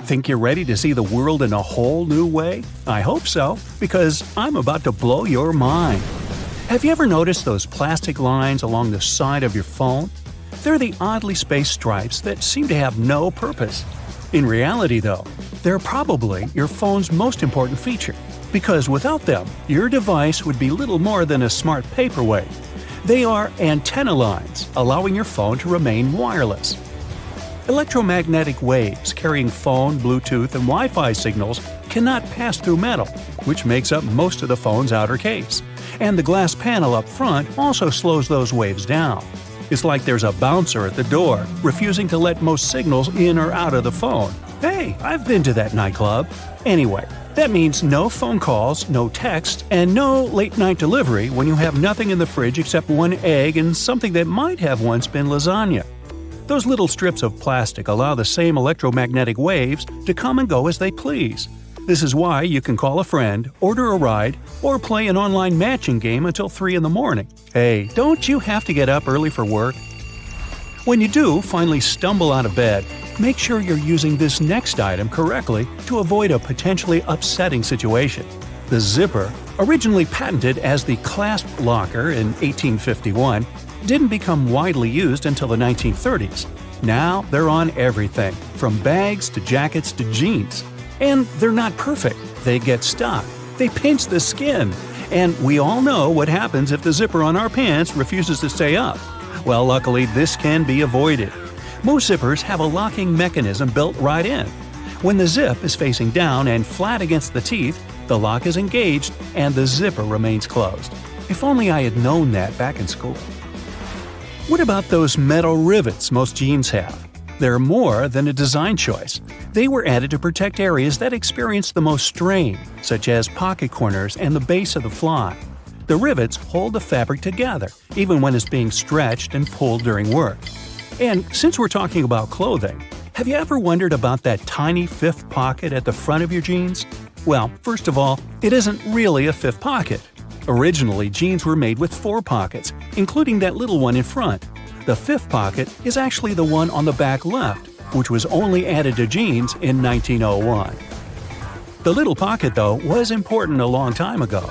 Think you're ready to see the world in a whole new way? I hope so, because I'm about to blow your mind. Have you ever noticed those plastic lines along the side of your phone? They're the oddly spaced stripes that seem to have no purpose. In reality, though, they're probably your phone's most important feature, because without them, your device would be little more than a smart paperweight. They are antenna lines, allowing your phone to remain wireless. Electromagnetic waves carrying phone, Bluetooth, and Wi-Fi signals cannot pass through metal, which makes up most of the phone's outer case. And the glass panel up front also slows those waves down. It's like there's a bouncer at the door, refusing to let most signals in or out of the phone. Hey, I've been to that nightclub. Anyway, that means no phone calls, no text, and no late-night delivery when you have nothing in the fridge except one egg and something that might have once been lasagna. Those little strips of plastic allow the same electromagnetic waves to come and go as they please. This is why you can call a friend, order a ride, or play an online matching game until 3 in the morning. Hey, don't you have to get up early for work? When you do finally stumble out of bed, make sure you're using this next item correctly to avoid a potentially upsetting situation. The zipper, originally patented as the clasp locker in 1851, didn't become widely used until the 1930s. Now they're on everything, from bags to jackets to jeans. And they're not perfect. They get stuck. They pinch the skin. And we all know what happens if the zipper on our pants refuses to stay up. Well, luckily, this can be avoided. Most zippers have a locking mechanism built right in. When the zip is facing down and flat against the teeth, the lock is engaged and the zipper remains closed. If only I had known that back in school. What about those metal rivets most jeans have? They're more than a design choice. They were added to protect areas that experience the most strain, such as pocket corners and the base of the fly. The rivets hold the fabric together, even when it's being stretched and pulled during work. And since we're talking about clothing, have you ever wondered about that tiny fifth pocket at the front of your jeans? Well, first of all, it isn't really a fifth pocket. Originally, jeans were made with 4 pockets, including that little one in front. The fifth pocket is actually the one on the back left, which was only added to jeans in 1901. The little pocket, though, was important a long time ago.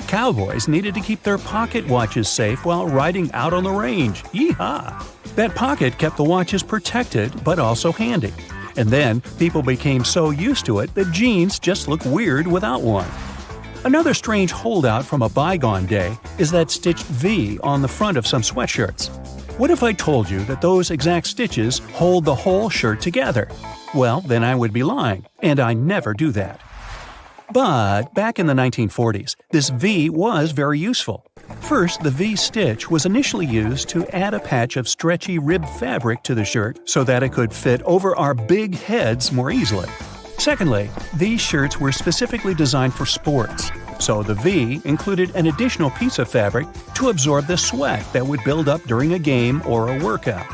Cowboys needed to keep their pocket watches safe while riding out on the range. Yeehaw! That pocket kept the watches protected but also handy. And then people became so used to it that jeans just look weird without one. Another strange holdout from a bygone day is that stitched V on the front of some sweatshirts. What if I told you that those exact stitches hold the whole shirt together? Well, then I would be lying, and I never do that. But back in the 1940s, this V was very useful. First, the V-stitch was initially used to add a patch of stretchy rib fabric to the shirt so that it could fit over our big heads more easily. Secondly, these shirts were specifically designed for sports, so the V included an additional piece of fabric to absorb the sweat that would build up during a game or a workout.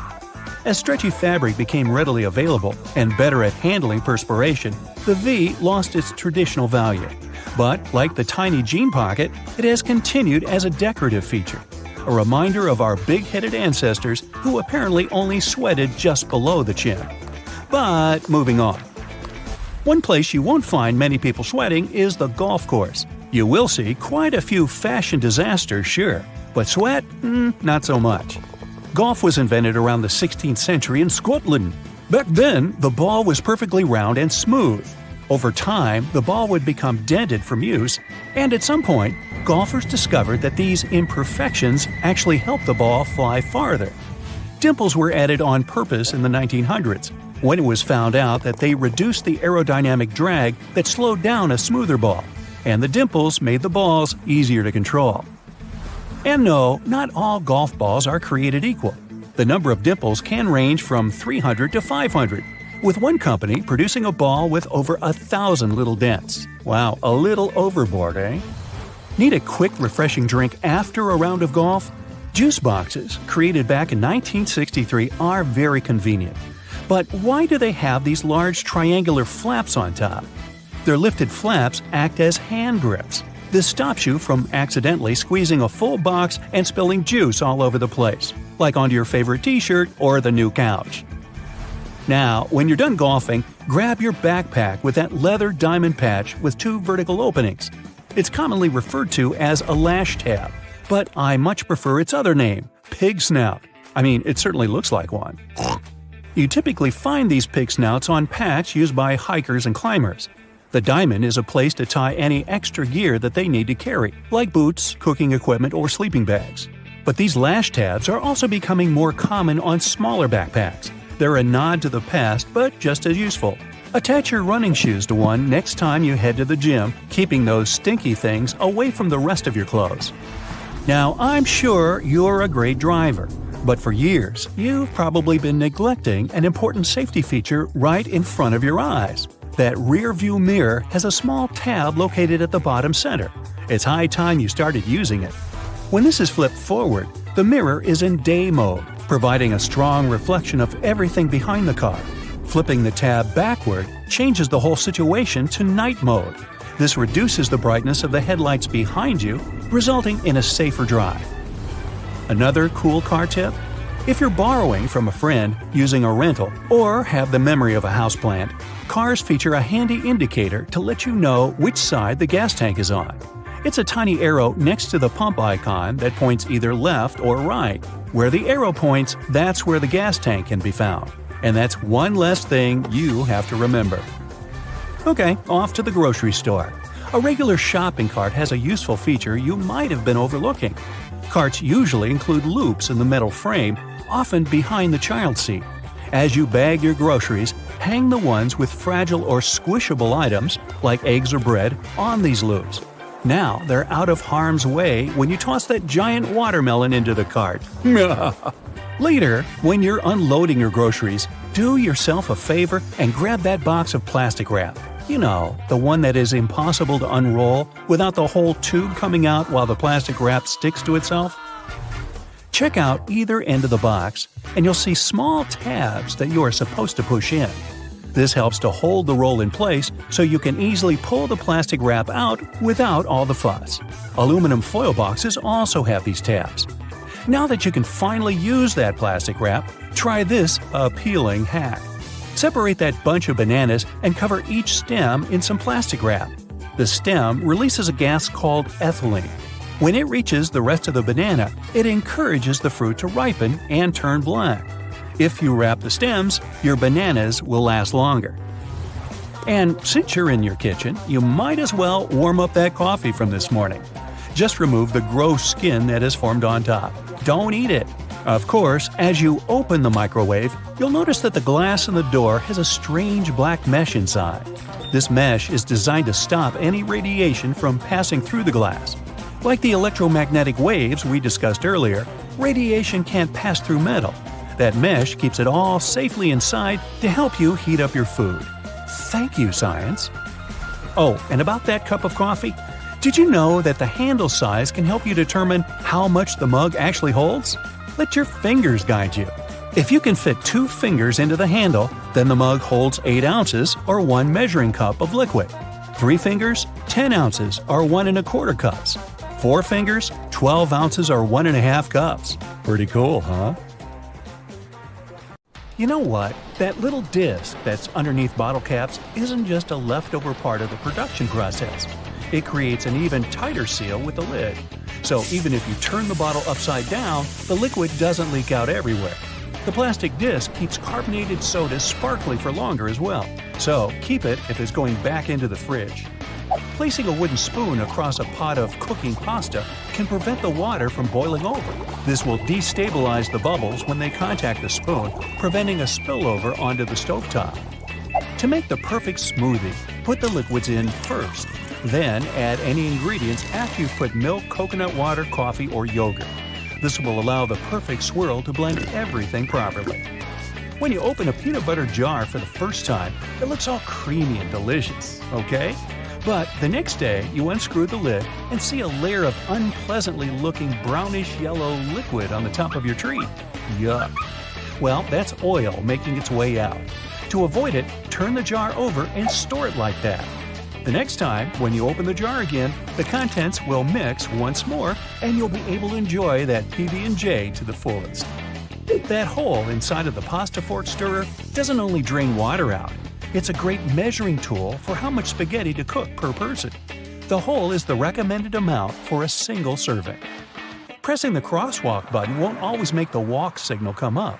As stretchy fabric became readily available and better at handling perspiration, the V lost its traditional value. But, like the tiny jean pocket, it has continued as a decorative feature, a reminder of our big-headed ancestors who apparently only sweated just below the chin. But moving on. One place you won't find many people sweating is the golf course. You will see quite a few fashion disasters, sure, but sweat? Not so much. Golf was invented around the 16th century in Scotland. Back then, the ball was perfectly round and smooth. Over time, the ball would become dented from use, and at some point, golfers discovered that these imperfections actually helped the ball fly farther. Dimples were added on purpose in the 1900s, when it was found out that they reduced the aerodynamic drag that slowed down a smoother ball, and the dimples made the balls easier to control. And no, not all golf balls are created equal. The number of dimples can range from 300 to 500, with one company producing a ball with over 1,000 little dents. Wow, a little overboard, eh? Need a quick, refreshing drink after a round of golf? Juice boxes, created back in 1963, are very convenient. But why do they have these large triangular flaps on top? Their lifted flaps act as hand grips. This stops you from accidentally squeezing a full box and spilling juice all over the place, like onto your favorite t-shirt or the new couch. Now, when you're done golfing, grab your backpack with that leather diamond patch with 2 vertical openings. It's commonly referred to as a lash tab, but I much prefer its other name, pig snout. I mean, it certainly looks like one. You typically find these pig snouts on patch used by hikers and climbers. The diamond is a place to tie any extra gear that they need to carry, like boots, cooking equipment, or sleeping bags. But these lash tabs are also becoming more common on smaller backpacks. They're a nod to the past, but just as useful. Attach your running shoes to one next time you head to the gym, keeping those stinky things away from the rest of your clothes. Now, I'm sure you're a great driver, but for years, you've probably been neglecting an important safety feature right in front of your eyes. That rear view mirror has a small tab located at the bottom center. It's high time you started using it. When this is flipped forward, the mirror is in day mode, providing a strong reflection of everything behind the car. Flipping the tab backward changes the whole situation to night mode. This reduces the brightness of the headlights behind you, resulting in a safer drive. Another cool car tip? If you're borrowing from a friend, using a rental, or have the memory of a houseplant, cars feature a handy indicator to let you know which side the gas tank is on. It's a tiny arrow next to the pump icon that points either left or right. Where the arrow points, that's where the gas tank can be found. And that's one less thing you have to remember. Okay, off to the grocery store. A regular shopping cart has a useful feature you might have been overlooking. Carts usually include loops in the metal frame, often behind the child seat. As you bag your groceries, hang the ones with fragile or squishable items, like eggs or bread, on these loops. Now they're out of harm's way when you toss that giant watermelon into the cart. Later, when you're unloading your groceries, do yourself a favor and grab that box of plastic wrap. You know, the one that is impossible to unroll without the whole tube coming out while the plastic wrap sticks to itself. Check out either end of the box, and you'll see small tabs that you are supposed to push in. This helps to hold the roll in place so you can easily pull the plastic wrap out without all the fuss. Aluminum foil boxes also have these tabs. Now that you can finally use that plastic wrap, try this appealing hack. Separate that bunch of bananas and cover each stem in some plastic wrap. The stem releases a gas called ethylene. When it reaches the rest of the banana, it encourages the fruit to ripen and turn black. If you wrap the stems, your bananas will last longer. And since you're in your kitchen, you might as well warm up that coffee from this morning. Just remove the gross skin that has formed on top. Don't eat it. Of course, as you open the microwave, you'll notice that the glass in the door has a strange black mesh inside. This mesh is designed to stop any radiation from passing through the glass. Like the electromagnetic waves we discussed earlier, radiation can't pass through metal. That mesh keeps it all safely inside to help you heat up your food. Thank you, science. Oh, and about that cup of coffee, did you know that the handle size can help you determine how much the mug actually holds? Let your fingers guide you. If you can fit 2 fingers into the handle, then the mug holds 8 ounces or 1 measuring cup of liquid. 3 fingers, 10 ounces or 1 1/4 cups. 4 fingers, 12 ounces or 1 1/2 cups. Pretty cool, huh? You know what? That little disc that's underneath bottle caps isn't just a leftover part of the production process. It creates an even tighter seal with the lid. So even if you turn the bottle upside down, the liquid doesn't leak out everywhere. The plastic disc keeps carbonated soda sparkly for longer as well, so keep it if it's going back into the fridge. Placing a wooden spoon across a pot of cooking pasta can prevent the water from boiling over. This will destabilize the bubbles when they contact the spoon, preventing a spillover onto the stovetop. To make the perfect smoothie, put the liquids in first. Then add any ingredients after you've put milk, coconut water, coffee, or yogurt. This will allow the perfect swirl to blend everything properly. When you open a peanut butter jar for the first time, it looks all creamy and delicious, okay? But the next day, you unscrew the lid and see a layer of unpleasantly looking brownish yellow liquid on the top of your treat. Yuck. Well, that's oil making its way out. To avoid it, turn the jar over and store it like that. The next time, when you open the jar again, the contents will mix once more and you'll be able to enjoy that PB&J to the fullest. That hole inside of the pasta fork stirrer doesn't only drain water out, it's a great measuring tool for how much spaghetti to cook per person. The hole is the recommended amount for a single serving. Pressing the crosswalk button won't always make the walk signal come up.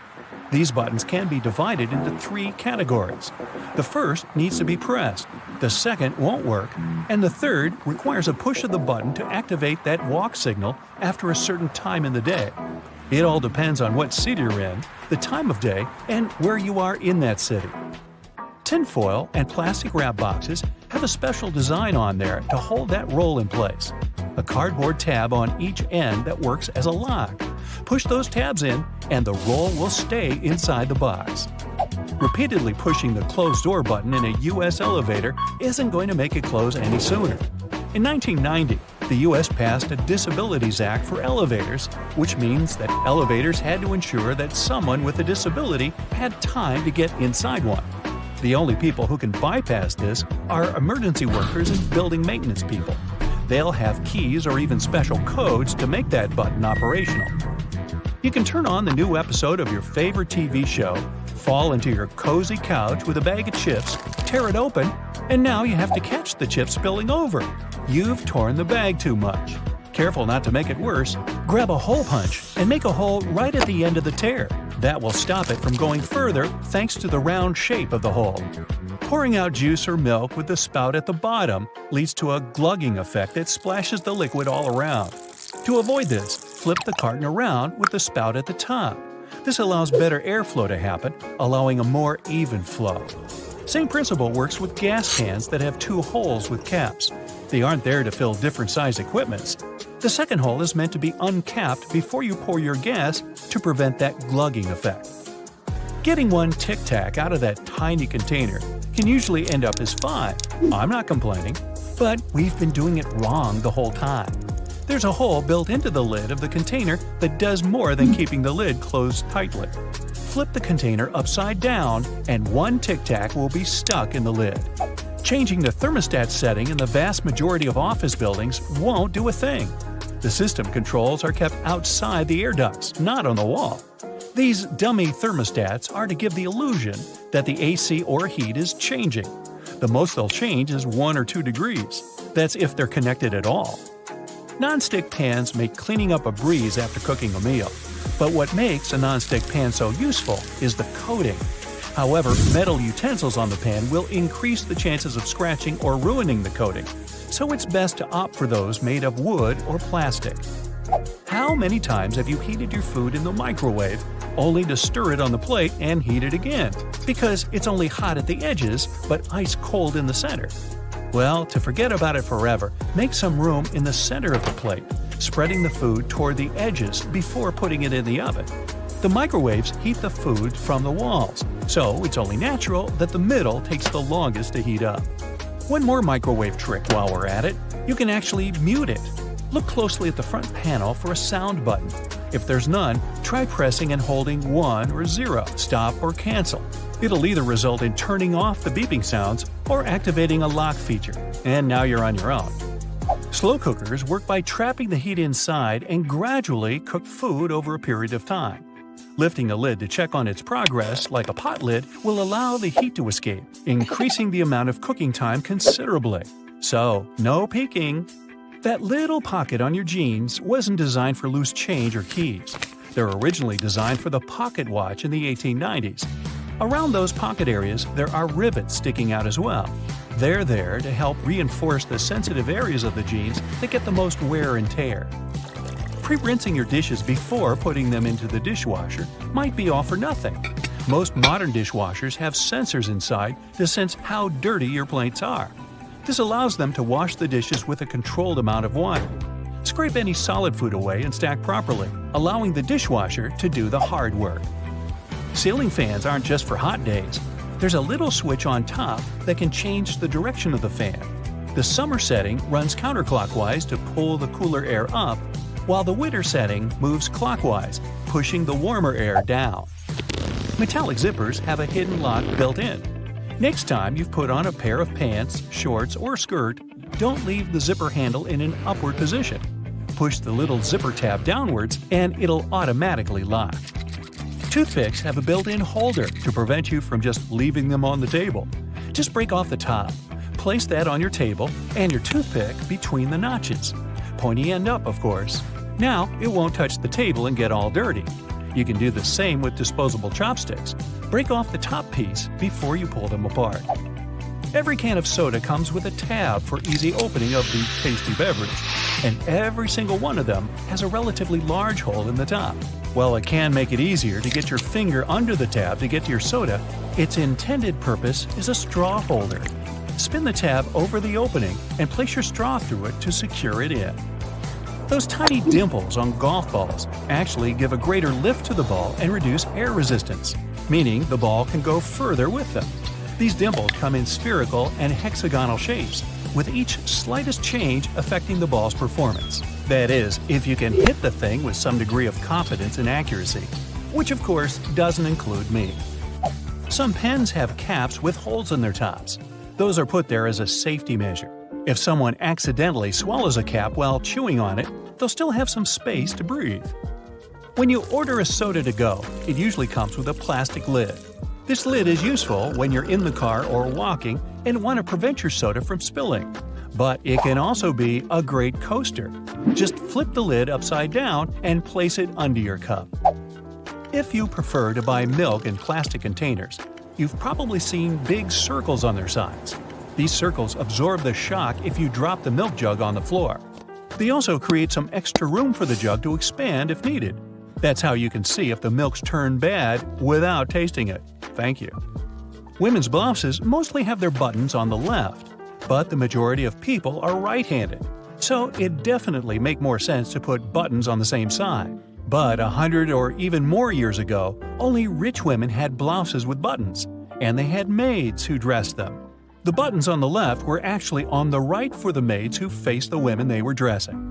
These buttons can be divided into 3 categories. The first needs to be pressed, the second won't work, and the third requires a push of the button to activate that walk signal after a certain time in the day. It all depends on what city you're in, the time of day, and where you are in that city. Tinfoil and plastic wrap boxes have a special design on there to hold that roll in place. A cardboard tab on each end that works as a lock. Push those tabs in, and the roll will stay inside the box. Repeatedly pushing the close door button in a U.S. elevator isn't going to make it close any sooner. In 1990, the U.S. passed a Disabilities Act for elevators, which means that elevators had to ensure that someone with a disability had time to get inside one. The only people who can bypass this are emergency workers and building maintenance people. They'll have keys or even special codes to make that button operational. You can turn on the new episode of your favorite TV show, fall into your cozy couch with a bag of chips, tear it open, and now you have to catch the chips spilling over. You've torn the bag too much. Careful not to make it worse, grab a hole punch and make a hole right at the end of the tear. That will stop it from going further thanks to the round shape of the hole. Pouring out juice or milk with the spout at the bottom leads to a glugging effect that splashes the liquid all around. To avoid this, flip the carton around with the spout at the top. This allows better airflow to happen, allowing a more even flow. Same principle works with gas cans that have 2 holes with caps. They aren't there to fill different size equipments. The second hole is meant to be uncapped before you pour your gas to prevent that glugging effect. Getting one Tic Tac out of that tiny container can usually end up as 5. I'm not complaining, but we've been doing it wrong the whole time. There's a hole built into the lid of the container that does more than keeping the lid closed tightly. Flip the container upside down and 1 Tic Tac will be stuck in the lid. Changing the thermostat setting in the vast majority of office buildings won't do a thing. The system controls are kept outside the air ducts, not on the wall. These dummy thermostats are to give the illusion that the AC or heat is changing. The most they'll change is 1 or 2 degrees. That's if they're connected at all. Non-stick pans make cleaning up a breeze after cooking a meal. But what makes a non-stick pan so useful is the coating. However, metal utensils on the pan will increase the chances of scratching or ruining the coating, so it's best to opt for those made of wood or plastic. How many times have you heated your food in the microwave only to stir it on the plate and heat it again, because it's only hot at the edges but ice cold in the center? Well, to forget about it forever, make some room in the center of the plate, spreading the food toward the edges before putting it in the oven. The microwaves heat the food from the walls, so it's only natural that the middle takes the longest to heat up. One more microwave trick while we're at it, you can actually mute it. Look closely at the front panel for a sound button. If there's none, try pressing and holding 1 or 0, stop or cancel. It'll either result in turning off the beeping sounds or activating a lock feature, and now you're on your own. Slow cookers work by trapping the heat inside and gradually cook food over a period of time. Lifting the lid to check on its progress, like a pot lid, will allow the heat to escape, increasing the amount of cooking time considerably. So, no peeking. That little pocket on your jeans wasn't designed for loose change or keys. They're originally designed for the pocket watch in the 1890s. Around those pocket areas, there are rivets sticking out as well. They're there to help reinforce the sensitive areas of the jeans that get the most wear and tear. Pre-rinsing your dishes before putting them into the dishwasher might be all for nothing. Most modern dishwashers have sensors inside to sense how dirty your plates are. This allows them to wash the dishes with a controlled amount of water. Scrape any solid food away and stack properly, allowing the dishwasher to do the hard work. Ceiling fans aren't just for hot days. There's a little switch on top that can change the direction of the fan. The summer setting runs counterclockwise to pull the cooler air up, while the winter setting moves clockwise, pushing the warmer air down. Metallic zippers have a hidden lock built in. Next time you've put on a pair of pants, shorts, or skirt, don't leave the zipper handle in an upward position. Push the little zipper tab downwards and it'll automatically lock. Toothpicks have a built-in holder to prevent you from just leaving them on the table. Just break off the top, place that on your table, and your toothpick between the notches. Pointy end up, of course. Now, it won't touch the table and get all dirty. You can do the same with disposable chopsticks. Break off the top piece before you pull them apart. Every can of soda comes with a tab for easy opening of the tasty beverage, and every single one of them has a relatively large hole in the top. While it can make it easier to get your finger under the tab to get to your soda, its intended purpose is a straw holder. Spin the tab over the opening and place your straw through it to secure it in. Those tiny dimples on golf balls actually give a greater lift to the ball and reduce air resistance, meaning the ball can go further with them. These dimples come in spherical and hexagonal shapes, with each slightest change affecting the ball's performance. That is, if you can hit the thing with some degree of confidence and accuracy, which of course doesn't include me. Some pens have caps with holes in their tops. Those are put there as a safety measure. If someone accidentally swallows a cap while chewing on it, they'll still have some space to breathe. When you order a soda to go, it usually comes with a plastic lid. This lid is useful when you're in the car or walking and want to prevent your soda from spilling. But it can also be a great coaster. Just flip the lid upside down and place it under your cup. If you prefer to buy milk in plastic containers, you've probably seen big circles on their sides. These circles absorb the shock if you drop the milk jug on the floor. They also create some extra room for the jug to expand if needed. That's how you can see if the milk's turned bad without tasting it. Thank you. Women's blouses mostly have their buttons on the left, but the majority of people are right-handed, so it definitely makes more sense to put buttons on the same side. But 100 or even more years ago, only rich women had blouses with buttons, and they had maids who dressed them. The buttons on the left were actually on the right for the maids who faced the women they were dressing.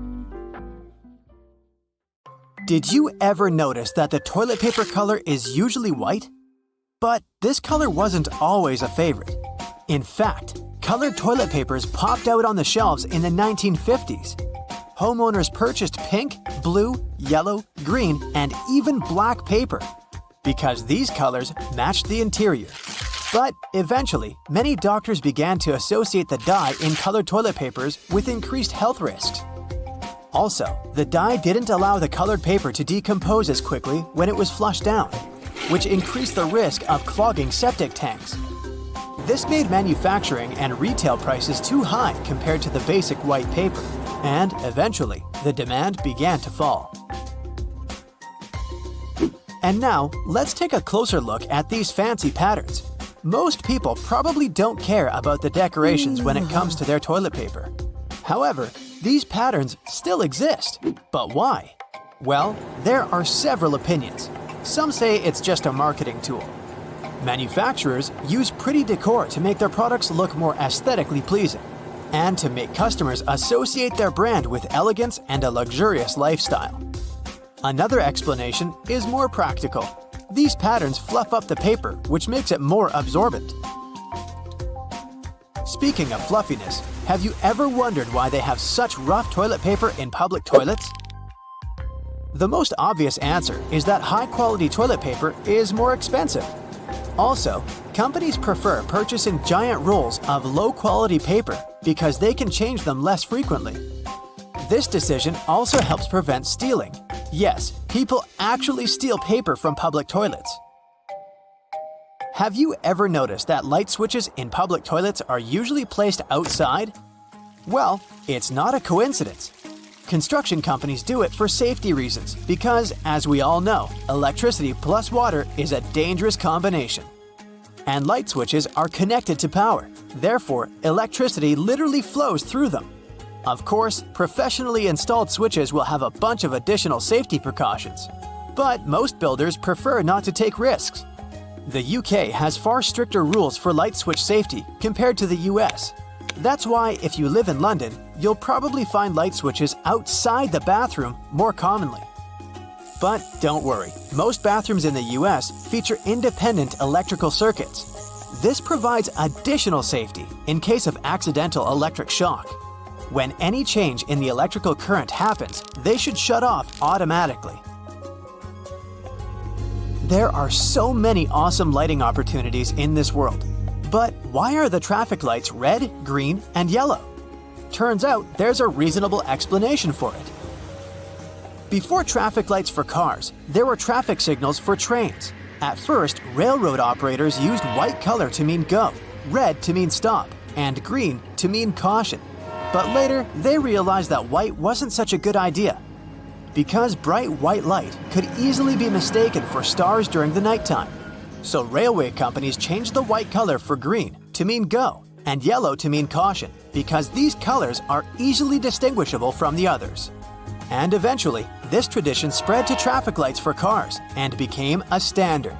Did you ever notice that the toilet paper color is usually white? But this color wasn't always a favorite. In fact, colored toilet papers popped out on the shelves in the 1950s. Homeowners purchased pink, blue, yellow, green, and even black paper because these colors matched the interior. But eventually, many doctors began to associate the dye in colored toilet papers with increased health risks. Also, the dye didn't allow the colored paper to decompose as quickly when it was flushed down, which increased the risk of clogging septic tanks. This made manufacturing and retail prices too high compared to the basic white paper, and eventually, the demand began to fall. And now, let's take a closer look at these fancy patterns. Most people probably don't care about the decorations when it comes to their toilet paper. However, these patterns still exist. But why? Well, there are several opinions. Some say it's just a marketing tool. Manufacturers use pretty decor to make their products look more aesthetically pleasing, and to make customers associate their brand with elegance and a luxurious lifestyle. Another explanation is more practical. These patterns fluff up the paper, which makes it more absorbent. Speaking of fluffiness, have you ever wondered why they have such rough toilet paper in public toilets? The most obvious answer is that high-quality toilet paper is more expensive. Also, companies prefer purchasing giant rolls of low-quality paper because they can change them less frequently. This decision also helps prevent stealing. Yes, people actually steal paper from public toilets. Have you ever noticed that light switches in public toilets are usually placed outside? Well, it's not a coincidence. Construction companies do it for safety reasons because, as we all know, electricity plus water is a dangerous combination. And light switches are connected to power. Therefore, electricity literally flows through them. Of course, professionally installed switches will have a bunch of additional safety precautions. But most builders prefer not to take risks. The UK has far stricter rules for light switch safety compared to the US. That's why if you live in London, you'll probably find light switches outside the bathroom more commonly. But don't worry, most bathrooms in the US feature independent electrical circuits. This provides additional safety in case of accidental electric shock. When any change in the electrical current happens, they should shut off automatically. There are so many awesome lighting opportunities in this world. But why are the traffic lights red, green, and yellow? Turns out there's a reasonable explanation for it. Before traffic lights for cars, there were traffic signals for trains. At first, railroad operators used white color to mean go, red to mean stop, and green to mean caution. But later, they realized that white wasn't such a good idea, because bright white light could easily be mistaken for stars during the nighttime. So railway companies changed the white color for green to mean go and yellow to mean caution, because these colors are easily distinguishable from the others. And eventually, this tradition spread to traffic lights for cars and became a standard.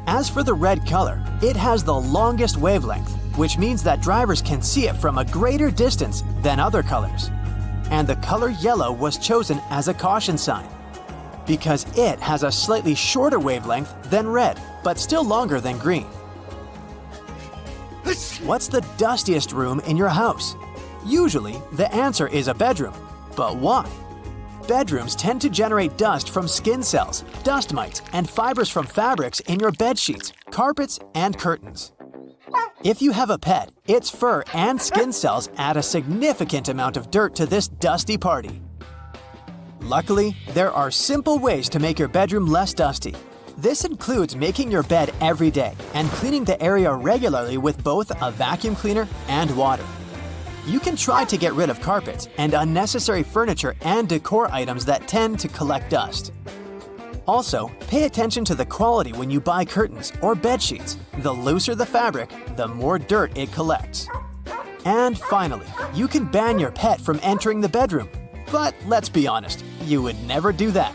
As for the red color, it has the longest wavelength, which means that drivers can see it from a greater distance than other colors. And the color yellow was chosen as a caution sign, because it has a slightly shorter wavelength than red, but still longer than green. What's the dustiest room in your house? Usually, the answer is a bedroom. But why? Bedrooms tend to generate dust from skin cells, dust mites, and fibers from fabrics in your bed sheets, carpets, and curtains. If you have a pet, its fur and skin cells add a significant amount of dirt to this dusty party. Luckily, there are simple ways to make your bedroom less dusty. This includes making your bed every day and cleaning the area regularly with both a vacuum cleaner and water. You can try to get rid of carpets and unnecessary furniture and decor items that tend to collect dust. Also, pay attention to the quality when you buy curtains or bed sheets. The looser the fabric, the more dirt it collects. And finally, you can ban your pet from entering the bedroom. But let's be honest, you would never do that.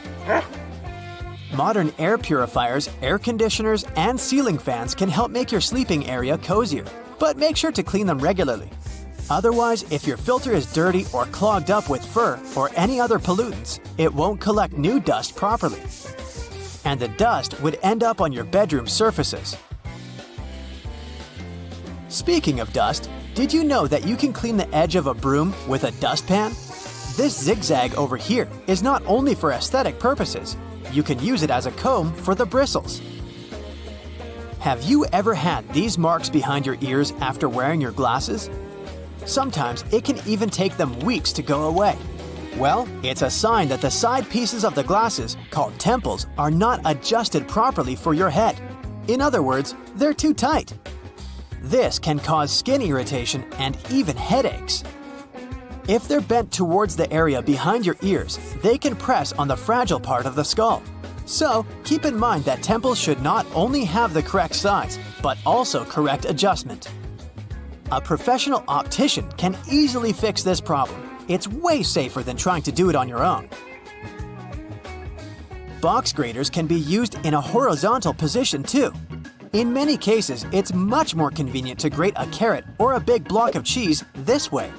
Modern air purifiers, air conditioners, and ceiling fans can help make your sleeping area cozier, but make sure to clean them regularly. Otherwise, if your filter is dirty or clogged up with fur or any other pollutants, it won't collect new dust properly. And the dust would end up on your bedroom surfaces. Speaking of dust, did you know that you can clean the edge of a broom with a dustpan? This zigzag over here is not only for aesthetic purposes, you can use it as a comb for the bristles. Have you ever had these marks behind your ears after wearing your glasses? Sometimes it can even take them weeks to go away. Well, it's a sign that the side pieces of the glasses, called temples, are not adjusted properly for your head. In other words, they're too tight. This can cause skin irritation and even headaches. If they're bent towards the area behind your ears, they can press on the fragile part of the skull. So, keep in mind that temples should not only have the correct size, but also correct adjustment. A professional optician can easily fix this problem. It's way safer than trying to do it on your own. Box graters can be used in a horizontal position too. In many cases, it's much more convenient to grate a carrot or a big block of cheese this way.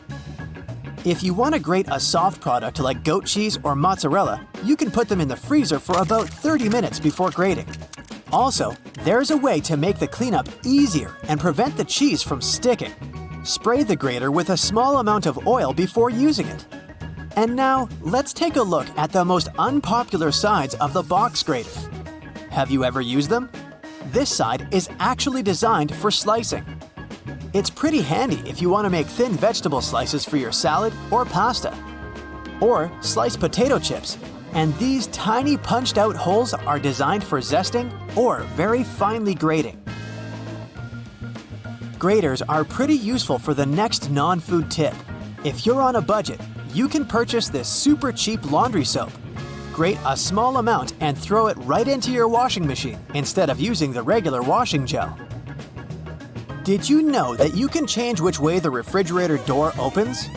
If you want to grate a soft product like goat cheese or mozzarella, you can put them in the freezer for about 30 minutes before grating. Also, there's a way to make the cleanup easier and prevent the cheese from sticking. Spray the grater with a small amount of oil before using it. And now, let's take a look at the most unpopular sides of the box grater. Have you ever used them? This side is actually designed for slicing. It's pretty handy if you want to make thin vegetable slices for your salad or pasta. Or slice potato chips. And these tiny punched-out holes are designed for zesting or very finely grating. Graters are pretty useful for the next non-food tip. If you're on a budget, you can purchase this super cheap laundry soap. Grate a small amount and throw it right into your washing machine instead of using the regular washing gel. Did you know that you can change which way the refrigerator door opens?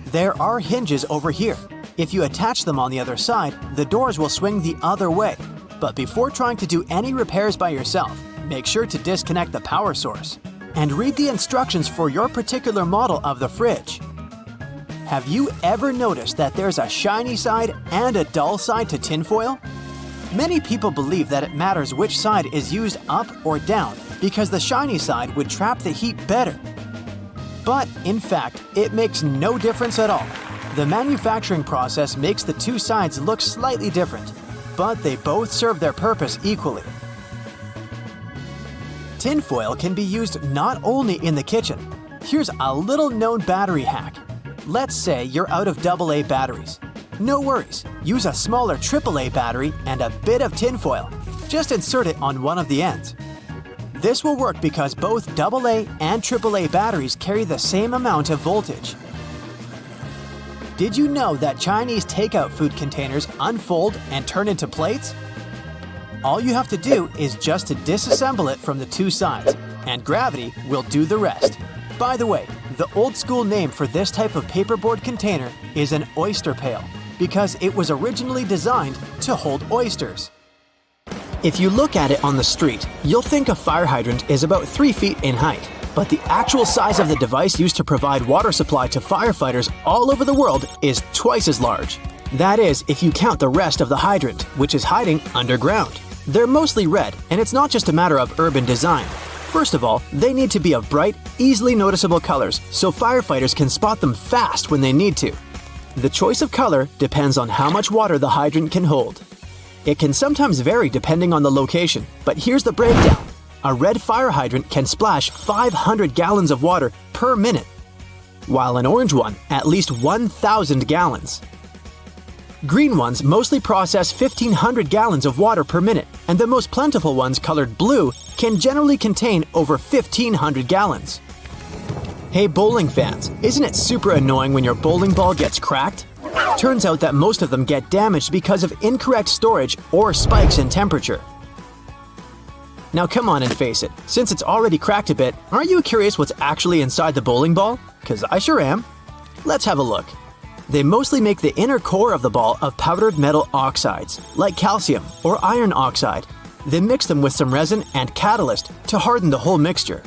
There are hinges over here. If you attach them on the other side, the doors will swing the other way. But before trying to do any repairs by yourself, make sure to disconnect the power source. And read the instructions for your particular model of the fridge. Have you ever noticed that there's a shiny side and a dull side to tinfoil? Many people believe that it matters which side is used up or down because the shiny side would trap the heat better. But in fact, it makes no difference at all. The manufacturing process makes the two sides look slightly different. but they both serve their purpose equally. Tinfoil can be used not only in the kitchen. Here's a little known battery hack. Let's say you're out of AA batteries. No worries, use a smaller AAA battery and a bit of tinfoil. Just insert it on one of the ends. This will work because both AA and AAA batteries carry the same amount of voltage. Did you know that Chinese takeout food containers unfold and turn into plates? All you have to do is just to disassemble it from the two sides, and gravity will do the rest. By the way, the old school name for this type of paperboard container is an oyster pail, because it was originally designed to hold oysters. If you look at it on the street, you'll think a fire hydrant is about 3 feet in height, but the actual size of the device used to provide water supply to firefighters all over the world is twice as large. That is, if you count the rest of the hydrant, which is hiding underground. They're mostly red, and it's not just a matter of urban design. First of all, they need to be of bright, easily noticeable colors so firefighters can spot them fast when they need to. The choice of color depends on how much water the hydrant can hold. It can sometimes vary depending on the location, but here's the breakdown. A red fire hydrant can splash 500 gallons of water per minute, while an orange one at least 1,000 gallons. Green ones mostly process 1,500 gallons of water per minute, and the most plentiful ones colored blue can generally contain over 1,500 gallons. Hey bowling fans, isn't it super annoying when your bowling ball gets cracked? Turns out that most of them get damaged because of incorrect storage or spikes in temperature. Now come on and face it, since it's already cracked a bit, aren't you curious what's actually inside the bowling ball? 'Cause I sure am. Let's have a look. They mostly make the inner core of the ball of powdered metal oxides, like calcium or iron oxide. They mix them with some resin and catalyst to harden the whole mixture.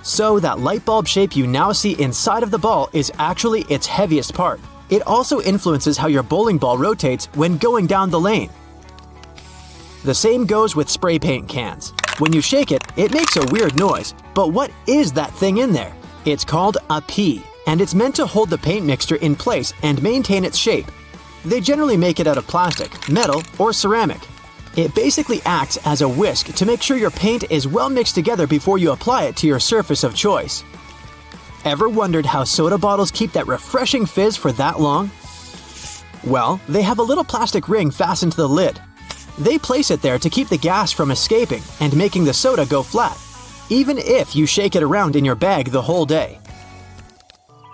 So that light bulb shape you now see inside of the ball is actually its heaviest part. It also influences how your bowling ball rotates when going down the lane. The same goes with spray paint cans. When you shake it, it makes a weird noise. But what is that thing in there? It's called a pea, and it's meant to hold the paint mixture in place and maintain its shape. They generally make it out of plastic, metal, or ceramic. It basically acts as a whisk to make sure your paint is well mixed together before you apply it to your surface of choice. Ever wondered how soda bottles keep that refreshing fizz for that long? Well, they have a little plastic ring fastened to the lid. They place it there to keep the gas from escaping and making the soda go flat, even if you shake it around in your bag the whole day.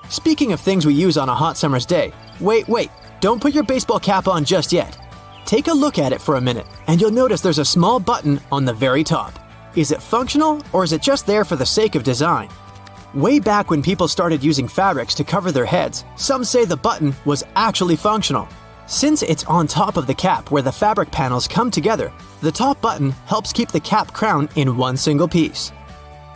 Speaking of things we use on a hot summer's day, wait, don't put your baseball cap on just yet. Take a look at it for a minute, and you'll notice there's a small button on the very top. Is it functional, or is it just there for the sake of design? Way back when people started using fabrics to cover their heads, some say the button was actually functional. Since it's on top of the cap where the fabric panels come together, the top button helps keep the cap crown in one single piece.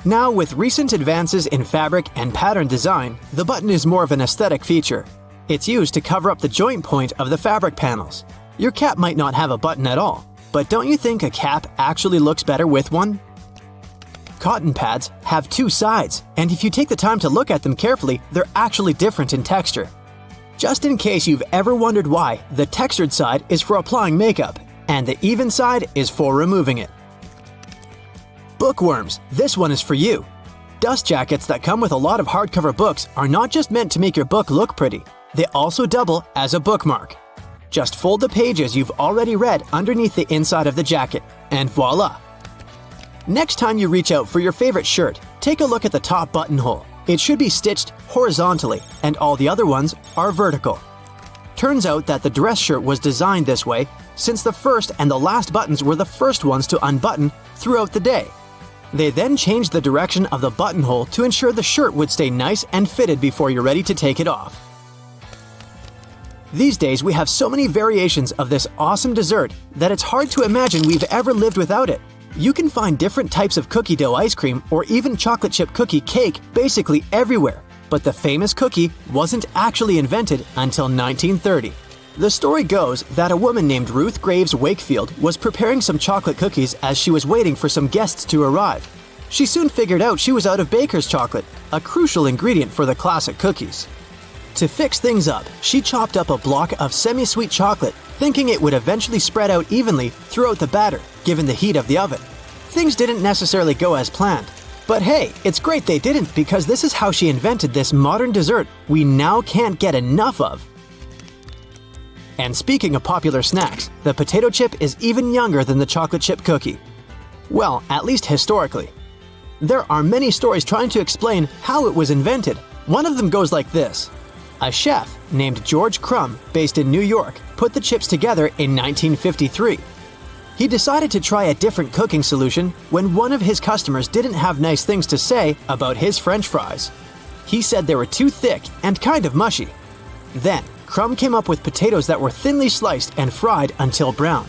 Now, with recent advances in fabric and pattern design, the button is more of an aesthetic feature. It's used to cover up the joint point of the fabric panels. Your cap might not have a button at all, but don't you think a cap actually looks better with one? Cotton pads have two sides, and if you take the time to look at them carefully, they're actually different in texture. Just in case you've ever wondered why, the textured side is for applying makeup, and the even side is for removing it. Bookworms, this one is for you. Dust jackets that come with a lot of hardcover books are not just meant to make your book look pretty, they also double as a bookmark. Just fold the pages you've already read underneath the inside of the jacket, and voila! Next time you reach out for your favorite shirt, take a look at the top buttonhole. It should be stitched horizontally, and all the other ones are vertical. Turns out that the dress shirt was designed this way since the first and the last buttons were the first ones to unbutton throughout the day. They then changed the direction of the buttonhole to ensure the shirt would stay nice and fitted before you're ready to take it off. These days, we have so many variations of this awesome dessert that it's hard to imagine we've ever lived without it. You can find different types of cookie dough ice cream or even chocolate chip cookie cake basically everywhere, but the famous cookie wasn't actually invented until 1930. The story goes that a woman named Ruth Graves Wakefield was preparing some chocolate cookies as she was waiting for some guests to arrive. She soon figured out she was out of baker's chocolate, a crucial ingredient for the classic cookies. To fix things up, she chopped up a block of semi-sweet chocolate, thinking it would eventually spread out evenly throughout the batter, given the heat of the oven. Things didn't necessarily go as planned. But hey, it's great they didn't, because this is how she invented this modern dessert we now can't get enough of. And speaking of popular snacks, the potato chip is even younger than the chocolate chip cookie. Well, at least historically. There are many stories trying to explain how it was invented. One of them goes like this. A chef named George Crumb, based in New York, put the chips together in 1953. He decided to try a different cooking solution when one of his customers didn't have nice things to say about his French fries. He said they were too thick and kind of mushy. Then, Crumb came up with potatoes that were thinly sliced and fried until brown.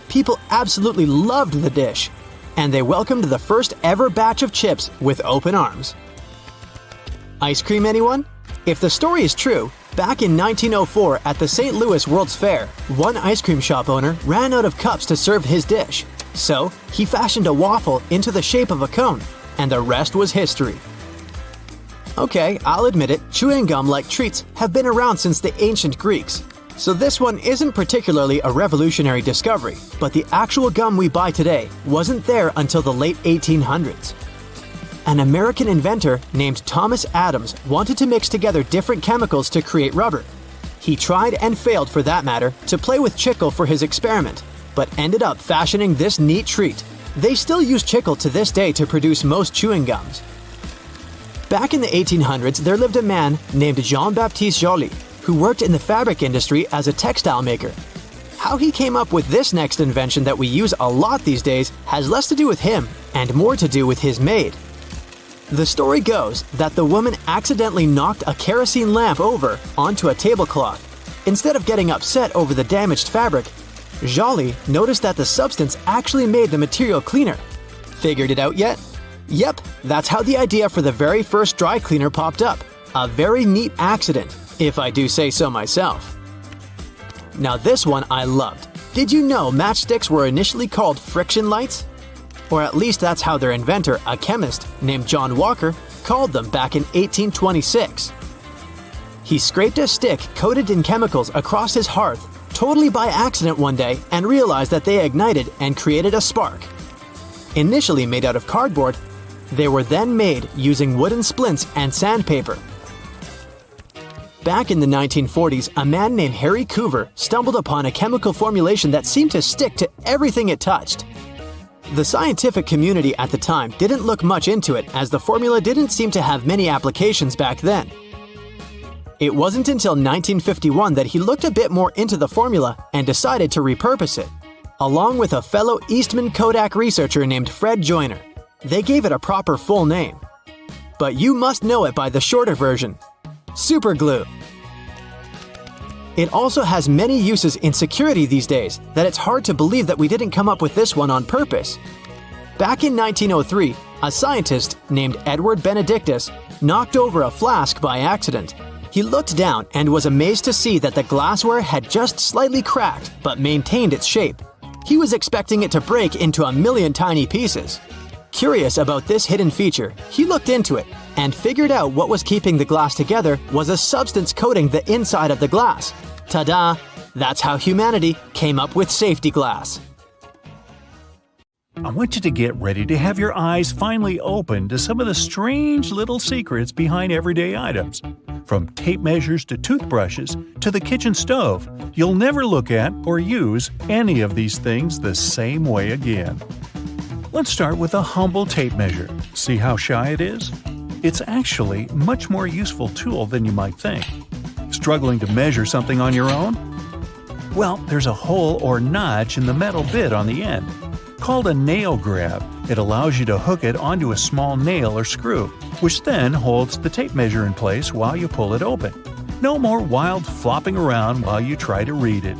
People absolutely loved the dish, and they welcomed the first ever batch of chips with open arms. Ice cream, anyone? If the story is true, back in 1904 at the St. Louis World's Fair, one ice cream shop owner ran out of cups to serve his dish. So, he fashioned a waffle into the shape of a cone, and the rest was history. Okay, I'll admit it, chewing gum-like treats have been around since the ancient Greeks. So this one isn't particularly a revolutionary discovery, but the actual gum we buy today wasn't there until the late 1800s. An American inventor named Thomas Adams wanted to mix together different chemicals to create rubber. He tried and failed, for that matter, to play with chicle for his experiment, but ended up fashioning this neat treat. They still use chicle to this day to produce most chewing gums. Back in the 1800s, there lived a man named Jean-Baptiste Joly, who worked in the fabric industry as a textile maker. How he came up with this next invention that we use a lot these days has less to do with him and more to do with his maid. The story goes that the woman accidentally knocked a kerosene lamp over onto a tablecloth. Instead of getting upset over the damaged fabric, Joly noticed that the substance actually made the material cleaner. Figured it out yet? Yep, that's how the idea for the very first dry cleaner popped up. A very neat accident, if I do say so myself. Now this one I loved. Did you know matchsticks were initially called friction lights? Or at least that's how their inventor, a chemist named John Walker, called them back in 1826. He scraped a stick coated in chemicals across his hearth, totally by accident one day, and realized that they ignited and created a spark. Initially made out of cardboard, they were then made using wooden splints and sandpaper. Back in the 1940s, a man named Harry Coover stumbled upon a chemical formulation that seemed to stick to everything it touched. The scientific community at the time didn't look much into it, as the formula didn't seem to have many applications back then. It wasn't until 1951 that he looked a bit more into the formula and decided to repurpose it, along with a fellow Eastman Kodak researcher named Fred Joyner. They gave it a proper full name. But you must know it by the shorter version: super glue. It also has many uses in security these days that it's hard to believe that we didn't come up with this one on purpose. Back in 1903, a scientist named Edward Benedictus knocked over a flask by accident. He looked down and was amazed to see that the glassware had just slightly cracked but maintained its shape. He was expecting it to break into a million tiny pieces. Curious about this hidden feature, he looked into it and figured out what was keeping the glass together was a substance coating the inside of the glass. Ta-da! That's how humanity came up with safety glass. I want you to get ready to have your eyes finally open to some of the strange little secrets behind everyday items. From tape measures to toothbrushes to the kitchen stove, you'll never look at or use any of these things the same way again. Let's start with a humble tape measure. See how shy it is? It's actually a much more useful tool than you might think. Struggling to measure something on your own? Well, there's a hole or notch in the metal bit on the end. Called a nail grab, it allows you to hook it onto a small nail or screw, which then holds the tape measure in place while you pull it open. No more wild flopping around while you try to read it.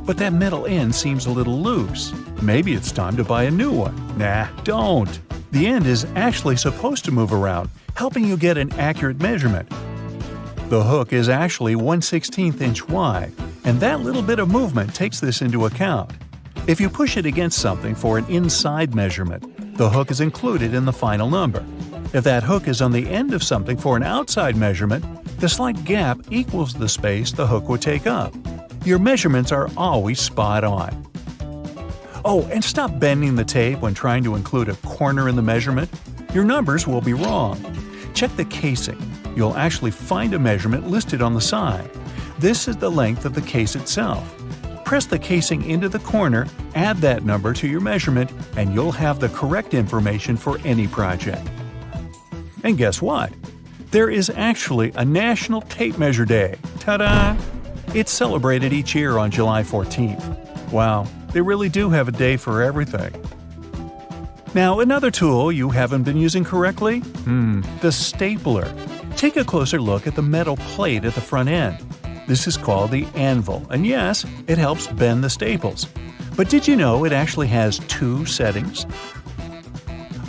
But that metal end seems a little loose. Maybe it's time to buy a new one. Nah, don't. The end is actually supposed to move around, helping you get an accurate measurement. The hook is actually 1/16 inch wide, and that little bit of movement takes this into account. If you push it against something for an inside measurement, the hook is included in the final number. If that hook is on the end of something for an outside measurement, the slight gap equals the space the hook would take up. Your measurements are always spot on. Oh, and stop bending the tape when trying to include a corner in the measurement. Your numbers will be wrong. Check the casing. You'll actually find a measurement listed on the side. This is the length of the case itself. Press the casing into the corner, add that number to your measurement, and you'll have the correct information for any project. And guess what? There is actually a National Tape Measure Day. Ta-da! It's celebrated each year on July 14th. Wow, they really do have a day for everything. Now, another tool you haven't been using correctly? The stapler. Take a closer look at the metal plate at the front end. This is called the anvil, and yes, it helps bend the staples. But did you know it actually has two settings?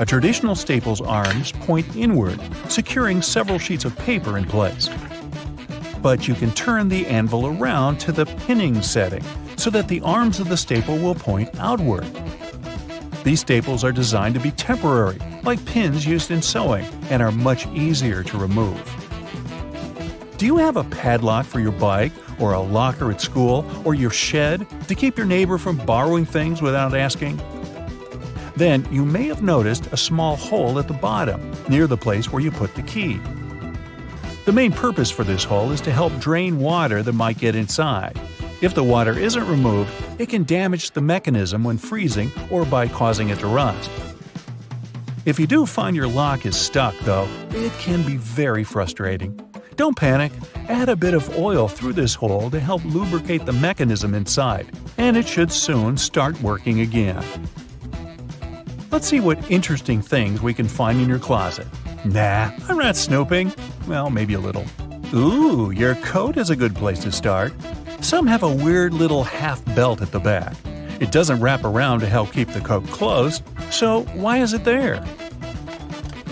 A traditional staple's arms point inward, securing several sheets of paper in place. But you can turn the anvil around to the pinning setting so that the arms of the staple will point outward. These staples are designed to be temporary, like pins used in sewing, and are much easier to remove. Do you have a padlock for your bike, or a locker at school, or your shed to keep your neighbor from borrowing things without asking? Then you may have noticed a small hole at the bottom, near the place where you put the key. The main purpose for this hole is to help drain water that might get inside. If the water isn't removed, it can damage the mechanism when freezing or by causing it to rust. If you do find your lock is stuck, though, it can be very frustrating. Don't panic. Add a bit of oil through this hole to help lubricate the mechanism inside, and it should soon start working again. Let's see what interesting things we can find in your closet. Nah, I'm not snooping. Well, maybe a little. Ooh, your coat is a good place to start. Some have a weird little half belt at the back. It doesn't wrap around to help keep the coat closed, so why is it there?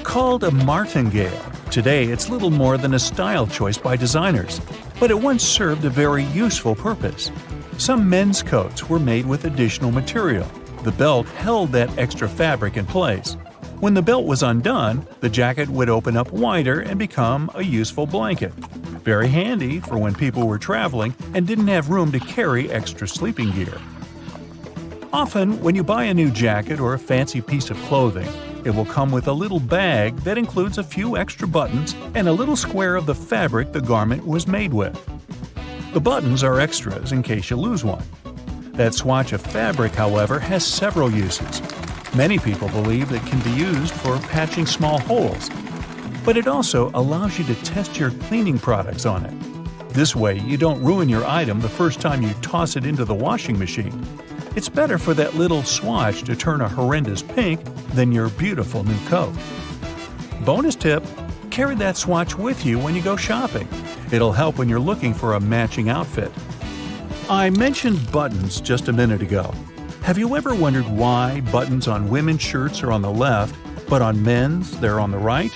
Called a martingale, today it's little more than a style choice by designers, but it once served a very useful purpose. Some men's coats were made with additional material. The belt held that extra fabric in place. When the belt was undone, the jacket would open up wider and become a useful blanket. Very handy for when people were traveling and didn't have room to carry extra sleeping gear. Often, when you buy a new jacket or a fancy piece of clothing, it will come with a little bag that includes a few extra buttons and a little square of the fabric the garment was made with. The buttons are extras in case you lose one. That swatch of fabric, however, has several uses. Many people believe it can be used for patching small holes, but it also allows you to test your cleaning products on it. This way, you don't ruin your item the first time you toss it into the washing machine. It's better for that little swatch to turn a horrendous pink than your beautiful new coat. Bonus tip: carry that swatch with you when you go shopping. It'll help when you're looking for a matching outfit. I mentioned buttons just a minute ago. Have you ever wondered why buttons on women's shirts are on the left, but on men's they're on the right?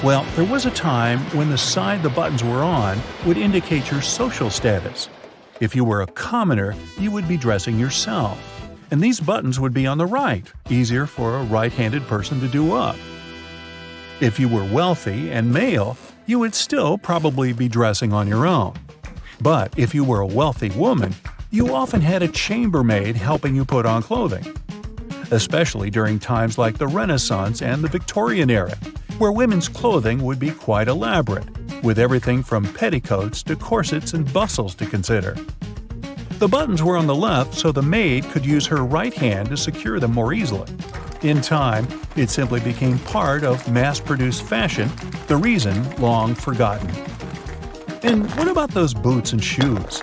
Well, there was a time when the side the buttons were on would indicate your social status. If you were a commoner, you would be dressing yourself, and these buttons would be on the right, easier for a right-handed person to do up. If you were wealthy and male, you would still probably be dressing on your own. But if you were a wealthy woman, you often had a chambermaid helping you put on clothing. Especially during times like the Renaissance and the Victorian era, where women's clothing would be quite elaborate, with everything from petticoats to corsets and bustles to consider. The buttons were on the left so the maid could use her right hand to secure them more easily. In time, it simply became part of mass-produced fashion, the reason long forgotten. And what about those boots and shoes?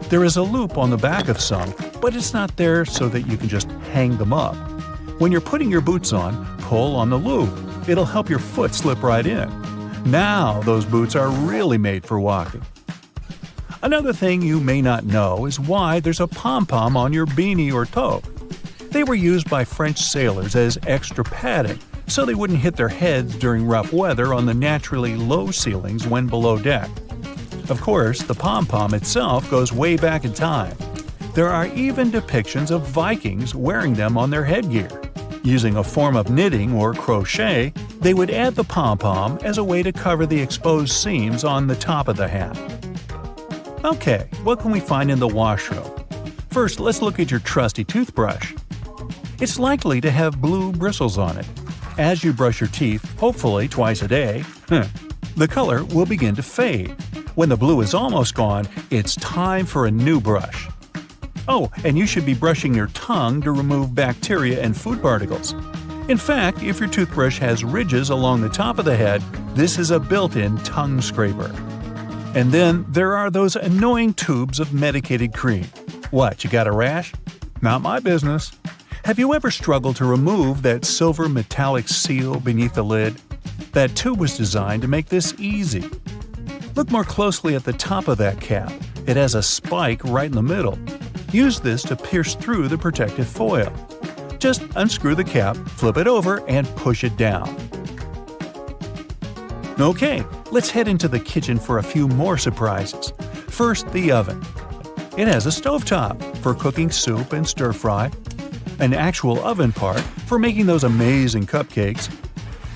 There is a loop on the back of some, but it's not there so that you can just hang them up. When you're putting your boots on, pull on the loop. It'll help your foot slip right in. Now those boots are really made for walking. Another thing you may not know is why there's a pom-pom on your beanie or toque. They were used by French sailors as extra padding, so they wouldn't hit their heads during rough weather on the naturally low ceilings when below deck. Of course, the pom-pom itself goes way back in time. There are even depictions of Vikings wearing them on their headgear. Using a form of knitting or crochet, They would add the pom-pom as a way to cover the exposed seams on the top of the hat. Okay, what can we find in the washroom? First, let's look at your trusty toothbrush. It's likely to have blue bristles on it. As you brush your teeth, hopefully twice a day, the color will begin to fade. When the blue is almost gone, it's time for a new brush. Oh, and you should be brushing your tongue to remove bacteria and food particles. In fact, if your toothbrush has ridges along the top of the head, this is a built-in tongue scraper. And then there are those annoying tubes of medicated cream. What, you got a rash? Not my business. Have you ever struggled to remove that silver metallic seal beneath the lid? That tube was designed to make this easy. Look more closely at the top of that cap. It has a spike right in the middle. Use this to pierce through the protective foil. Just unscrew the cap, flip it over, and push it down. Okay, let's head into the kitchen for a few more surprises. First, the oven. It has a stovetop for cooking soup and stir-fry, an actual oven part for making those amazing cupcakes,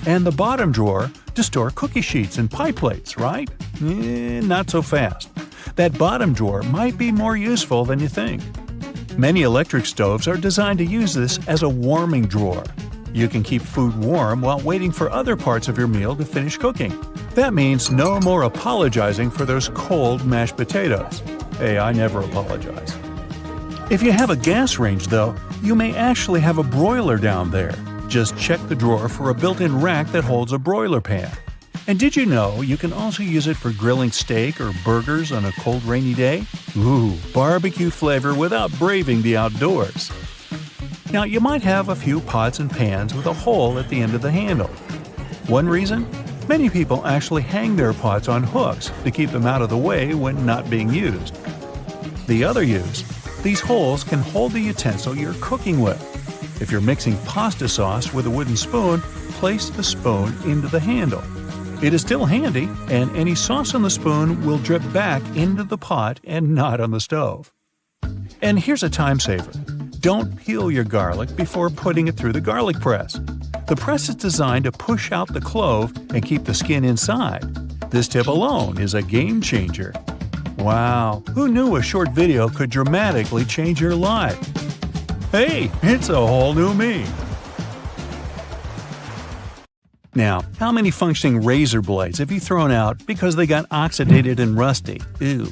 and the bottom drawer to store cookie sheets and pie plates, right? Not so fast. That bottom drawer might be more useful than you think. Many electric stoves are designed to use this as a warming drawer. You can keep food warm while waiting for other parts of your meal to finish cooking. That means no more apologizing for those cold mashed potatoes. Hey, I never apologize. If you have a gas range, though, you may actually have a broiler down there. Just check the drawer for a built-in rack that holds a broiler pan. And did you know you can also use it for grilling steak or burgers on a cold, rainy day? Ooh, barbecue flavor without braving the outdoors. Now, you might have a few pots and pans with a hole at the end of the handle. One reason? Many people actually hang their pots on hooks to keep them out of the way when not being used. The other use? These holes can hold the utensil you're cooking with. If you're mixing pasta sauce with a wooden spoon, place the spoon into the handle. It is still handy, and any sauce on the spoon will drip back into the pot and not on the stove. And here's a time saver. Don't peel your garlic before putting it through the garlic press. The press is designed to push out the clove and keep the skin inside. This tip alone is a game changer. Wow, who knew a short video could dramatically change your life? Hey, it's a whole new me! Now, how many functioning razor blades have you thrown out because they got oxidated and rusty? Ew.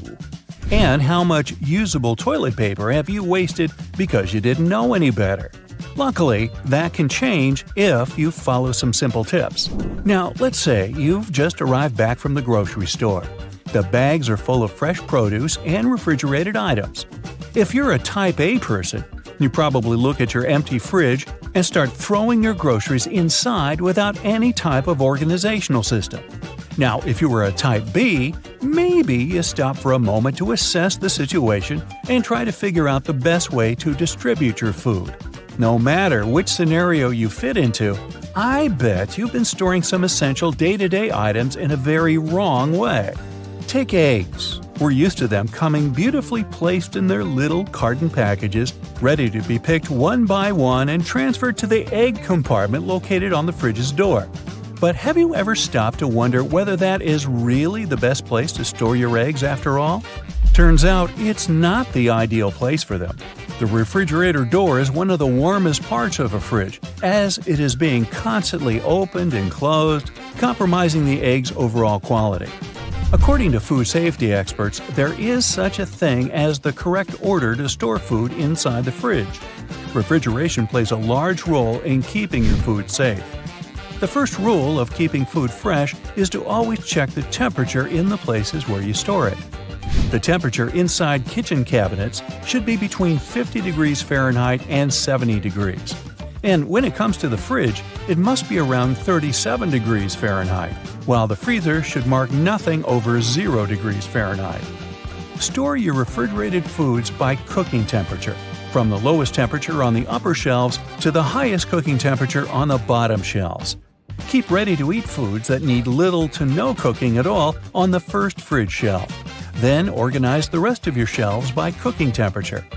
And how much usable toilet paper have you wasted because you didn't know any better? Luckily, that can change if you follow some simple tips. Now, let's say you've just arrived back from the grocery store. The bags are full of fresh produce and refrigerated items. If you're a Type A person, you probably look at your empty fridge and start throwing your groceries inside without any type of organizational system. Now, if you were a Type B, maybe you stop for a moment to assess the situation and try to figure out the best way to distribute your food. No matter which scenario you fit into, I bet you've been storing some essential day-to-day items in a very wrong way. Take eggs. We're used to them coming beautifully placed in their little carton packages, ready to be picked one by one and transferred to the egg compartment located on the fridge's door. But have you ever stopped to wonder whether that is really the best place to store your eggs after all? Turns out it's not the ideal place for them. The refrigerator door is one of the warmest parts of a fridge, as it is being constantly opened and closed, compromising the egg's overall quality. According to food safety experts, there is such a thing as the correct order to store food inside the fridge. Refrigeration plays a large role in keeping your food safe. The first rule of keeping food fresh is to always check the temperature in the places where you store it. The temperature inside kitchen cabinets should be between 50 degrees Fahrenheit and 70 degrees. And when it comes to the fridge, it must be around 37 degrees Fahrenheit, while the freezer should mark nothing over 0 degrees Fahrenheit. Store your refrigerated foods by cooking temperature, from the lowest temperature on the upper shelves to the highest cooking temperature on the bottom shelves. Keep ready-to-eat foods that need little to no cooking at all on the first fridge shelf. Then organize the rest of your shelves by cooking temperature.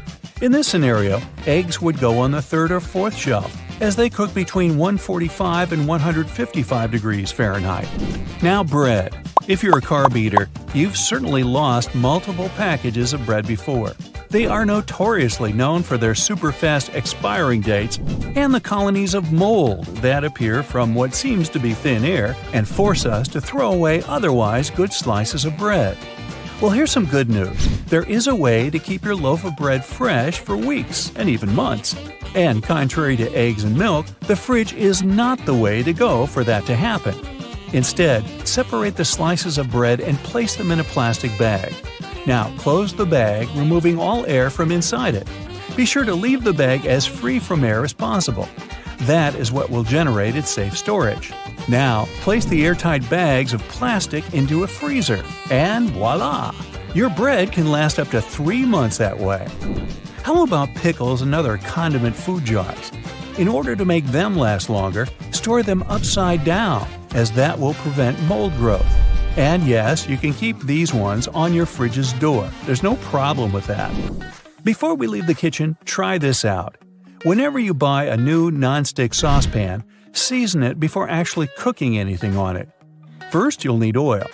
In this scenario, eggs would go on the third or fourth shelf, as they cook between 145 and 155 degrees Fahrenheit. Now bread. If you're a carb eater, you've certainly lost multiple packages of bread before. They are notoriously known for their super-fast expiring dates and the colonies of mold that appear from what seems to be thin air and force us to throw away otherwise good slices of bread. Well, here's some good news. There is a way to keep your loaf of bread fresh for weeks and even months. And contrary to eggs and milk, the fridge is not the way to go for that to happen. Instead, separate the slices of bread and place them in a plastic bag. Now, close the bag, removing all air from inside it. Be sure to leave the bag as free from air as possible. That is what will generate its safe storage. Now, place the airtight bags of plastic into a freezer, and voila! Your bread can last up to 3 months that way. How about pickles and other condiment food jars? In order to make them last longer, store them upside down, as that will prevent mold growth. And yes, you can keep these ones on your fridge's door. There's no problem with that. Before we leave the kitchen, try this out. Whenever you buy a new nonstick saucepan, season it before actually cooking anything on it. First, you'll need oil.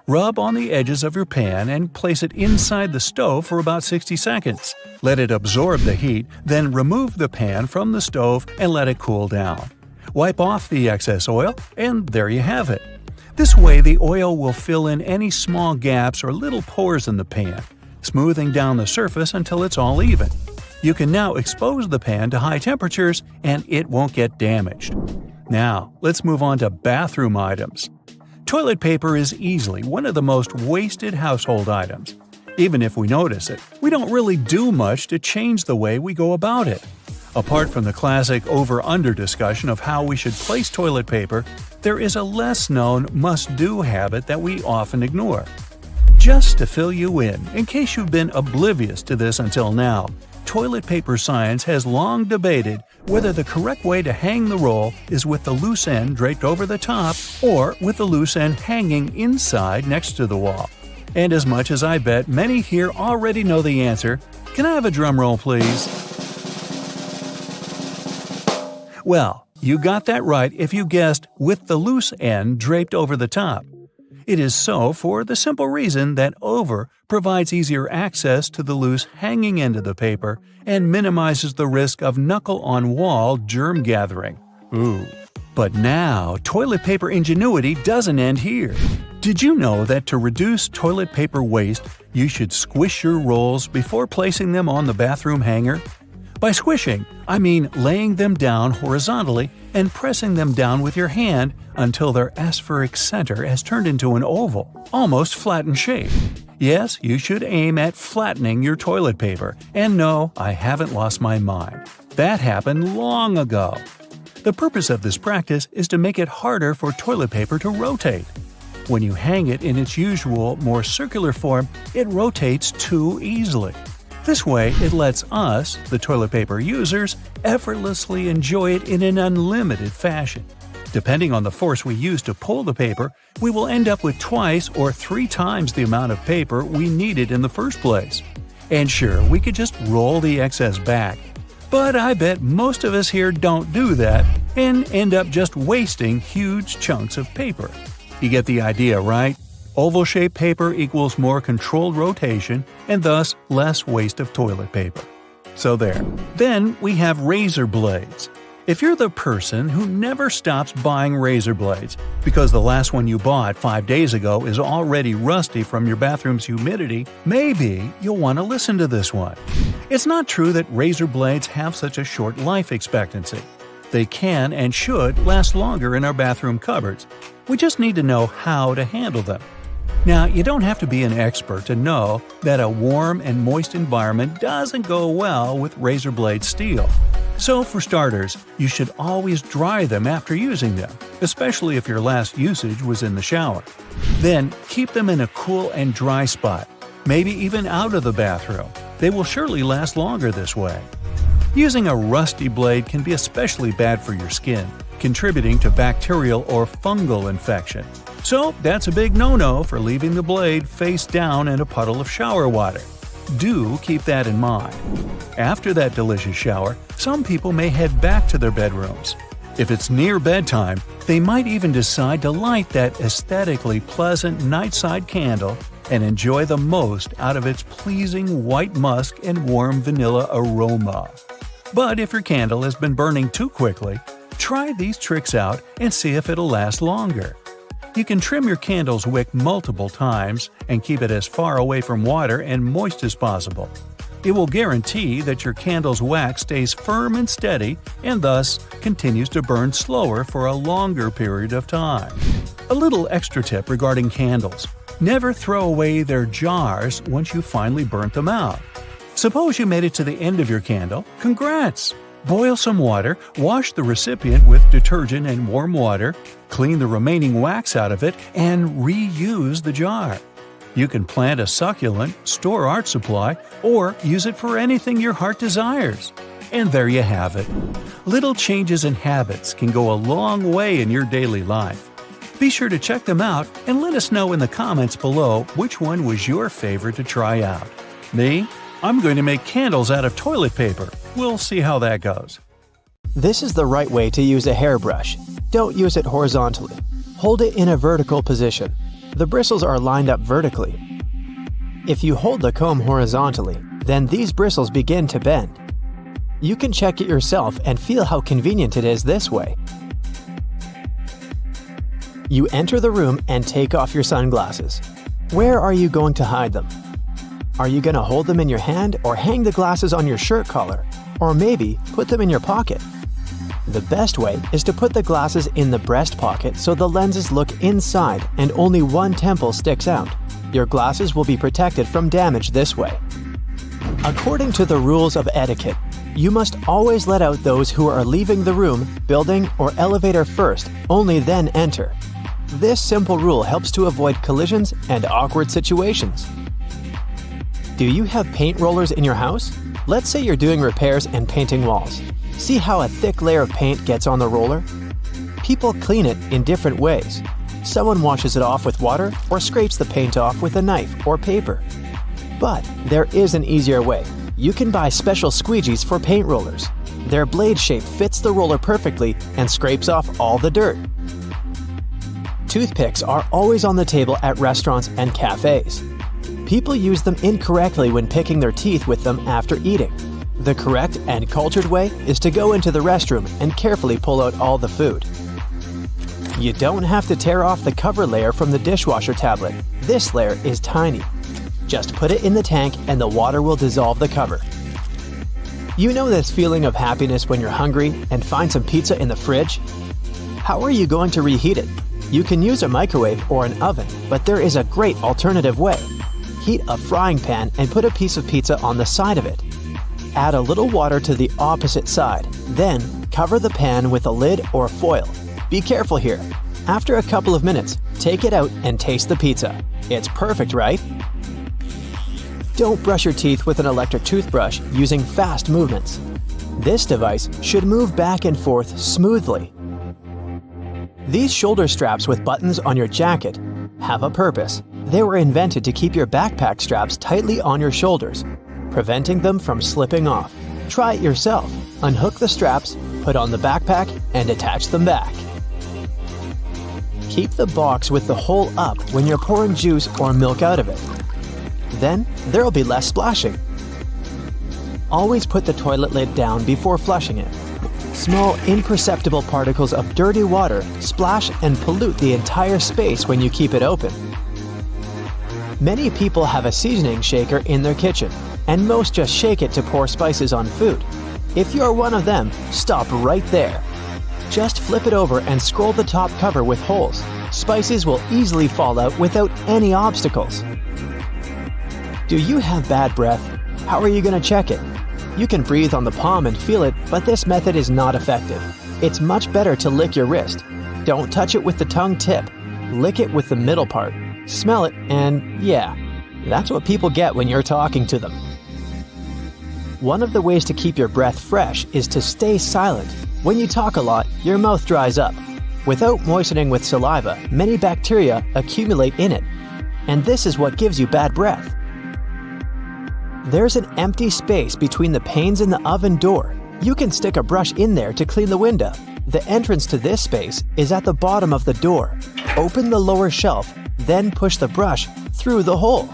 Rub on the edges of your pan and place it inside the stove for about 60 seconds. Let it absorb the heat, then remove the pan from the stove and let it cool down. Wipe off the excess oil, and there you have it. This way, the oil will fill in any small gaps or little pores in the pan, smoothing down the surface until it's all even. You can now expose the pan to high temperatures and it won't get damaged. Now, let's move on to bathroom items. Toilet paper is easily one of the most wasted household items. Even if we notice it, we don't really do much to change the way we go about it. Apart from the classic over-under discussion of how we should place toilet paper, there is a less-known must-do habit that we often ignore. Just to fill you in case you've been oblivious to this until now, toilet paper science has long debated whether the correct way to hang the roll is with the loose end draped over the top or with the loose end hanging inside next to the wall. And as much as I bet many here already know the answer, can I have a drum roll, please? Well, you got that right if you guessed with the loose end draped over the top. It is so for the simple reason that over provides easier access to the loose hanging end of the paper and minimizes the risk of knuckle-on-wall germ gathering. Ooh. But now, toilet paper ingenuity doesn't end here. Did you know that to reduce toilet paper waste, you should squish your rolls before placing them on the bathroom hanger? By squishing, I mean laying them down horizontally and pressing them down with your hand until their aspheric center has turned into an oval, almost flattened shape. Yes, you should aim at flattening your toilet paper, and no, I haven't lost my mind. That happened long ago. The purpose of this practice is to make it harder for toilet paper to rotate. When you hang it in its usual, more circular form, it rotates too easily. This way, it lets us, the toilet paper users, effortlessly enjoy it in an unlimited fashion. Depending on the force we use to pull the paper, we will end up with twice or 3 times the amount of paper we needed in the first place. And sure, we could just roll the excess back. But I bet most of us here don't do that and end up just wasting huge chunks of paper. You get the idea, right? Oval-shaped paper equals more controlled rotation and thus less waste of toilet paper. So there. Then we have razor blades. If you're the person who never stops buying razor blades because the last one you bought 5 days ago is already rusty from your bathroom's humidity, maybe you'll want to listen to this one. It's not true that razor blades have such a short life expectancy. They can and should last longer in our bathroom cupboards. We just need to know how to handle them. Now, you don't have to be an expert to know that a warm and moist environment doesn't go well with razor blade steel. So, for starters, you should always dry them after using them, especially if your last usage was in the shower. Then, keep them in a cool and dry spot, maybe even out of the bathroom. They will surely last longer this way. Using a rusty blade can be especially bad for your skin, contributing to bacterial or fungal infection. So that's a big no-no for leaving the blade face down in a puddle of shower water. Do keep that in mind. After that delicious shower, some people may head back to their bedrooms. If it's near bedtime, they might even decide to light that aesthetically pleasant nightside candle and enjoy the most out of its pleasing white musk and warm vanilla aroma. But if your candle has been burning too quickly, try these tricks out and see if it'll last longer. You can trim your candle's wick multiple times and keep it as far away from water and moist as possible. It will guarantee that your candle's wax stays firm and steady and thus continues to burn slower for a longer period of time. A little extra tip regarding candles: never throw away their jars once you finally burnt them out. Suppose you made it to the end of your candle. Congrats! Boil some water, wash the recipient with detergent and warm water, clean the remaining wax out of it, and reuse the jar. You can plant a succulent, store art supply, or use it for anything your heart desires. And there you have it. Little changes in habits can go a long way in your daily life. Be sure to check them out and let us know in the comments below which one was your favorite to try out. Me? I'm going to make candles out of toilet paper. We'll see how that goes. This is the right way to use a hairbrush. Don't use it horizontally. Hold it in a vertical position. The bristles are lined up vertically. If you hold the comb horizontally, then these bristles begin to bend. You can check it yourself and feel how convenient it is this way. You enter the room and take off your sunglasses. Where are you going to hide them? Are you going to hold them in your hand or hang the glasses on your shirt collar? Or maybe put them in your pocket? The best way is to put the glasses in the breast pocket so the lenses look inside and only one temple sticks out. Your glasses will be protected from damage this way. According to the rules of etiquette, you must always let out those who are leaving the room, building, or elevator first, only then enter. This simple rule helps to avoid collisions and awkward situations. Do you have paint rollers in your house? Let's say you're doing repairs and painting walls. See how a thick layer of paint gets on the roller? People clean it in different ways. Someone washes it off with water or scrapes the paint off with a knife or paper. But there is an easier way. You can buy special squeegees for paint rollers. Their blade shape fits the roller perfectly and scrapes off all the dirt. Toothpicks are always on the table at restaurants and cafes. People use them incorrectly when picking their teeth with them after eating. The correct and cultured way is to go into the restroom and carefully pull out all the food. You don't have to tear off the cover layer from the dishwasher tablet. This layer is tiny. Just put it in the tank and the water will dissolve the cover. You know this feeling of happiness when you're hungry and find some pizza in the fridge? How are you going to reheat it? You can use a microwave or an oven, but there is a great alternative way. Heat a frying pan and put a piece of pizza on the side of it. Add a little water to the opposite side. Then, cover the pan with a lid or foil. Be careful here. After a couple of minutes, take it out and taste the pizza. It's perfect, right? Don't brush your teeth with an electric toothbrush using fast movements. This device should move back and forth smoothly. These shoulder straps with buttons on your jacket have a purpose. They were invented to keep your backpack straps tightly on your shoulders, preventing them from slipping off. Try it yourself. Unhook the straps, put on the backpack, and attach them back. Keep the box with the hole up when you're pouring juice or milk out of it. Then, there'll be less splashing. Always put the toilet lid down before flushing it. Small, imperceptible particles of dirty water splash and pollute the entire space when you keep it open. Many people have a seasoning shaker in their kitchen, and most just shake it to pour spices on food. If you're one of them, stop right there. Just flip it over and scroll the top cover with holes. Spices will easily fall out without any obstacles. Do you have bad breath? How are you going to check it? You can breathe on the palm and feel it, but this method is not effective. It's much better to lick your wrist. Don't touch it with the tongue tip. Lick it with the middle part. Smell it, and yeah, that's what people get when you're talking to them. One of the ways to keep your breath fresh is to stay silent. When you talk a lot, your mouth dries up. Without moistening with saliva, many bacteria accumulate in it, and this is what gives you bad breath. There's an empty space between the panes in the oven door. You can stick a brush in there to clean the window. The entrance to this space is at the bottom of the door. Open the lower shelf, then push the brush through the hole.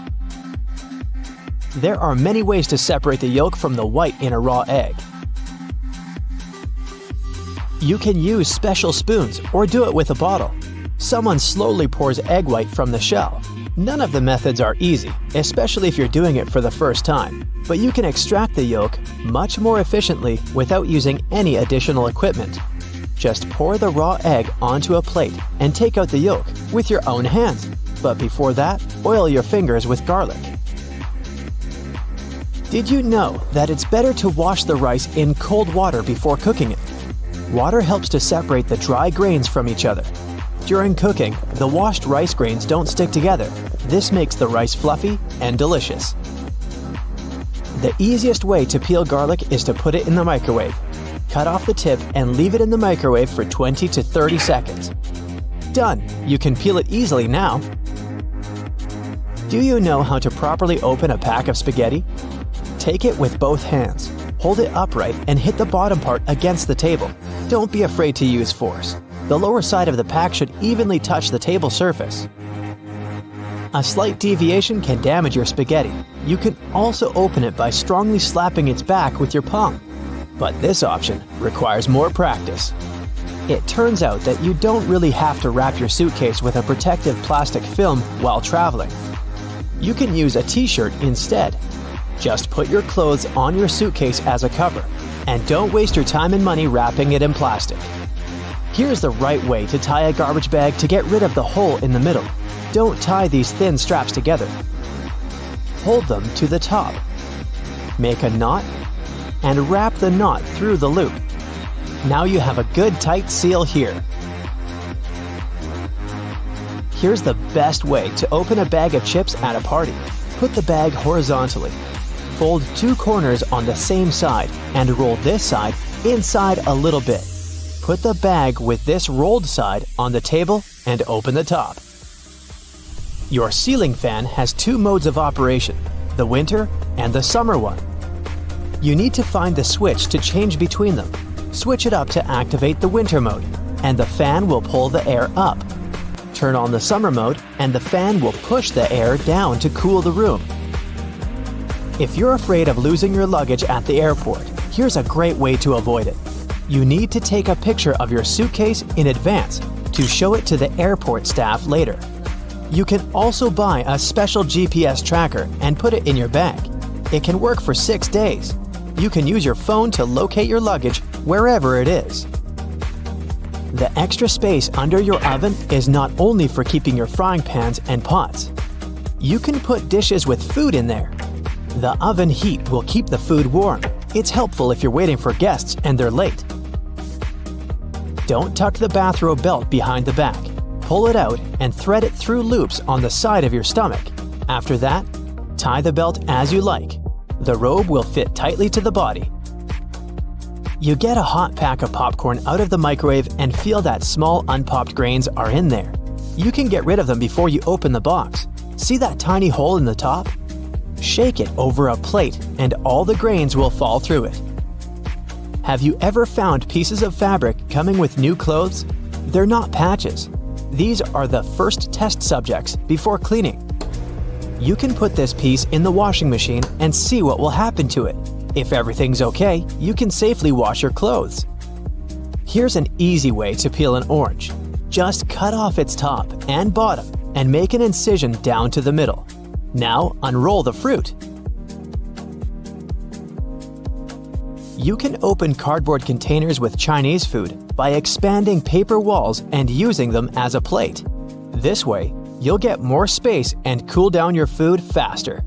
There are many ways to separate the yolk from the white in a raw egg. You can use special spoons or do it with a bottle. Someone slowly pours egg white from the shell. None of the methods are easy, especially if you're doing it for the first time, but you can extract the yolk much more efficiently without using any additional equipment. Just pour the raw egg onto a plate and take out the yolk with your own hands, but before that, oil your fingers with garlic. Did you know that it's better to wash the rice in cold water before cooking it? Water helps to separate the dry grains from each other. During cooking, the washed rice grains don't stick together. This makes the rice fluffy and delicious. The easiest way to peel garlic is to put it in the microwave. Cut off the tip and leave it in the microwave for 20 to 30 seconds. Done! You can peel it easily now. Do you know how to properly open a pack of spaghetti? Take it with both hands. Hold it upright and hit the bottom part against the table. Don't be afraid to use force. The lower side of the pack should evenly touch the table surface. A slight deviation can damage your spaghetti. You can also open it by strongly slapping its back with your palm. But this option requires more practice. It turns out that you don't really have to wrap your suitcase with a protective plastic film while traveling. You can use a t-shirt instead. Just put your clothes on your suitcase as a cover, and don't waste your time and money wrapping it in plastic. Here's the right way to tie a garbage bag to get rid of the hole in the middle. Don't tie these thin straps together. Hold them to the top. Make a knot, and wrap the knot through the loop. Now you have a good tight seal here. Here's the best way to open a bag of chips at a party. Put the bag horizontally. Fold two corners on the same side and roll this side inside a little bit. Put the bag with this rolled side on the table and open the top. Your ceiling fan has two modes of operation, the winter and the summer one. You need to find the switch to change between them. Switch it up to activate the winter mode, and the fan will pull the air up. Turn on the summer mode, and the fan will push the air down to cool the room. If you're afraid of losing your luggage at the airport, here's a great way to avoid it. You need to take a picture of your suitcase in advance to show it to the airport staff later. You can also buy a special GPS tracker and put it in your bag. It can work for 6 days. You can use your phone to locate your luggage wherever it is. The extra space under your oven is not only for keeping your frying pans and pots. You can put dishes with food in there. The oven heat will keep the food warm. It's helpful if you're waiting for guests and they're late. Don't tuck the bathrobe belt behind the back. Pull it out and thread it through loops on the side of your stomach. After that, tie the belt as you like. The robe will fit tightly to the body. You get a hot pack of popcorn out of the microwave and feel that small unpopped grains are in there. You can get rid of them before you open the box. See that tiny hole in the top? Shake it over a plate and all the grains will fall through it. Have you ever found pieces of fabric coming with new clothes? They're not patches. These are the first test subjects before cleaning. You can put this piece in the washing machine and see what will happen to it. If everything's okay, you can safely wash your clothes. Here's an easy way to peel an orange. Just cut off its top and bottom and make an incision down to the middle. Now unroll the fruit. You can open cardboard containers with Chinese food by expanding paper walls and using them as a plate. This way, you'll get more space and cool down your food faster.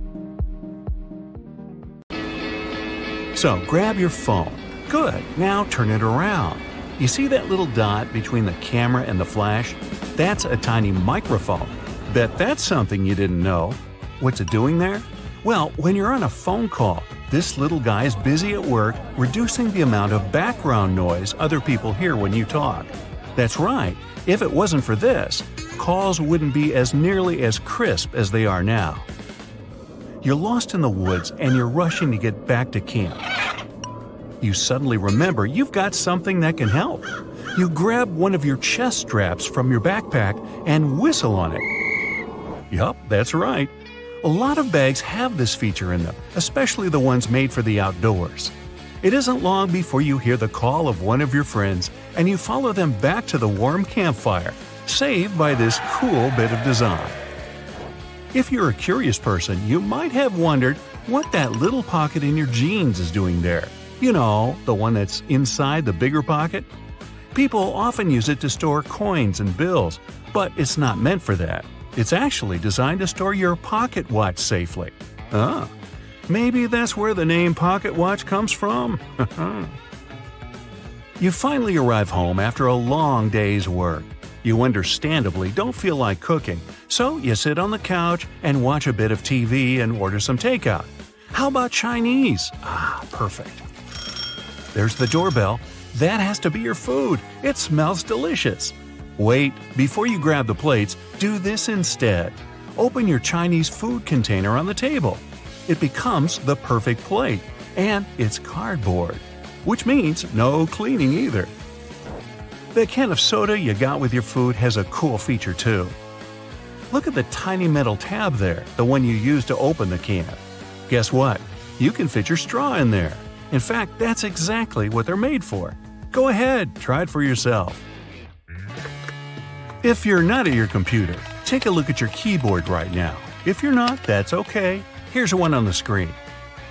So grab your phone. Good, now turn it around. You see that little dot between the camera and the flash? That's a tiny microphone. Bet that's something you didn't know. What's it doing there? Well, when you're on a phone call, this little guy is busy at work reducing the amount of background noise other people hear when you talk. That's right, if it wasn't for this, calls wouldn't be as nearly as crisp as they are now. You're lost in the woods and you're rushing to get back to camp. You suddenly remember you've got something that can help. You grab one of your chest straps from your backpack and whistle on it. Yup, that's right. A lot of bags have this feature in them, especially the ones made for the outdoors. It isn't long before you hear the call of one of your friends and you follow them back to the warm campfire, saved by this cool bit of design. If you're a curious person, you might have wondered what that little pocket in your jeans is doing there. You know, the one that's inside the bigger pocket? People often use it to store coins and bills, but it's not meant for that. It's actually designed to store your pocket watch safely. Maybe that's where the name pocket watch comes from? You finally arrive home after a long day's work. You understandably don't feel like cooking, so you sit on the couch and watch a bit of TV and order some takeout. How about Chinese? Perfect. There's the doorbell. That has to be your food. It smells delicious. Wait, before you grab the plates, do this instead. Open your Chinese food container on the table. It becomes the perfect plate, and it's cardboard, which means no cleaning either. The can of soda you got with your food has a cool feature too. Look at the tiny metal tab there, the one you use to open the can. Guess what? You can fit your straw in there. In fact, that's exactly what they're made for. Go ahead, try it for yourself. If you're not at your computer, take a look at your keyboard right now. If you're not, that's okay. Here's one on the screen.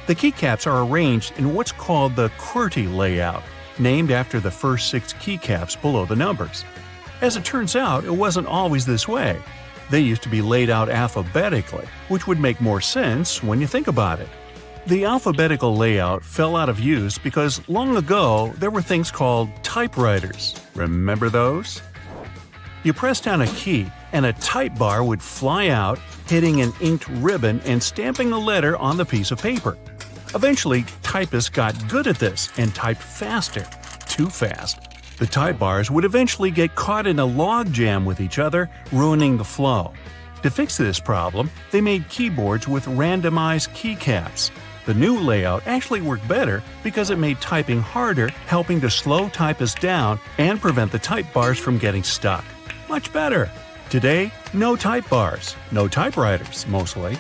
The keycaps are arranged in what's called the QWERTY layout, named after the first 6 keycaps below the numbers. As it turns out, it wasn't always this way. They used to be laid out alphabetically, which would make more sense when you think about it. The alphabetical layout fell out of use because long ago there were things called typewriters. Remember those? You press down a key and a type bar would fly out, hitting an inked ribbon and stamping a letter on the piece of paper. Eventually, typists got good at this and typed faster. Too fast. The type bars would eventually get caught in a log jam with each other, ruining the flow. To fix this problem, they made keyboards with randomized keycaps. The new layout actually worked better because it made typing harder, helping to slow typists down and prevent the type bars from getting stuck. Much better. Today, no type bars, no typewriters, mostly.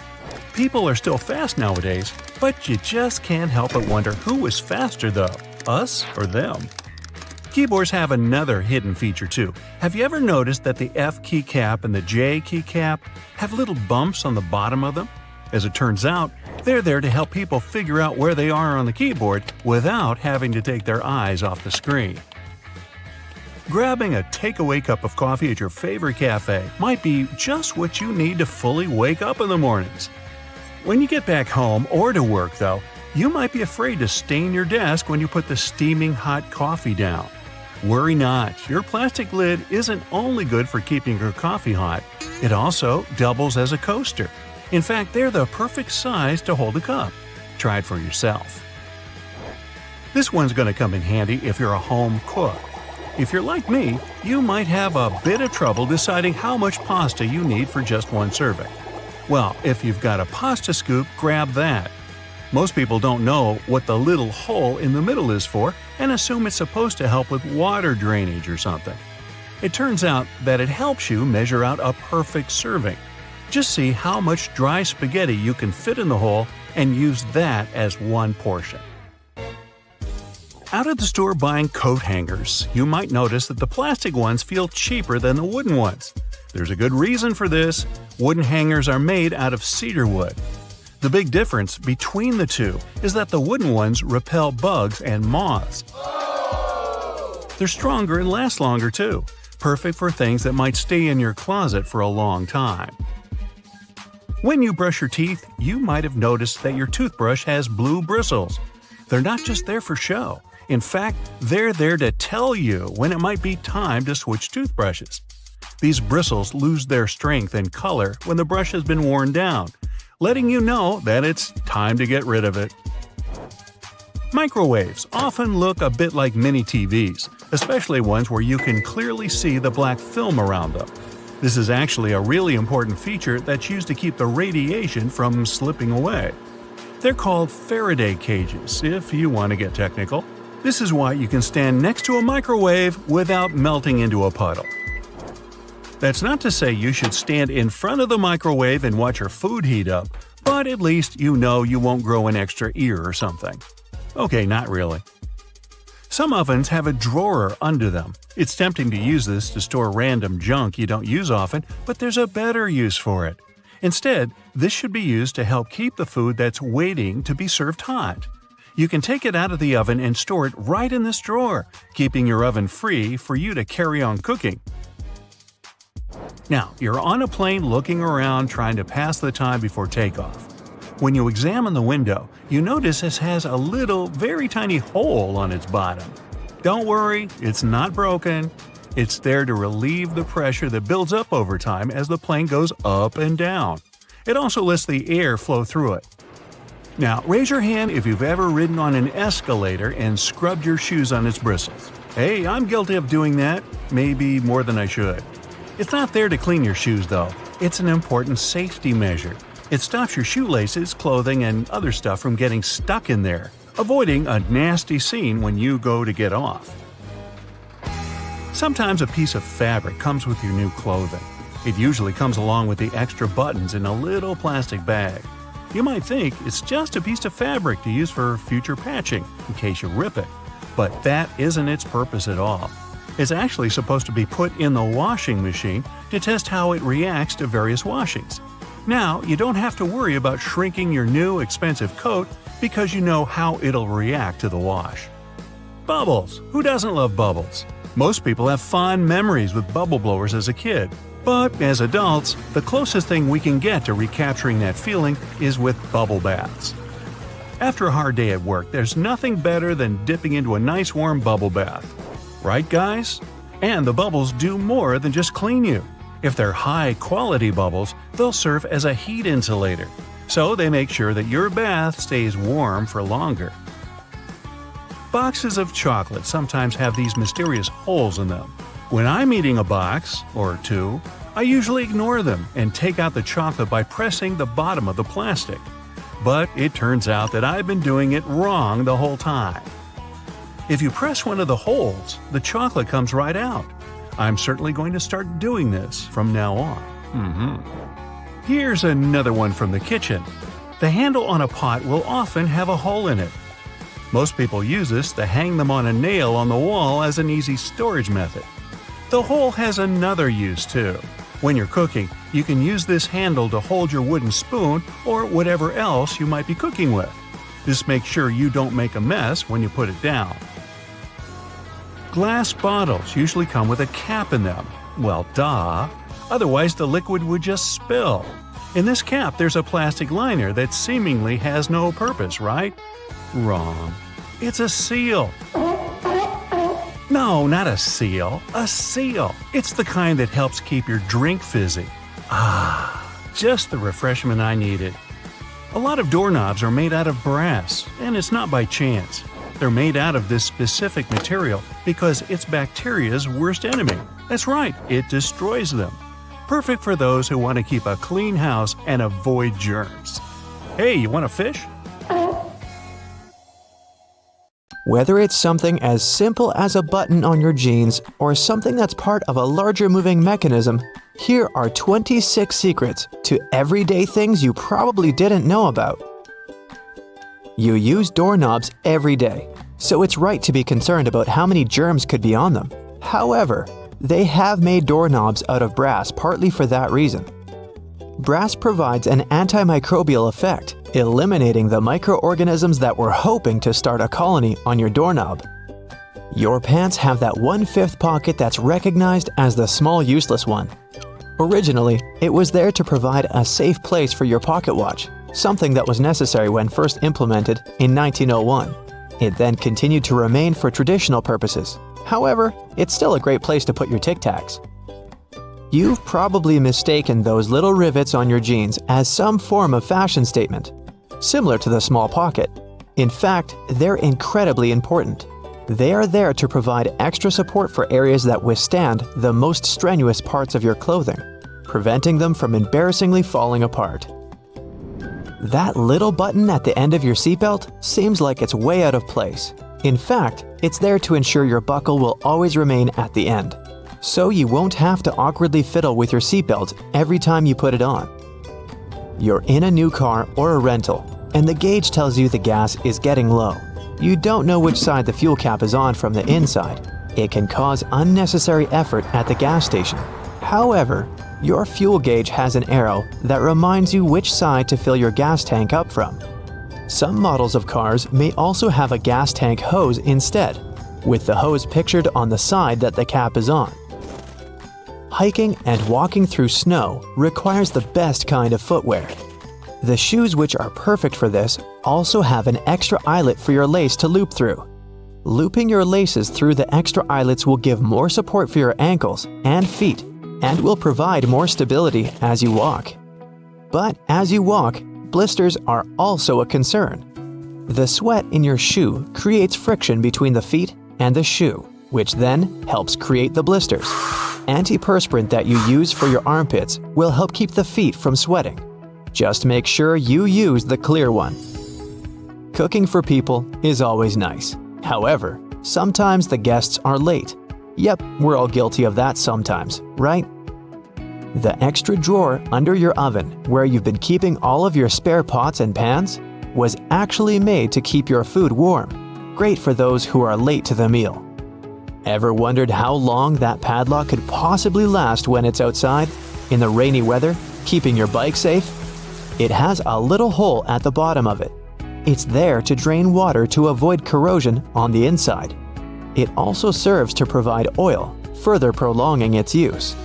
People are still fast nowadays, but you just can't help but wonder who is faster though, us or them. Keyboards have another hidden feature too. Have you ever noticed that the F keycap and the J keycap have little bumps on the bottom of them? As it turns out, they're there to help people figure out where they are on the keyboard without having to take their eyes off the screen. Grabbing a takeaway cup of coffee at your favorite cafe might be just what you need to fully wake up in the mornings. When you get back home or to work, though, you might be afraid to stain your desk when you put the steaming hot coffee down. Worry not, your plastic lid isn't only good for keeping your coffee hot, it also doubles as a coaster. In fact, they're the perfect size to hold a cup. Try it for yourself. This one's going to come in handy if you're a home cook. If you're like me, you might have a bit of trouble deciding how much pasta you need for just one serving. Well, if you've got a pasta scoop, grab that. Most people don't know what the little hole in the middle is for and assume it's supposed to help with water drainage or something. It turns out that it helps you measure out a perfect serving. Just see how much dry spaghetti you can fit in the hole and use that as one portion. Out at the store buying coat hangers, you might notice that the plastic ones feel cheaper than the wooden ones. There's a good reason for this. Wooden hangers are made out of cedar wood. The big difference between the two is that the wooden ones repel bugs and moths. They're stronger and last longer too, perfect for things that might stay in your closet for a long time. When you brush your teeth, you might have noticed that your toothbrush has blue bristles. They're not just there for show. In fact, they're there to tell you when it might be time to switch toothbrushes. These bristles lose their strength and color when the brush has been worn down, letting you know that it's time to get rid of it. Microwaves often look a bit like mini TVs, especially ones where you can clearly see the black film around them. This is actually a really important feature that's used to keep the radiation from slipping away. They're called Faraday cages, if you want to get technical. This is why you can stand next to a microwave without melting into a puddle. That's not to say you should stand in front of the microwave and watch your food heat up, but at least you know you won't grow an extra ear or something. Okay, not really. Some ovens have a drawer under them. It's tempting to use this to store random junk you don't use often, but there's a better use for it. Instead, this should be used to help keep the food that's waiting to be served hot. You can take it out of the oven and store it right in this drawer, keeping your oven free for you to carry on cooking. Now, you're on a plane looking around trying to pass the time before takeoff. When you examine the window, you notice it has a little, very tiny hole on its bottom. Don't worry, it's not broken. It's there to relieve the pressure that builds up over time as the plane goes up and down. It also lets the air flow through it. Now, raise your hand if you've ever ridden on an escalator and scrubbed your shoes on its bristles. Hey, I'm guilty of doing that, maybe more than I should. It's not there to clean your shoes, though. It's an important safety measure. It stops your shoelaces, clothing, and other stuff from getting stuck in there, avoiding a nasty scene when you go to get off. Sometimes a piece of fabric comes with your new clothing. It usually comes along with the extra buttons in a little plastic bag. You might think it's just a piece of fabric to use for future patching, in case you rip it. But that isn't its purpose at all. It's actually supposed to be put in the washing machine to test how it reacts to various washings. Now, you don't have to worry about shrinking your new expensive coat because you know how it'll react to the wash. Bubbles! Who doesn't love bubbles? Most people have fond memories with bubble blowers as a kid. But as adults, the closest thing we can get to recapturing that feeling is with bubble baths. After a hard day at work, there's nothing better than dipping into a nice warm bubble bath. Right, guys? And the bubbles do more than just clean you. If they're high-quality bubbles, they'll serve as a heat insulator. So they make sure that your bath stays warm for longer. Boxes of chocolate sometimes have these mysterious holes in them. When I'm eating a box, or two, I usually ignore them and take out the chocolate by pressing the bottom of the plastic. But it turns out that I've been doing it wrong the whole time. If you press one of the holes, the chocolate comes right out. I'm certainly going to start doing this from now on. Here's another one from the kitchen. The handle on a pot will often have a hole in it. Most people use this to hang them on a nail on the wall as an easy storage method. The hole has another use too. When you're cooking, you can use this handle to hold your wooden spoon or whatever else you might be cooking with. This makes sure you don't make a mess when you put it down. Glass bottles usually come with a cap in them. Well, duh. Otherwise, the liquid would just spill. In this cap, there's a plastic liner that seemingly has no purpose, right? Wrong. It's a seal. No, not a seal. A seal. It's the kind that helps keep your drink fizzy. Just the refreshment I needed. A lot of doorknobs are made out of brass, and it's not by chance. They're made out of this specific material because it's bacteria's worst enemy. That's right, it destroys them. Perfect for those who want to keep a clean house and avoid germs. Hey, you want a fish? Whether it's something as simple as a button on your jeans or something that's part of a larger moving mechanism, here are 26 secrets to everyday things you probably didn't know about. You use doorknobs every day, so it's right to be concerned about how many germs could be on them. However, they have made doorknobs out of brass partly for that reason. Brass provides an antimicrobial effect, eliminating the microorganisms that were hoping to start a colony on your doorknob. Your pants have that 1/5 pocket that's recognized as the small useless one. Originally, it was there to provide a safe place for your pocket watch, something that was necessary when first implemented in 1901. It then continued to remain for traditional purposes. However, it's still a great place to put your Tic Tacs. You've probably mistaken those little rivets on your jeans as some form of fashion statement, similar to the small pocket. In fact, they're incredibly important. They are there to provide extra support for areas that withstand the most strenuous parts of your clothing, preventing them from embarrassingly falling apart. That little button at the end of your seatbelt seems like it's way out of place. In fact, it's there to ensure your buckle will always remain at the end, so you won't have to awkwardly fiddle with your seatbelt every time you put it on. You're in a new car or a rental, and the gauge tells you the gas is getting low. You don't know which side the fuel cap is on from the inside. It can cause unnecessary effort at the gas station. However, your fuel gauge has an arrow that reminds you which side to fill your gas tank up from. Some models of cars may also have a gas tank hose instead, with the hose pictured on the side that the cap is on. Hiking and walking through snow requires the best kind of footwear. The shoes which are perfect for this also have an extra eyelet for your lace to loop through. Looping your laces through the extra eyelets will give more support for your ankles and feet and will provide more stability as you walk. But as you walk, blisters are also a concern. The sweat in your shoe creates friction between the feet and the shoe, which then helps create the blisters. Antiperspirant that you use for your armpits will help keep the feet from sweating. Just make sure you use the clear one. Cooking for people is always nice. However, sometimes the guests are late. Yep, we're all guilty of that sometimes, right? The extra drawer under your oven, where you've been keeping all of your spare pots and pans, was actually made to keep your food warm. Great for those who are late to the meal. Ever wondered how long that padlock could possibly last when it's outside, in the rainy weather, keeping your bike safe? It has a little hole at the bottom of it. It's there to drain water to avoid corrosion on the inside. It also serves to provide oil, further prolonging its use.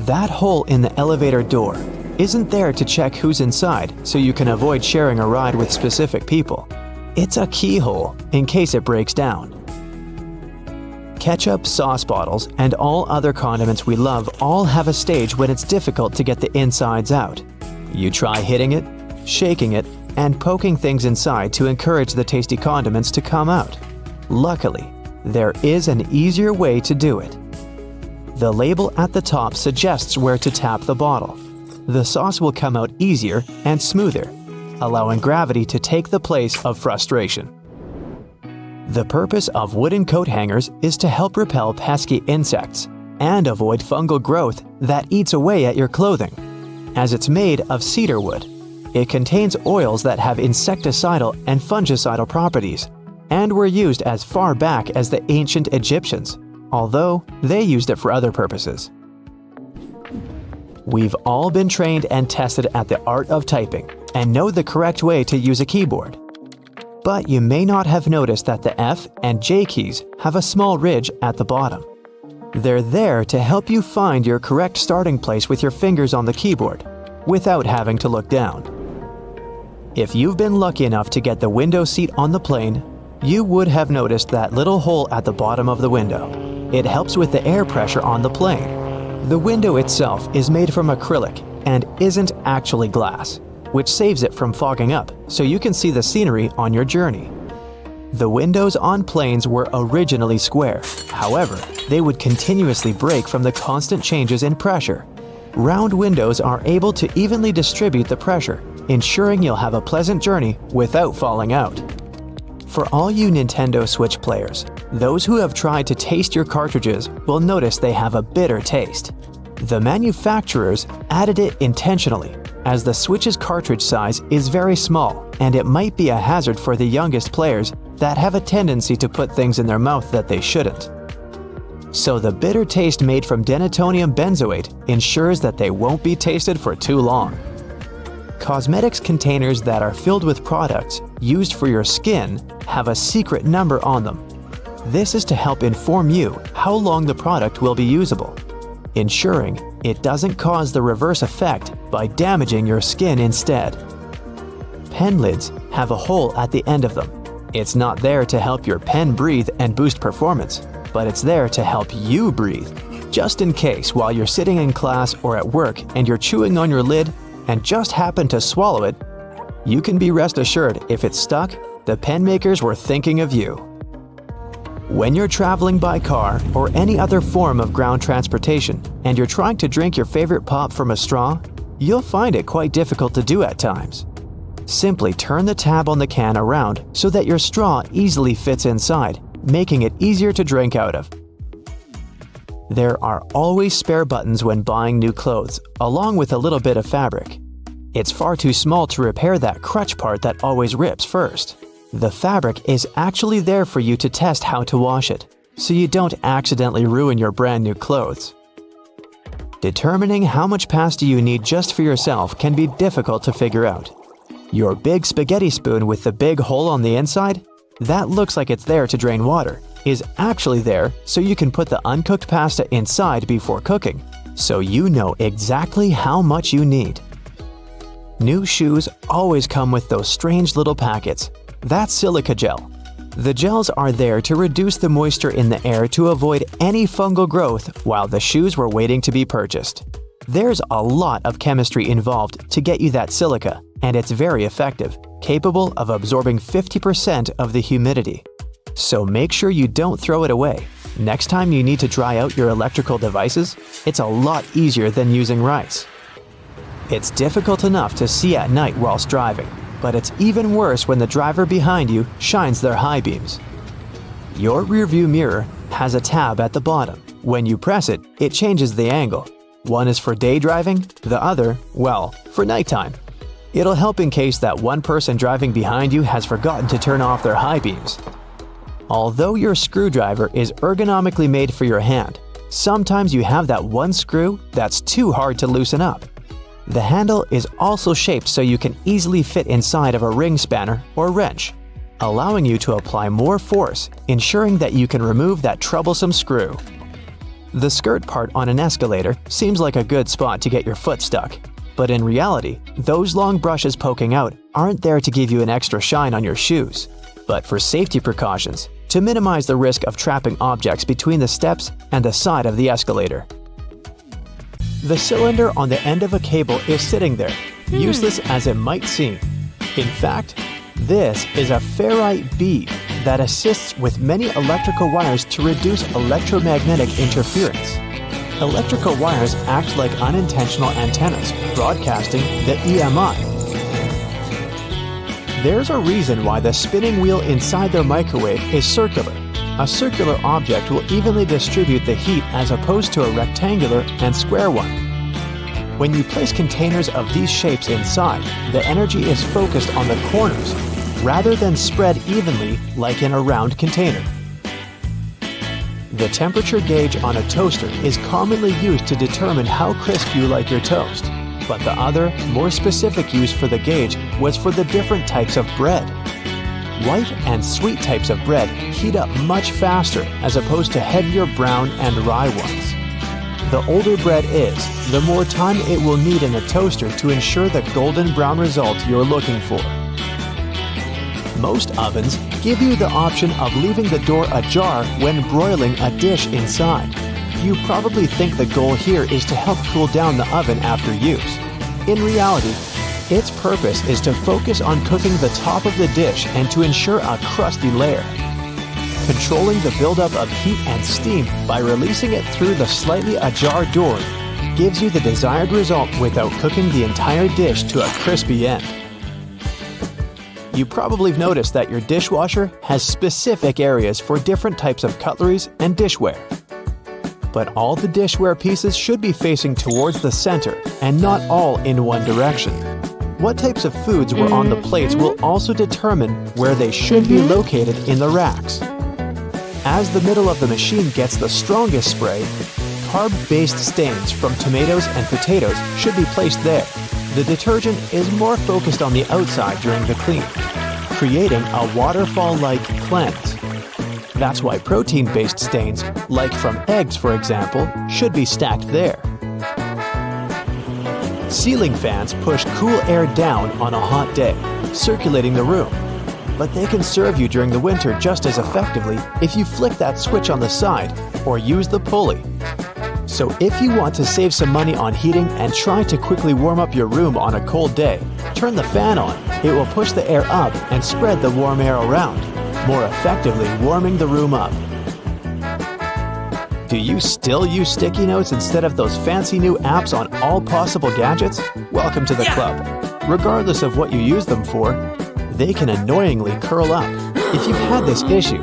That hole in the elevator door isn't there to check who's inside so you can avoid sharing a ride with specific people. It's a keyhole in case it breaks down. Ketchup, sauce bottles, and all other condiments we love all have a stage when it's difficult to get the insides out. You try hitting it, shaking it, and poking things inside to encourage the tasty condiments to come out. Luckily, there is an easier way to do it. The label at the top suggests where to tap the bottle. The sauce will come out easier and smoother, allowing gravity to take the place of frustration. The purpose of wooden coat hangers is to help repel pesky insects and avoid fungal growth that eats away at your clothing. As it's made of cedar wood, it contains oils that have insecticidal and fungicidal properties and were used as far back as the ancient Egyptians, although they used it for other purposes. We've all been trained and tested at the art of typing and know the correct way to use a keyboard. But you may not have noticed that the F and J keys have a small ridge at the bottom. They're there to help you find your correct starting place with your fingers on the keyboard, without having to look down. If you've been lucky enough to get the window seat on the plane, you would have noticed that little hole at the bottom of the window. It helps with the air pressure on the plane. The window itself is made from acrylic and isn't actually glass, which saves it from fogging up so you can see the scenery on your journey. The windows on planes were originally square. However, they would continuously break from the constant changes in pressure. Round windows are able to evenly distribute the pressure, ensuring you'll have a pleasant journey without falling out. For all you Nintendo Switch players, those who have tried to taste your cartridges will notice they have a bitter taste. The manufacturers added it intentionally, as the Switch's cartridge size is very small and it might be a hazard for the youngest players that have a tendency to put things in their mouth that they shouldn't. So the bitter taste made from denatonium benzoate ensures that they won't be tasted for too long. Cosmetics containers that are filled with products used for your skin have a secret number on them. This is to help inform you how long the product will be usable, ensuring it doesn't cause the reverse effect by damaging your skin instead. Pen lids have a hole at the end of them. It's not there to help your pen breathe and boost performance, but it's there to help you breathe. Just in case while you're sitting in class or at work and you're chewing on your lid and just happen to swallow it, you can be rest assured if it's stuck, the pen makers were thinking of you. When you're traveling by car or any other form of ground transportation and you're trying to drink your favorite pop from a straw, you'll find it quite difficult to do at times. Simply turn the tab on the can around so that your straw easily fits inside, making it easier to drink out of. There are always spare buttons when buying new clothes, along with a little bit of fabric. It's far too small to repair that crutch part that always rips first. The fabric is actually there for you to test how to wash it, so you don't accidentally ruin your brand new clothes. Determining how much pasta you need just for yourself can be difficult to figure out. Your big spaghetti spoon with the big hole on the inside, that looks like it's there to drain water, is actually there so you can put the uncooked pasta inside before cooking, so you know exactly how much you need. New shoes always come with those strange little packets. That's silica gel. The gels are there to reduce the moisture in the air to avoid any fungal growth while the shoes were waiting to be purchased. There's a lot of chemistry involved to get you that silica, and it's very effective, capable of absorbing 50% of the humidity. So make sure you don't throw it away. Next time you need to dry out your electrical devices, it's a lot easier than using rice. It's difficult enough to see at night whilst driving, but it's even worse when the driver behind you shines their high beams. Your rearview mirror has a tab at the bottom. When you press it, it changes the angle. One is for day driving, the other, well, for nighttime. It'll help in case that one person driving behind you has forgotten to turn off their high beams. Although your screwdriver is ergonomically made for your hand, sometimes you have that one screw that's too hard to loosen up. The handle is also shaped so you can easily fit inside of a ring spanner or wrench, allowing you to apply more force, ensuring that you can remove that troublesome screw. The skirt part on an escalator seems like a good spot to get your foot stuck, but in reality, those long brushes poking out aren't there to give you an extra shine on your shoes, but for safety precautions, to minimize the risk of trapping objects between the steps and the side of the escalator. The cylinder on the end of a cable is sitting there, useless as it might seem. In fact, this is a ferrite bead that assists with many electrical wires to reduce electromagnetic interference. Electrical wires act like unintentional antennas, broadcasting the EMI. There's a reason why the spinning wheel inside their microwave is circular. A circular object will evenly distribute the heat as opposed to a rectangular and square one. When you place containers of these shapes inside, the energy is focused on the corners rather than spread evenly like in a round container. The temperature gauge on a toaster is commonly used to determine how crisp you like your toast, but the other, more specific use for the gauge was for the different types of bread. White and sweet types of bread heat up much faster as opposed to heavier brown and rye ones. The older bread is, the more time it will need in a toaster to ensure the golden brown result you're looking for. Most ovens give you the option of leaving the door ajar when broiling a dish inside. You probably think the goal here is to help cool down the oven after use. In reality, its purpose is to focus on cooking the top of the dish and to ensure a crusty layer. Controlling the buildup of heat and steam by releasing it through the slightly ajar door gives you the desired result without cooking the entire dish to a crispy end. You probably have noticed that your dishwasher has specific areas for different types of cutleries and dishware. But all the dishware pieces should be facing towards the center and not all in one direction. What types of foods were on the plates will also determine where they should be located in the racks. As the middle of the machine gets the strongest spray, carb-based stains from tomatoes and potatoes should be placed there. The detergent is more focused on the outside during the clean, creating a waterfall-like cleanse. That's why protein-based stains, like from eggs for example, should be stacked there. Ceiling fans push cool air down on a hot day, circulating the room. But they can serve you during the winter just as effectively if you flick that switch on the side or use the pulley. So if you want to save some money on heating and try to quickly warm up your room on a cold day, turn the fan on. It will push the air up and spread the warm air around, more effectively warming the room up. Do you still use sticky notes instead of those fancy new apps on all possible gadgets? Welcome to the club. Regardless of what you use them for, they can annoyingly curl up. If you've had this issue,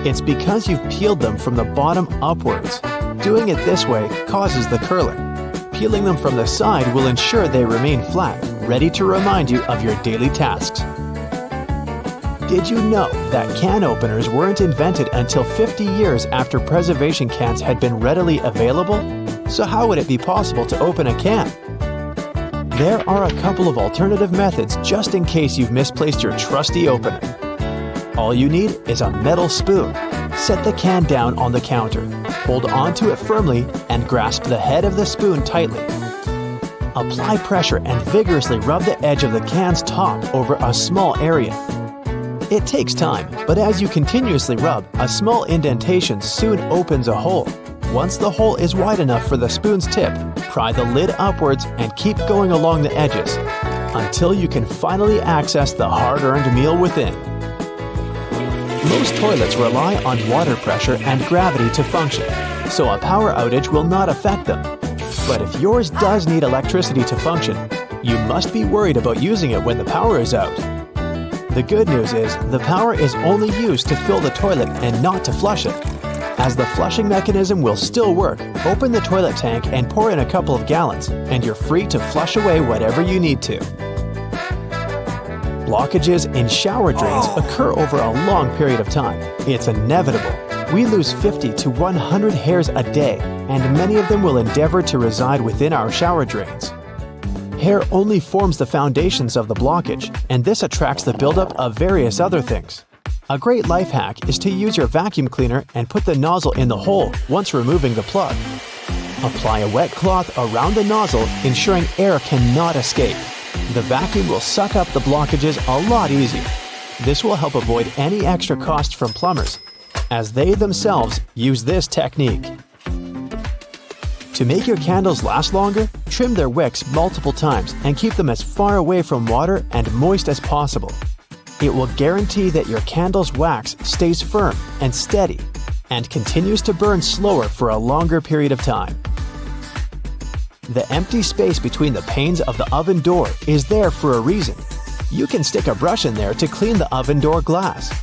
it's because you've peeled them from the bottom upwards. Doing it this way causes the curling. Peeling them from the side will ensure they remain flat, ready to remind you of your daily tasks. Did you know that can openers weren't invented until 50 years after preservation cans had been readily available? So how would it be possible to open a can? There are a couple of alternative methods just in case you've misplaced your trusty opener. All you need is a metal spoon. Set the can down on the counter, hold onto it firmly, and grasp the head of the spoon tightly. Apply pressure and vigorously rub the edge of the can's top over a small area. It takes time, but as you continuously rub, a small indentation soon opens a hole. Once the hole is wide enough for the spoon's tip, pry the lid upwards and keep going along the edges until you can finally access the hard-earned meal within. Most toilets rely on water pressure and gravity to function, so a power outage will not affect them. But if yours does need electricity to function, you must be worried about using it when the power is out. The good news is the power is only used to fill the toilet and not to flush it. As the flushing mechanism will still work, open the toilet tank and pour in a couple of gallons, and you're free to flush away whatever you need to. Blockages in shower drains occur over a long period of time. It's inevitable. We lose 50 to 100 hairs a day, and many of them will endeavor to reside within our shower drains. Hair only forms the foundations of the blockage, and this attracts the buildup of various other things. A great life hack is to use your vacuum cleaner and put the nozzle in the hole once removing the plug. Apply a wet cloth around the nozzle, ensuring air cannot escape. The vacuum will suck up the blockages a lot easier. This will help avoid any extra cost from plumbers, as they themselves use this technique. To make your candles last longer, trim their wicks multiple times and keep them as far away from water and moist as possible. It will guarantee that your candle's wax stays firm and steady and continues to burn slower for a longer period of time. The empty space between the panes of the oven door is there for a reason. You can stick a brush in there to clean the oven door glass.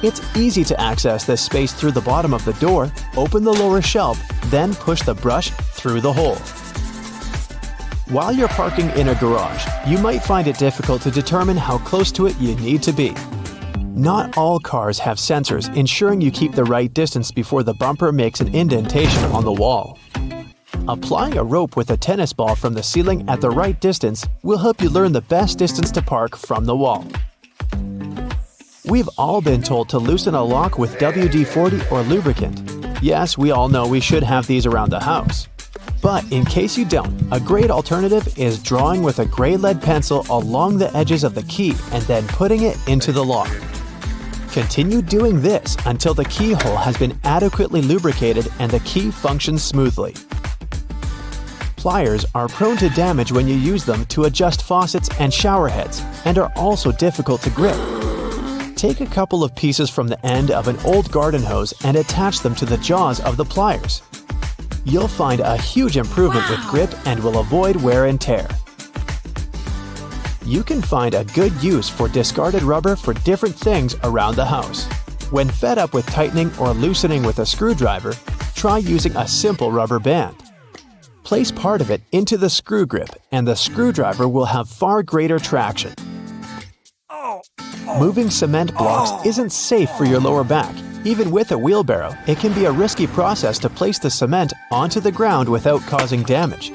It's easy to access this space through the bottom of the door, open the lower shelf, then push the brush through the hole. While you're parking in a garage, you might find it difficult to determine how close to it you need to be. Not all cars have sensors ensuring you keep the right distance before the bumper makes an indentation on the wall. Applying a rope with a tennis ball from the ceiling at the right distance will help you learn the best distance to park from the wall. We've all been told to loosen a lock with WD-40 or lubricant. Yes, we all know we should have these around the house. But in case you don't, a great alternative is drawing with a gray lead pencil along the edges of the key and then putting it into the lock. Continue doing this until the keyhole has been adequately lubricated and the key functions smoothly. Pliers are prone to damage when you use them to adjust faucets and shower heads and are also difficult to grip. Take a couple of pieces from the end of an old garden hose and attach them to the jaws of the pliers. You'll find a huge improvement with grip and will avoid wear and tear. You can find a good use for discarded rubber for different things around the house. When fed up with tightening or loosening with a screwdriver, try using a simple rubber band. Place part of it into the screw grip and the screwdriver will have far greater traction. Moving cement blocks isn't safe for your lower back. Even with a wheelbarrow, it can be a risky process to place the cement onto the ground without causing damage.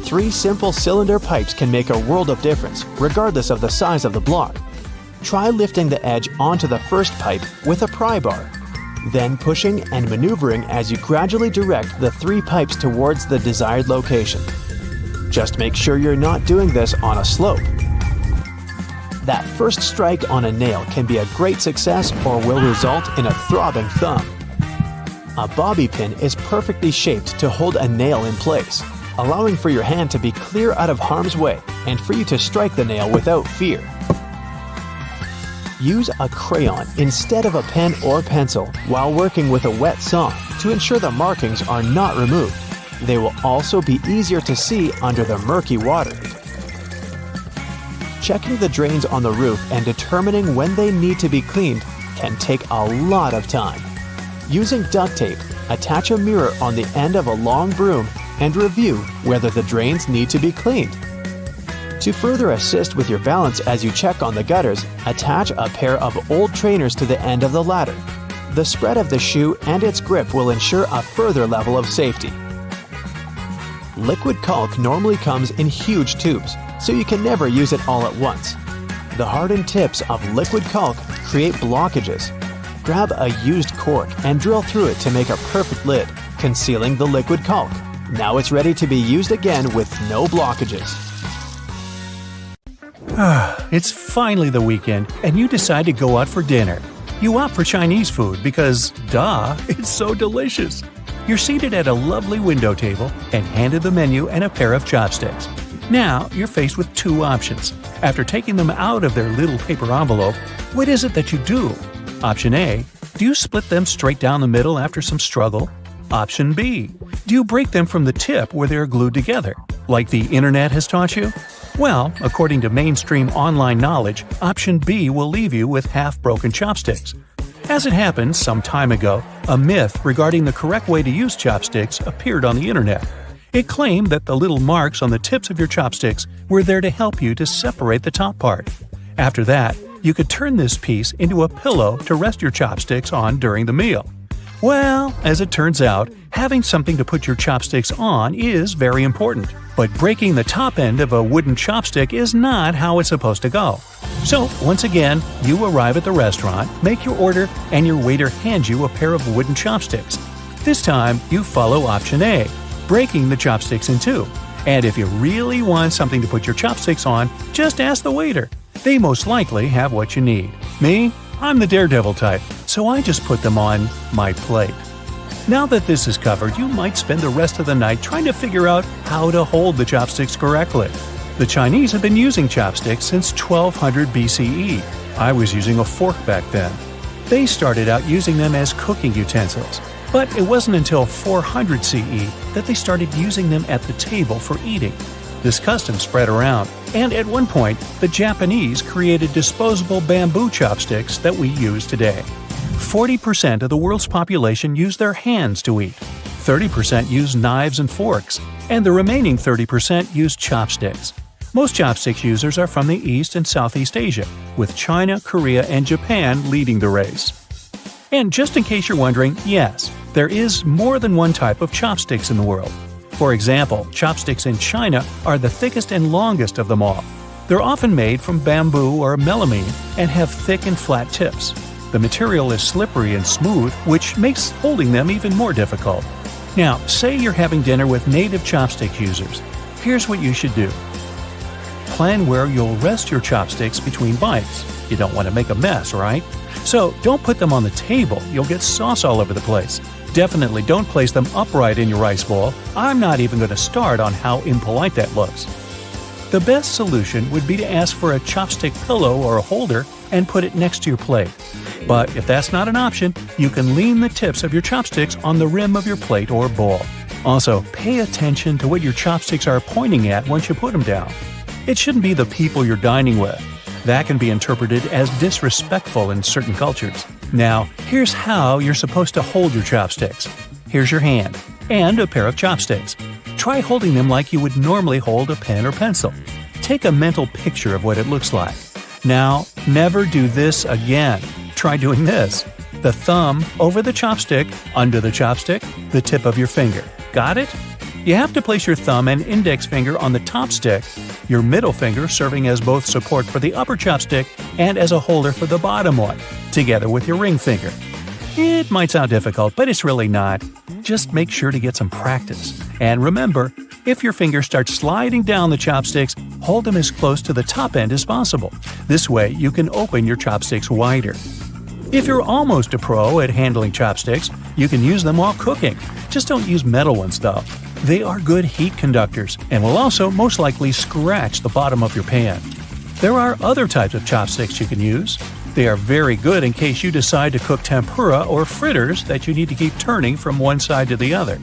3 simple cylinder pipes can make a world of difference, regardless of the size of the block. Try lifting the edge onto the first pipe with a pry bar, then pushing and maneuvering as you gradually direct the 3 pipes towards the desired location. Just make sure you're not doing this on a slope. That first strike on a nail can be a great success or will result in a throbbing thumb. A bobby pin is perfectly shaped to hold a nail in place, allowing for your hand to be clear out of harm's way and for you to strike the nail without fear. Use a crayon instead of a pen or pencil while working with a wet saw to ensure the markings are not removed. They will also be easier to see under the murky water. Checking the drains on the roof and determining when they need to be cleaned can take a lot of time. Using duct tape, attach a mirror on the end of a long broom and review whether the drains need to be cleaned. To further assist with your balance as you check on the gutters, attach a pair of old trainers to the end of the ladder. The spread of the shoe and its grip will ensure a further level of safety. Liquid caulk normally comes in huge tubes, so you can never use it all at once. The hardened tips of liquid caulk create blockages. Grab a used cork and drill through it to make a perfect lid, concealing the liquid caulk. Now it's ready to be used again with no blockages. It's finally the weekend, and you decide to go out for dinner. You opt for Chinese food because, duh, it's so delicious. You're seated at a lovely window table and handed the menu and a pair of chopsticks. Now, you're faced with two options. After taking them out of their little paper envelope, what is it that you do? Option A. Do you split them straight down the middle after some struggle? Option B. Do you break them from the tip where they're glued together, like the internet has taught you? Well, according to mainstream online knowledge, option B will leave you with half-broken chopsticks. As it happened some time ago, a myth regarding the correct way to use chopsticks appeared on the internet. It claimed that the little marks on the tips of your chopsticks were there to help you to separate the top part. After that, you could turn this piece into a pillow to rest your chopsticks on during the meal. Well, as it turns out, having something to put your chopsticks on is very important. But breaking the top end of a wooden chopstick is not how it's supposed to go. So, once again, you arrive at the restaurant, make your order, and your waiter hands you a pair of wooden chopsticks. This time, you follow option A, breaking the chopsticks in two. And if you really want something to put your chopsticks on, just ask the waiter. They most likely have what you need. Me? I'm the daredevil type, so I just put them on my plate. Now that this is covered, you might spend the rest of the night trying to figure out how to hold the chopsticks correctly. The Chinese have been using chopsticks since 1200 BCE. I was using a fork back then. They started out using them as cooking utensils, but it wasn't until 400 CE that they started using them at the table for eating. This custom spread around, and at one point, the Japanese created disposable bamboo chopsticks that we use today. 40% of the world's population use their hands to eat, 30% use knives and forks, and the remaining 30% use chopsticks. Most chopsticks users are from the East and Southeast Asia, with China, Korea, and Japan leading the race. And just in case you're wondering, yes, there is more than one type of chopsticks in the world. For example, chopsticks in China are the thickest and longest of them all. They're often made from bamboo or melamine and have thick and flat tips. The material is slippery and smooth, which makes holding them even more difficult. Now, say you're having dinner with native chopstick users. Here's what you should do. Plan where you'll rest your chopsticks between bites. You don't want to make a mess, right? So don't put them on the table. You'll get sauce all over the place. Definitely don't place them upright in your rice bowl. I'm not even going to start on how impolite that looks. The best solution would be to ask for a chopstick pillow or a holder and put it next to your plate. But if that's not an option, you can lean the tips of your chopsticks on the rim of your plate or bowl. Also, pay attention to what your chopsticks are pointing at once you put them down. It shouldn't be the people you're dining with. That can be interpreted as disrespectful in certain cultures. Now, here's how you're supposed to hold your chopsticks. Here's your hand, and a pair of chopsticks. Try holding them like you would normally hold a pen or pencil. Take a mental picture of what it looks like. Now, never do this again. Try doing this. The thumb over the chopstick, under the chopstick, the tip of your finger. Got it? You have to place your thumb and index finger on the top stick, your middle finger serving as both support for the upper chopstick and as a holder for the bottom one, together with your ring finger. It might sound difficult, but it's really not. Just make sure to get some practice. And remember, if your finger starts sliding down the chopsticks, hold them as close to the top end as possible. This way, you can open your chopsticks wider. If you're almost a pro at handling chopsticks, you can use them while cooking. Just don't use metal ones, though. They are good heat conductors and will also most likely scratch the bottom of your pan. There are other types of chopsticks you can use. They are very good in case you decide to cook tempura or fritters that you need to keep turning from one side to the other.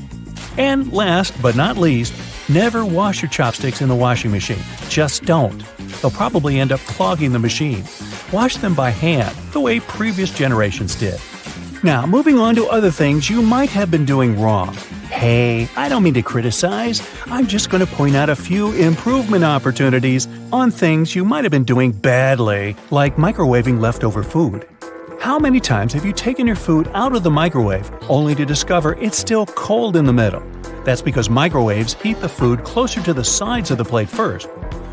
And last but not least, never wash your chopsticks in the washing machine. Just don't. They'll probably end up clogging the machine. Wash them by hand, the way previous generations did. Now, moving on to other things you might have been doing wrong. Hey, I don't mean to criticize. I'm just going to point out a few improvement opportunities on things you might have been doing badly, like microwaving leftover food. How many times have you taken your food out of the microwave only to discover it's still cold in the middle? That's because microwaves heat the food closer to the sides of the plate first.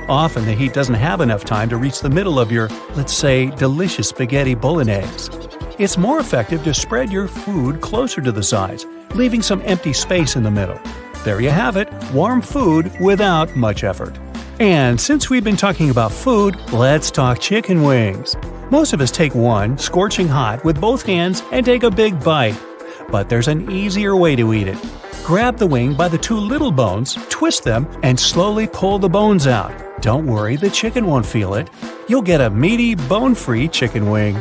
Often the heat doesn't have enough time to reach the middle of your, let's say, delicious spaghetti bolognese. It's more effective to spread your food closer to the sides, leaving some empty space in the middle. There you have it, warm food without much effort. And since we've been talking about food, let's talk chicken wings. Most of us take one, scorching hot, with both hands and take a big bite. But there's an easier way to eat it. Grab the wing by the two little bones, twist them, and slowly pull the bones out. Don't worry, the chicken won't feel it. You'll get a meaty, bone-free chicken wing.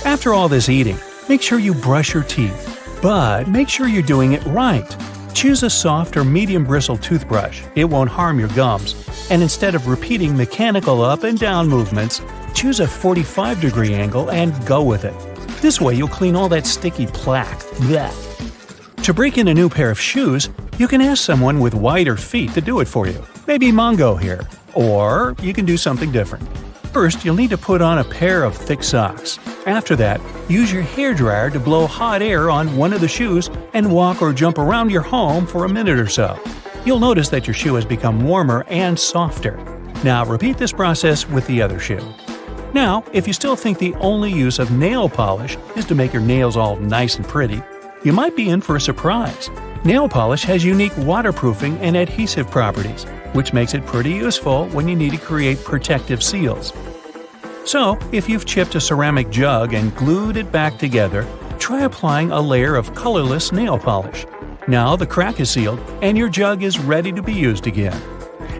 After all this eating, make sure you brush your teeth. But make sure you're doing it right. Choose a soft or medium bristle toothbrush. It won't harm your gums. And instead of repeating mechanical up and down movements, choose a 45-degree angle and go with it. This way you'll clean all that sticky plaque. Blech. To break in a new pair of shoes, you can ask someone with wider feet to do it for you. Maybe Mongo here. Or you can do something different. First, you'll need to put on a pair of thick socks. After that, use your hairdryer to blow hot air on one of the shoes and walk or jump around your home for a minute or so. You'll notice that your shoe has become warmer and softer. Now repeat this process with the other shoe. Now, if you still think the only use of nail polish is to make your nails all nice and pretty, you might be in for a surprise. Nail polish has unique waterproofing and adhesive properties, which makes it pretty useful when you need to create protective seals. So, if you've chipped a ceramic jug and glued it back together, try applying a layer of colorless nail polish. Now the crack is sealed and your jug is ready to be used again.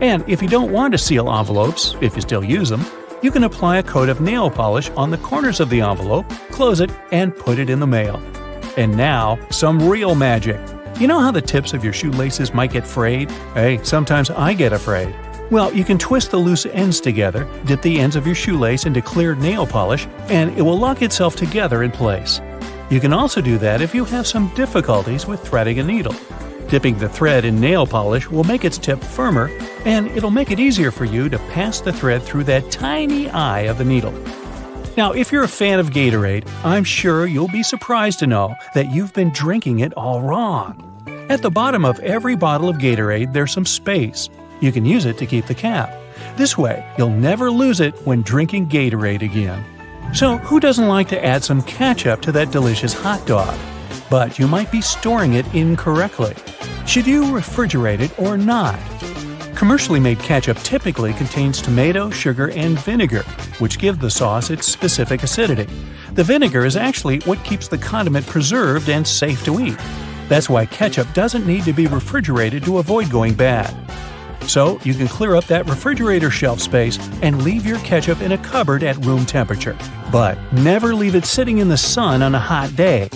And if you don't want to seal envelopes, if you still use them, you can apply a coat of nail polish on the corners of the envelope, close it, and put it in the mail. And now, some real magic. You know how the tips of your shoelaces might get frayed? Hey, sometimes I get afraid. Well, you can twist the loose ends together, dip the ends of your shoelace into clear nail polish, and it will lock itself together in place. You can also do that if you have some difficulties with threading a needle. Dipping the thread in nail polish will make its tip firmer, and it'll make it easier for you to pass the thread through that tiny eye of the needle. Now, if you're a fan of Gatorade, I'm sure you'll be surprised to know that you've been drinking it all wrong. At the bottom of every bottle of Gatorade, there's some space. You can use it to keep the cap. This way, you'll never lose it when drinking Gatorade again. So, who doesn't like to add some ketchup to that delicious hot dog? But you might be storing it incorrectly. Should you refrigerate it or not? Commercially made ketchup typically contains tomato, sugar, and vinegar, which give the sauce its specific acidity. The vinegar is actually what keeps the condiment preserved and safe to eat. That's why ketchup doesn't need to be refrigerated to avoid going bad. So, you can clear up that refrigerator shelf space and leave your ketchup in a cupboard at room temperature. But never leave it sitting in the sun on a hot day.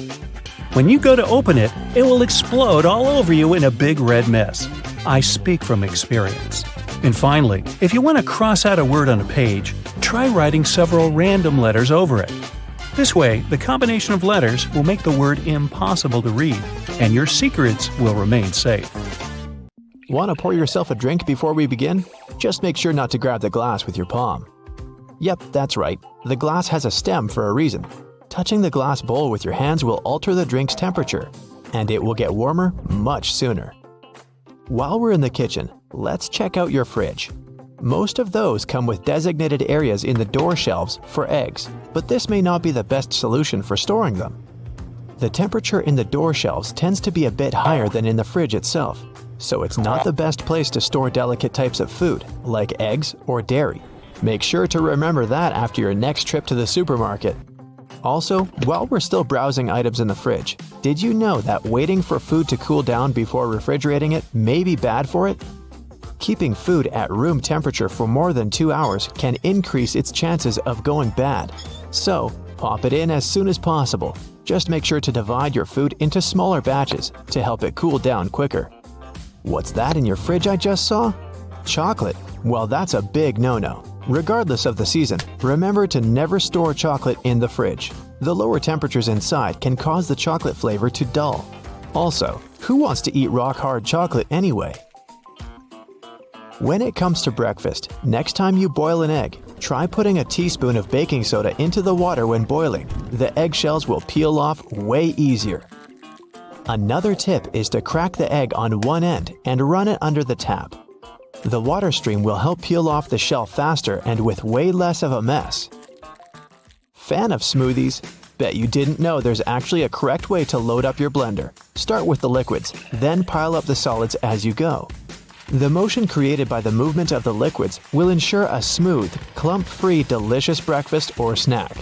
When you go to open it, it will explode all over you in a big red mess. I speak from experience. And finally, if you want to cross out a word on a page, try writing several random letters over it. This way, the combination of letters will make the word impossible to read, and your secrets will remain safe. Want to pour yourself a drink before we begin? Just make sure not to grab the glass with your palm. Yep, that's right. The glass has a stem for a reason. Touching the glass bowl with your hands will alter the drink's temperature, and it will get warmer much sooner. While we're in the kitchen, let's check out your fridge. Most of those come with designated areas in the door shelves for eggs, but this may not be the best solution for storing them. The temperature in the door shelves tends to be a bit higher than in the fridge itself, so it's not the best place to store delicate types of food, like eggs or dairy. Make sure to remember that after your next trip to the supermarket. Also, while we're still browsing items in the fridge, did you know that waiting for food to cool down before refrigerating it may be bad for it? Keeping food at room temperature for more than 2 hours can increase its chances of going bad. So, pop it in as soon as possible. Just make sure to divide your food into smaller batches to help it cool down quicker. What's that in your fridge I just saw? Chocolate. Well, that's a big no-no. Regardless of the season, remember to never store chocolate in the fridge. The lower temperatures inside can cause the chocolate flavor to dull. Also, who wants to eat rock-hard chocolate anyway? When it comes to breakfast, next time you boil an egg, try putting a teaspoon of baking soda into the water when boiling. The eggshells will peel off way easier. Another tip is to crack the egg on one end and run it under the tap. The water stream will help peel off the shell faster and with way less of a mess. Fan of smoothies? Bet you didn't know there's actually a correct way to load up your blender. Start with the liquids, then pile up the solids as you go. The motion created by the movement of the liquids will ensure a smooth, clump-free, delicious breakfast or snack.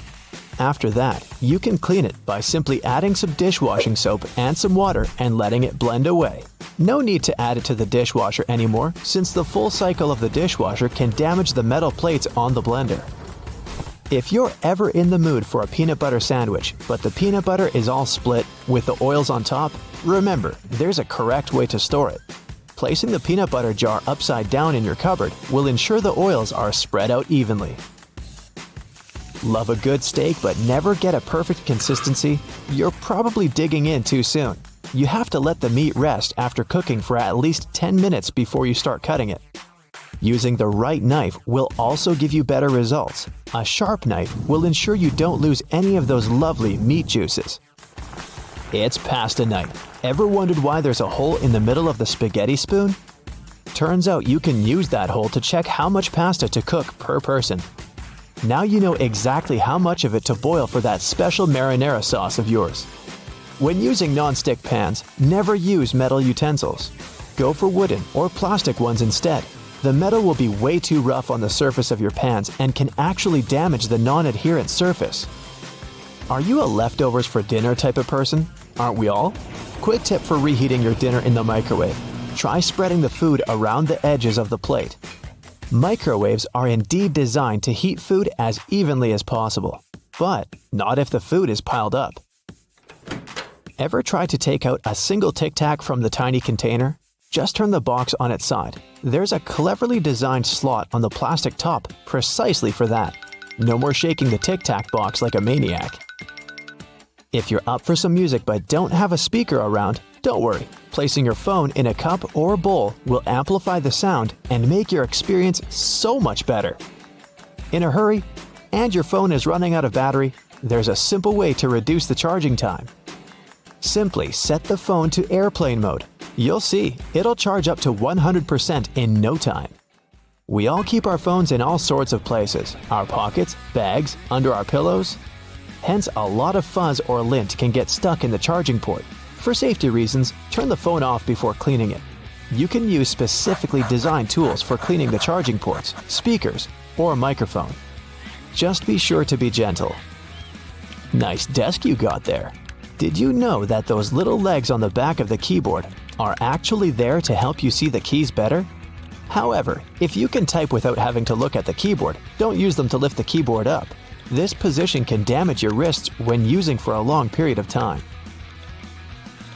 After that, you can clean it by simply adding some dishwashing soap and some water and letting it blend away. No need to add it to the dishwasher anymore, since the full cycle of the dishwasher can damage the metal plates on the blender. If you're ever in the mood for a peanut butter sandwich, but the peanut butter is all split with the oils on top, remember, there's a correct way to store it. Placing the peanut butter jar upside down in your cupboard will ensure the oils are spread out evenly. Love a good steak but never get a perfect consistency? You're probably digging in too soon. You have to let the meat rest after cooking for at least 10 minutes before you start cutting it. Using the right knife will also give you better results. A sharp knife will ensure you don't lose any of those lovely meat juices. It's pasta night. Ever wondered why there's a hole in the middle of the spaghetti spoon? Turns out you can use that hole to check how much pasta to cook per person. Now you know exactly how much of it to boil for that special marinara sauce of yours. When using non-stick pans, never use metal utensils. Go for wooden or plastic ones instead. The metal will be way too rough on the surface of your pans and can actually damage the non-adherent surface. Are you a leftovers for dinner type of person? Aren't we all? Quick tip for reheating your dinner in the microwave. Try spreading the food around the edges of the plate. Microwaves are indeed designed to heat food as evenly as possible, but not if the food is piled up. Ever try to take out a single Tic Tac from the tiny container? Just turn the box on its side. There's a cleverly designed slot on the plastic top precisely for that. No more shaking the Tic Tac box like a maniac. If you're up for some music but don't have a speaker around, don't worry. Placing your phone in a cup or bowl will amplify the sound and make your experience so much better. In a hurry, and your phone is running out of battery, there's a simple way to reduce the charging time. Simply set the phone to airplane mode. You'll see, it'll charge up to 100% in no time. We all keep our phones in all sorts of places, our pockets, bags, under our pillows. Hence, a lot of fuzz or lint can get stuck in the charging port. For safety reasons, turn the phone off before cleaning it. You can use specifically designed tools for cleaning the charging ports, speakers, or microphone. Just be sure to be gentle. Nice desk you got there. Did you know that those little legs on the back of the keyboard are actually there to help you see the keys better? However, if you can type without having to look at the keyboard, don't use them to lift the keyboard up. This position can damage your wrists when using for a long period of time.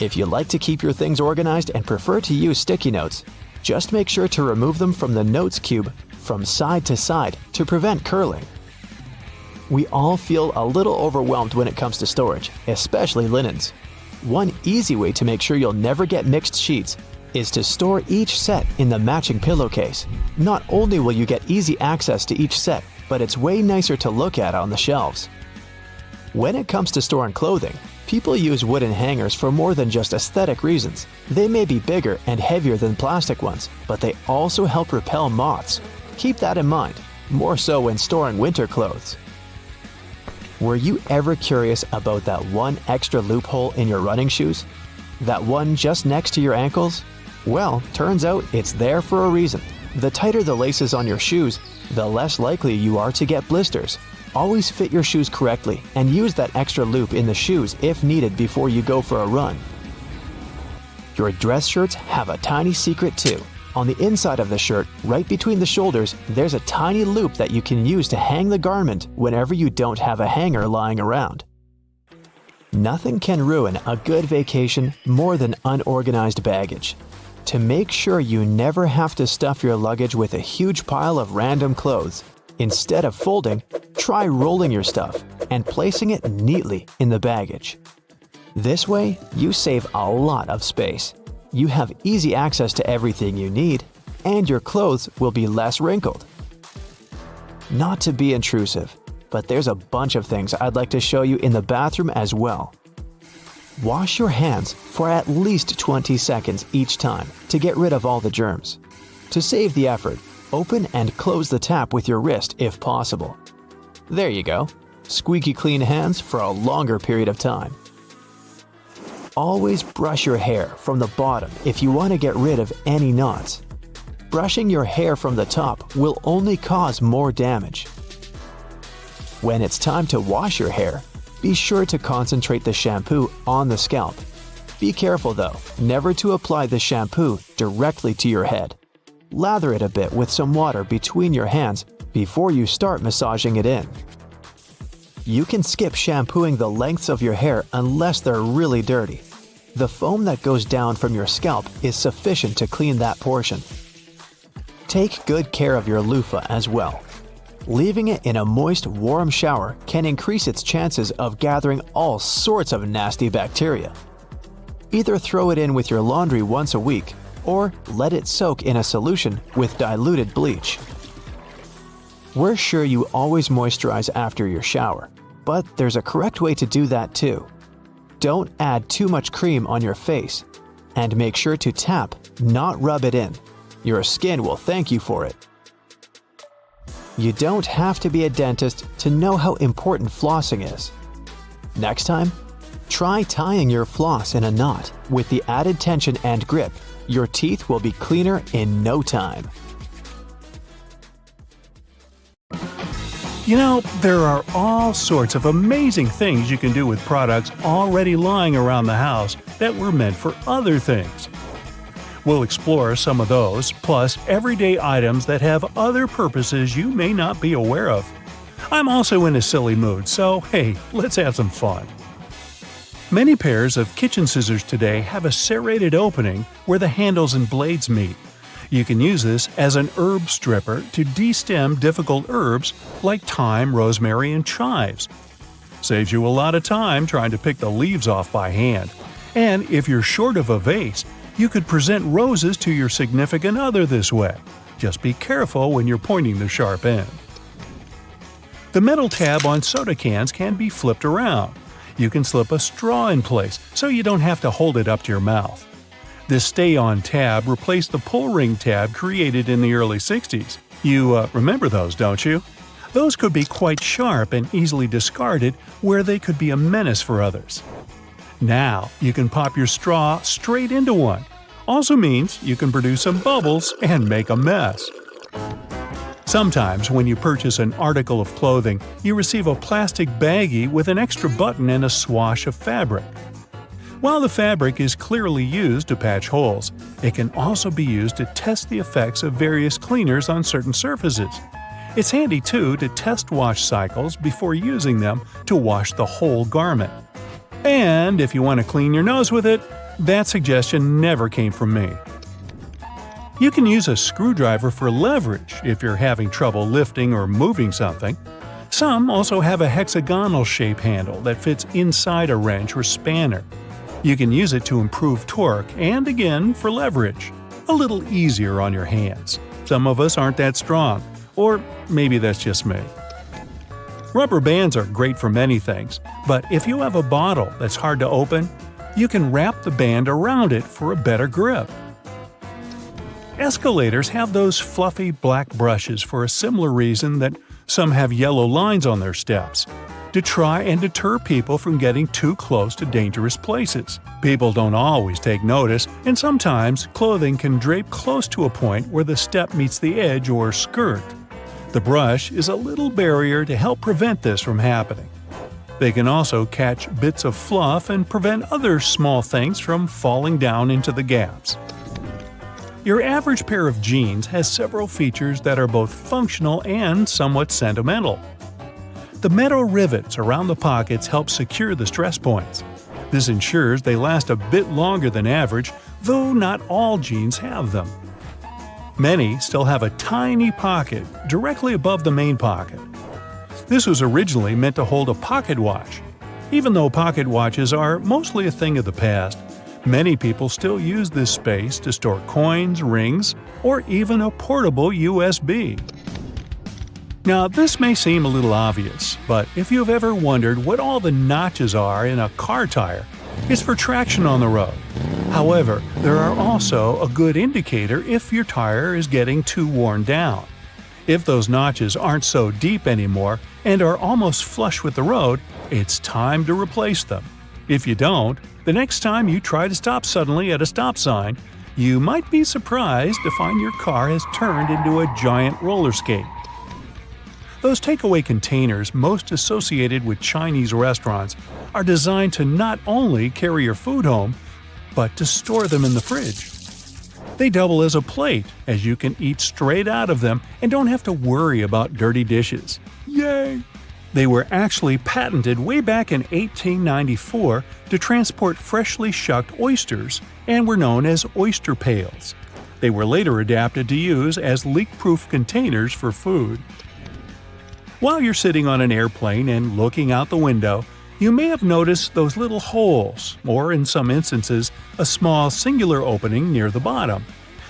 If you like to keep your things organized and prefer to use sticky notes, just make sure to remove them from the notes cube from side to side to prevent curling. We all feel a little overwhelmed when it comes to storage, especially linens. One easy way to make sure you'll never get mixed sheets is to store each set in the matching pillowcase. Not only will you get easy access to each set, but it's way nicer to look at on the shelves. When it comes to storing clothing, people use wooden hangers for more than just aesthetic reasons. They may be bigger and heavier than plastic ones, but they also help repel moths. Keep that in mind, more so when storing winter clothes. Were you ever curious about that one extra loophole in your running shoes? That one just next to your ankles? Well, turns out it's there for a reason. The tighter the laces on your shoes, the less likely you are to get blisters. Always fit your shoes correctly and use that extra loop in the shoes if needed before you go for a run. Your dress shirts have a tiny secret too. On the inside of the shirt, right between the shoulders, there's a tiny loop that you can use to hang the garment whenever you don't have a hanger lying around. Nothing can ruin a good vacation more than unorganized baggage. To make sure you never have to stuff your luggage with a huge pile of random clothes, instead of folding, try rolling your stuff and placing it neatly in the baggage. This way, you save a lot of space. You have easy access to everything you need, and your clothes will be less wrinkled. Not to be intrusive, but there's a bunch of things I'd like to show you in the bathroom as well. Wash your hands for at least 20 seconds each time to get rid of all the germs. To save the effort, open and close the tap with your wrist if possible. There you go. Squeaky clean hands for a longer period of time. Always brush your hair from the bottom if you want to get rid of any knots. Brushing your hair from the top will only cause more damage. When it's time to wash your hair, be sure to concentrate the shampoo on the scalp. Be careful though, never to apply the shampoo directly to your head. Lather it a bit with some water between your hands before you start massaging it in. You can skip shampooing the lengths of your hair unless they're really dirty. The foam that goes down from your scalp is sufficient to clean that portion. Take good care of your loofah as well. Leaving it in a moist, warm shower can increase its chances of gathering all sorts of nasty bacteria. Either throw it in with your laundry once a week, or let it soak in a solution with diluted bleach. We're sure you always moisturize after your shower, but there's a correct way to do that too. Don't add too much cream on your face, and make sure to tap, not rub it in. Your skin will thank you for it. You don't have to be a dentist to know how important flossing is. Next time, try tying your floss in a knot. With the added tension and grip, your teeth will be cleaner in no time. You know, there are all sorts of amazing things you can do with products already lying around the house that were meant for other things. We'll explore some of those, plus everyday items that have other purposes you may not be aware of. I'm also in a silly mood, so hey, let's have some fun. Many pairs of kitchen scissors today have a serrated opening where the handles and blades meet. You can use this as an herb stripper to de-stem difficult herbs like thyme, rosemary, and chives. Saves you a lot of time trying to pick the leaves off by hand. And if you're short of a vase, you could present roses to your significant other this way. Just be careful when you're pointing the sharp end. The metal tab on soda cans can be flipped around. You can slip a straw in place so you don't have to hold it up to your mouth. This stay-on tab replaced the pull ring tab created in the early 60s. You remember those, don't you? Those could be quite sharp and easily discarded where they could be a menace for others. Now, you can pop your straw straight into one. Also means you can produce some bubbles and make a mess. Sometimes when you purchase an article of clothing, you receive a plastic baggie with an extra button and a swash of fabric. While the fabric is clearly used to patch holes, it can also be used to test the effects of various cleaners on certain surfaces. It's handy too to test wash cycles before using them to wash the whole garment. And if you want to clean your nose with it, that suggestion never came from me. You can use a screwdriver for leverage if you're having trouble lifting or moving something. Some also have a hexagonal shape handle that fits inside a wrench or spanner. You can use it to improve torque and, again, for leverage. A little easier on your hands. Some of us aren't that strong, or maybe that's just me. Rubber bands are great for many things, but if you have a bottle that's hard to open, you can wrap the band around it for a better grip. Escalators have those fluffy black brushes for a similar reason that some have yellow lines on their steps, to try and deter people from getting too close to dangerous places. People don't always take notice, and sometimes clothing can drape close to a point where the step meets the edge or skirt. The brush is a little barrier to help prevent this from happening. They can also catch bits of fluff and prevent other small things from falling down into the gaps. Your average pair of jeans has several features that are both functional and somewhat sentimental. The metal rivets around the pockets help secure the stress points. This ensures they last a bit longer than average, though not all jeans have them. Many still have a tiny pocket directly above the main pocket. This was originally meant to hold a pocket watch. Even though pocket watches are mostly a thing of the past, many people still use this space to store coins, rings, or even a portable USB. Now, this may seem a little obvious, but if you've ever wondered what all the notches are in a car tire, it's for traction on the road. However, there are also a good indicator if your tire is getting too worn down. If those notches aren't so deep anymore and are almost flush with the road, it's time to replace them. If you don't, the next time you try to stop suddenly at a stop sign, you might be surprised to find your car has turned into a giant roller skate. Those takeaway containers most associated with Chinese restaurants are designed to not only carry your food home, but to store them in the fridge. They double as a plate, as you can eat straight out of them and don't have to worry about dirty dishes. Yay! They were actually patented way back in 1894 to transport freshly shucked oysters and were known as oyster pails. They were later adapted to use as leak-proof containers for food. While you're sitting on an airplane and looking out the window, you may have noticed those little holes, or in some instances, a small singular opening near the bottom.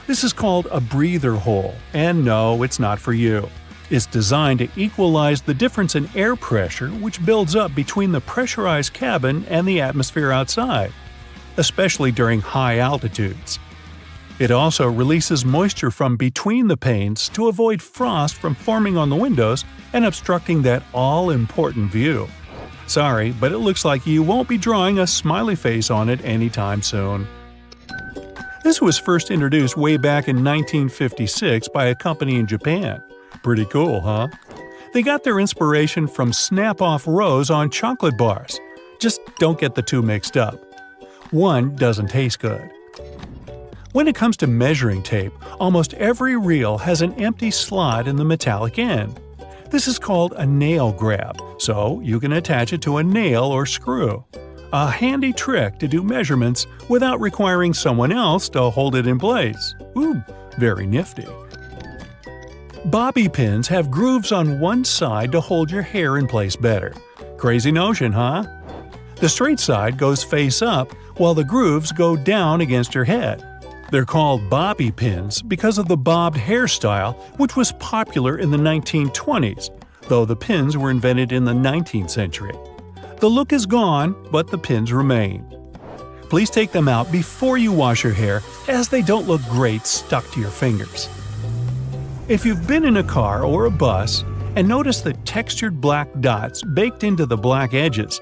This is called a breather hole, and no, it's not for you. It's designed to equalize the difference in air pressure which builds up between the pressurized cabin and the atmosphere outside, especially during high altitudes. It also releases moisture from between the panes to avoid frost from forming on the windows and obstructing that all-important view. Sorry, but it looks like you won't be drawing a smiley face on it anytime soon. This was first introduced way back in 1956 by a company in Japan. Pretty cool, huh? They got their inspiration from snap-off rows on chocolate bars. Just don't get the two mixed up. One doesn't taste good. When it comes to measuring tape, almost every reel has an empty slot in the metallic end. This is called a nail grab, so you can attach it to a nail or screw. A handy trick to do measurements without requiring someone else to hold it in place. Ooh, very nifty. Bobby pins have grooves on one side to hold your hair in place better. Crazy notion, huh? The straight side goes face up, while the grooves go down against your head. They're called bobby pins because of the bobbed hairstyle, which was popular in the 1920s, though the pins were invented in the 19th century. The look is gone, but the pins remain. Please take them out before you wash your hair, as they don't look great stuck to your fingers. If you've been in a car or a bus and noticed the textured black dots baked into the black edges,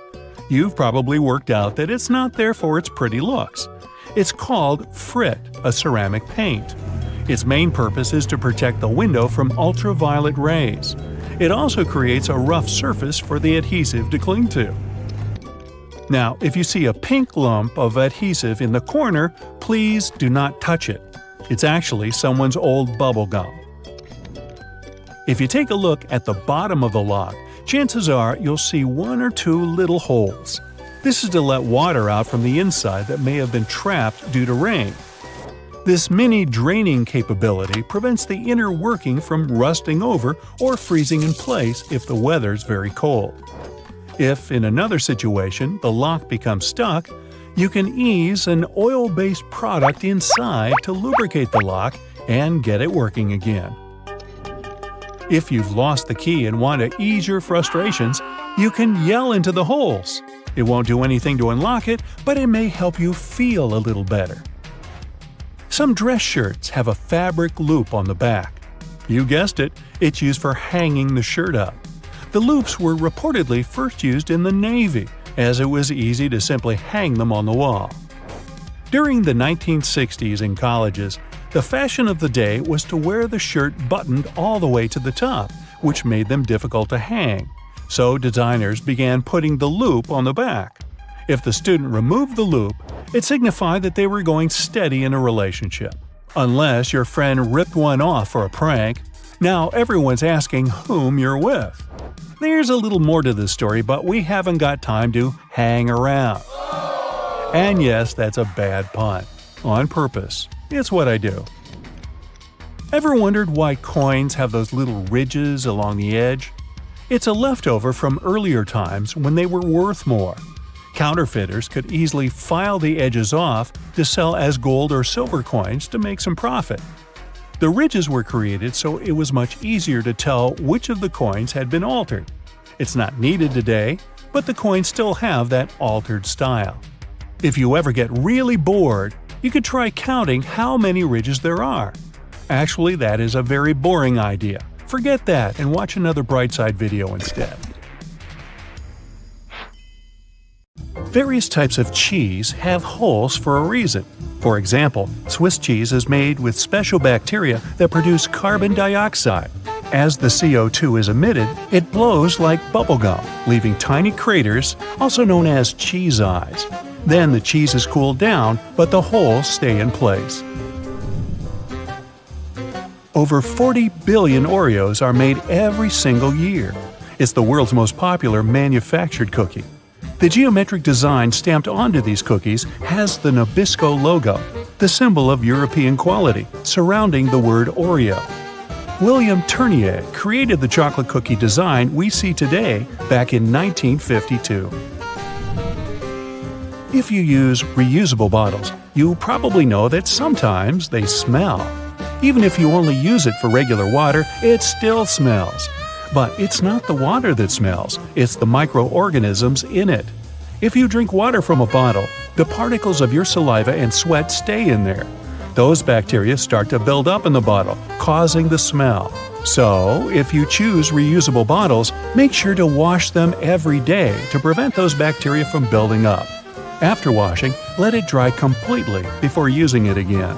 you've probably worked out that it's not there for its pretty looks. It's called frit, a ceramic paint. Its main purpose is to protect the window from ultraviolet rays. It also creates a rough surface for the adhesive to cling to. Now, if you see a pink lump of adhesive in the corner, please do not touch it. It's actually someone's old bubble gum. If you take a look at the bottom of the lock, chances are you'll see one or two little holes. This is to let water out from the inside that may have been trapped due to rain. This mini draining capability prevents the inner working from rusting over or freezing in place if the weather's very cold. If, in another situation, the lock becomes stuck, you can ease an oil-based product inside to lubricate the lock and get it working again. If you've lost the key and want to ease your frustrations, you can yell into the holes. It won't do anything to unlock it, but it may help you feel a little better. Some dress shirts have a fabric loop on the back. You guessed it, it's used for hanging the shirt up. The loops were reportedly first used in the Navy, as it was easy to simply hang them on the wall. During the 1960s in colleges, the fashion of the day was to wear the shirt buttoned all the way to the top, which made them difficult to hang. So designers began putting the loop on the back. If the student removed the loop, it signified that they were going steady in a relationship. Unless your friend ripped one off for a prank. Now everyone's asking whom you're with. There's a little more to this story, but we haven't got time to hang around. And yes, that's a bad pun. On purpose. It's what I do. Ever wondered why coins have those little ridges along the edge? It's a leftover from earlier times when they were worth more. Counterfeiters could easily file the edges off to sell as gold or silver coins to make some profit. The ridges were created so it was much easier to tell which of the coins had been altered. It's not needed today, but the coins still have that altered style. If you ever get really bored, you could try counting how many ridges there are. Actually, that is a very boring idea. Forget that and watch another Brightside video instead. Various types of cheese have holes for a reason. For example, Swiss cheese is made with special bacteria that produce carbon dioxide. As the CO2 is emitted, it blows like bubblegum, leaving tiny craters, also known as cheese eyes. Then the cheese is cooled down, but the holes stay in place. Over 40 billion Oreos are made every single year. It's the world's most popular manufactured cookie. The geometric design stamped onto these cookies has the Nabisco logo, the symbol of European quality, surrounding the word Oreo. William Tournier created the chocolate cookie design we see today back in 1952. If you use reusable bottles, you probably know that sometimes they smell. Even if you only use it for regular water, it still smells. But it's not the water that smells, it's the microorganisms in it. If you drink water from a bottle, the particles of your saliva and sweat stay in there. Those bacteria start to build up in the bottle, causing the smell. So, if you choose reusable bottles, make sure to wash them every day to prevent those bacteria from building up. After washing, let it dry completely before using it again.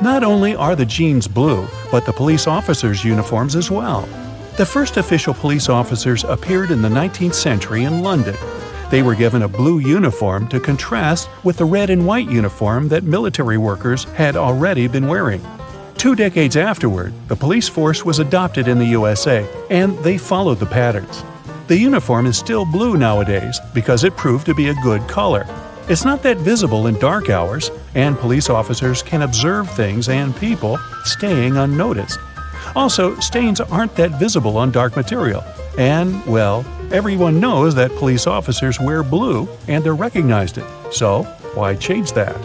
Not only are the jeans blue, but the police officers' uniforms as well. The first official police officers appeared in the 19th century in London. They were given a blue uniform to contrast with the red and white uniform that military workers had already been wearing. 2 decades afterward, the police force was adopted in the USA, and they followed the patterns. The uniform is still blue nowadays because it proved to be a good color. It's not that visible in dark hours, and police officers can observe things and people staying unnoticed. Also, stains aren't that visible on dark material. And, well, everyone knows that police officers wear blue and they're recognized it. So, why change that?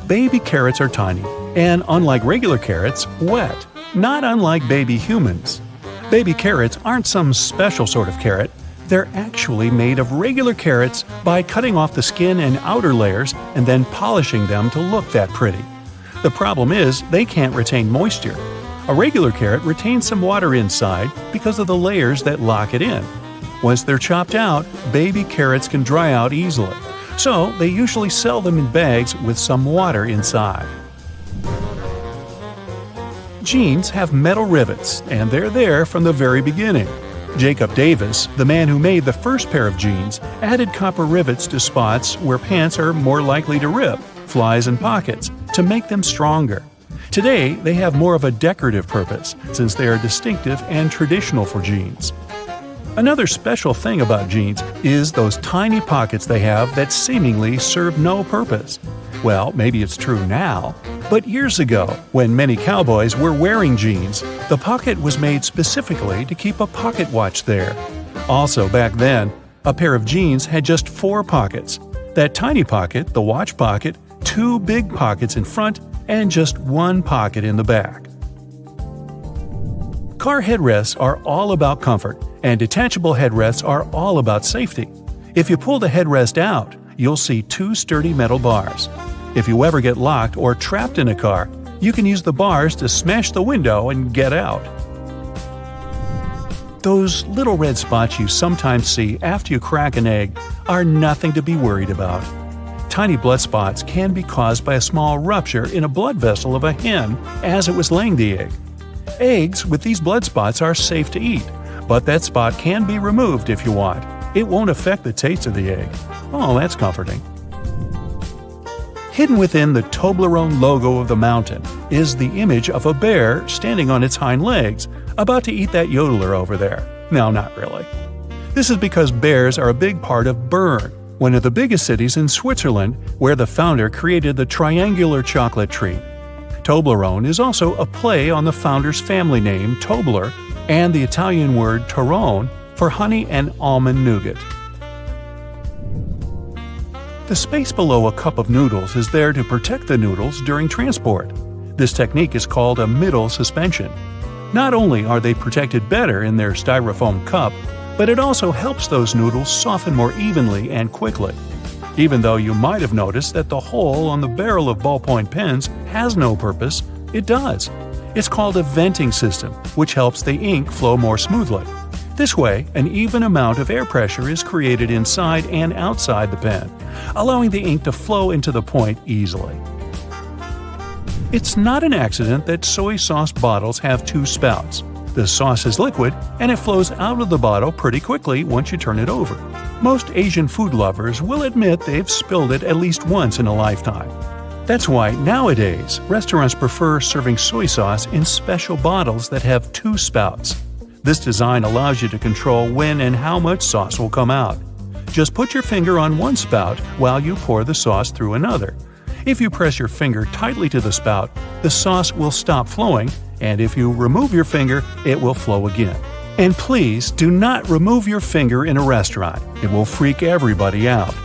Baby carrots are tiny, and unlike regular carrots, wet, not unlike baby humans. Baby carrots aren't some special sort of carrot. They're actually made of regular carrots by cutting off the skin and outer layers and then polishing them to look that pretty. The problem is they can't retain moisture. A regular carrot retains some water inside because of the layers that lock it in. Once they're chopped out, baby carrots can dry out easily. So they usually sell them in bags with some water inside. Jeans have metal rivets, and they're there from the very beginning. Jacob Davis, the man who made the first pair of jeans, added copper rivets to spots where pants are more likely to rip, flies and pockets, to make them stronger. Today, they have more of a decorative purpose, since they are distinctive and traditional for jeans. Another special thing about jeans is those tiny pockets they have that seemingly serve no purpose. Well, maybe it's true now, but years ago, when many cowboys were wearing jeans, the pocket was made specifically to keep a pocket watch there. Also, back then, a pair of jeans had just 4 pockets. That tiny pocket, the watch pocket, 2 big pockets in front, and just 1 pocket in the back. Car headrests are all about comfort, and detachable headrests are all about safety. If you pull the headrest out, you'll see 2 sturdy metal bars. If you ever get locked or trapped in a car, you can use the bars to smash the window and get out. Those little red spots you sometimes see after you crack an egg are nothing to be worried about. Tiny blood spots can be caused by a small rupture in a blood vessel of a hen as it was laying the egg. Eggs with these blood spots are safe to eat, but that spot can be removed if you want. It won't affect the taste of the egg. Oh, that's comforting. Hidden within the Toblerone logo of the mountain is the image of a bear standing on its hind legs, about to eat that yodeler over there. No, not really. This is because bears are a big part of Bern, one of the biggest cities in Switzerland, where the founder created the triangular chocolate treat. Toblerone is also a play on the founder's family name Tobler and the Italian word Torrone for honey and almond nougat. The space below a cup of noodles is there to protect the noodles during transport. This technique is called a middle suspension. Not only are they protected better in their styrofoam cup, but it also helps those noodles soften more evenly and quickly. Even though you might have noticed that the hole on the barrel of ballpoint pens has no purpose, it does. It's called a venting system, which helps the ink flow more smoothly. This way, an even amount of air pressure is created inside and outside the pen, allowing the ink to flow into the point easily. It's not an accident that soy sauce bottles have two spouts. The sauce is liquid, and it flows out of the bottle pretty quickly once you turn it over. Most Asian food lovers will admit they've spilled it at least once in a lifetime. That's why nowadays, restaurants prefer serving soy sauce in special bottles that have two spouts. This design allows you to control when and how much sauce will come out. Just put your finger on one spout while you pour the sauce through another. If you press your finger tightly to the spout, the sauce will stop flowing, and if you remove your finger, it will flow again. And please do not remove your finger in a restaurant. It will freak everybody out.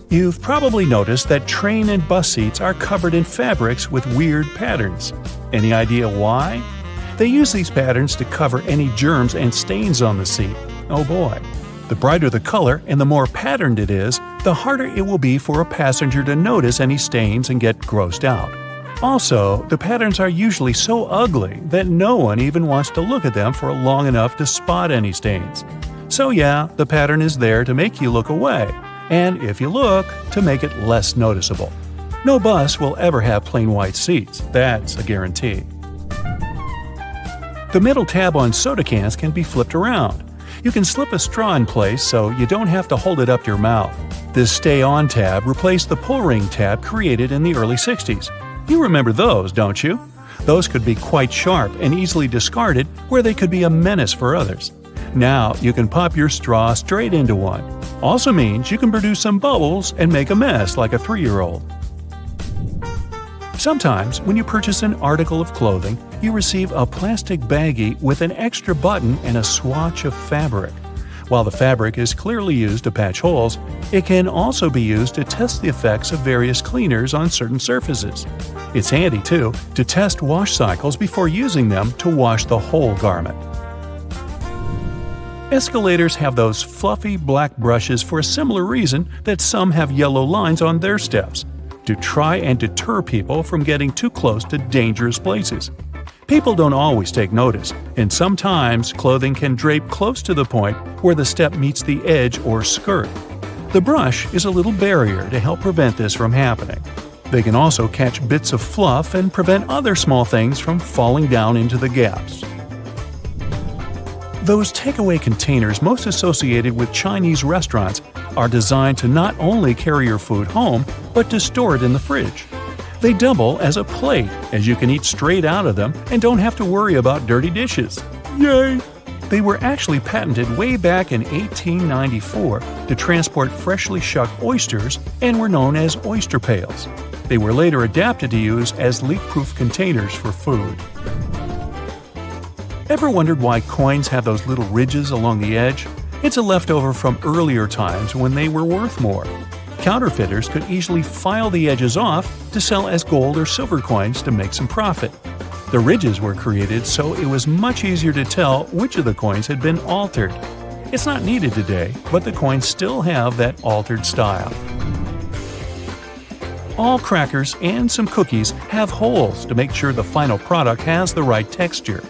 You've probably noticed that train and bus seats are covered in fabrics with weird patterns. Any idea why? They use these patterns to cover any germs and stains on the seat. Oh boy. The brighter the color and the more patterned it is, the harder it will be for a passenger to notice any stains and get grossed out. Also, the patterns are usually so ugly that no one even wants to look at them for long enough to spot any stains. So yeah, the pattern is there to make you look away, and if you look, to make it less noticeable. No bus will ever have plain white seats, that's a guarantee. The middle tab on soda cans can be flipped around. You can slip a straw in place so you don't have to hold it up your mouth. This stay-on tab replaced the pull-ring tab created in the early 60s. You remember those, don't you? Those could be quite sharp and easily discarded where they could be a menace for others. Now you can pop your straw straight into one. Also means you can produce some bubbles and make a mess like a 3-year-old. Sometimes, when you purchase an article of clothing, you receive a plastic baggie with an extra button and a swatch of fabric. While the fabric is clearly used to patch holes, it can also be used to test the effects of various cleaners on certain surfaces. It's handy, too, to test wash cycles before using them to wash the whole garment. Escalators have those fluffy black brushes for a similar reason that some have yellow lines on their steps, to try and deter people from getting too close to dangerous places. People don't always take notice, and sometimes clothing can drape close to the point where the step meets the edge or skirt. The brush is a little barrier to help prevent this from happening. They can also catch bits of fluff and prevent other small things from falling down into the gaps. Those takeaway containers most associated with Chinese restaurants are designed to not only carry your food home, but to store it in the fridge. They double as a plate, as you can eat straight out of them and don't have to worry about dirty dishes. Yay! They were actually patented way back in 1894 to transport freshly shucked oysters and were known as oyster pails. They were later adapted to use as leak-proof containers for food. Ever wondered why coins have those little ridges along the edge? It's a leftover from earlier times when they were worth more. Counterfeiters could easily file the edges off to sell as gold or silver coins to make some profit. The ridges were created so it was much easier to tell which of the coins had been altered. It's not needed today, but the coins still have that altered style. All crackers and some cookies have holes to make sure the final product has the right texture.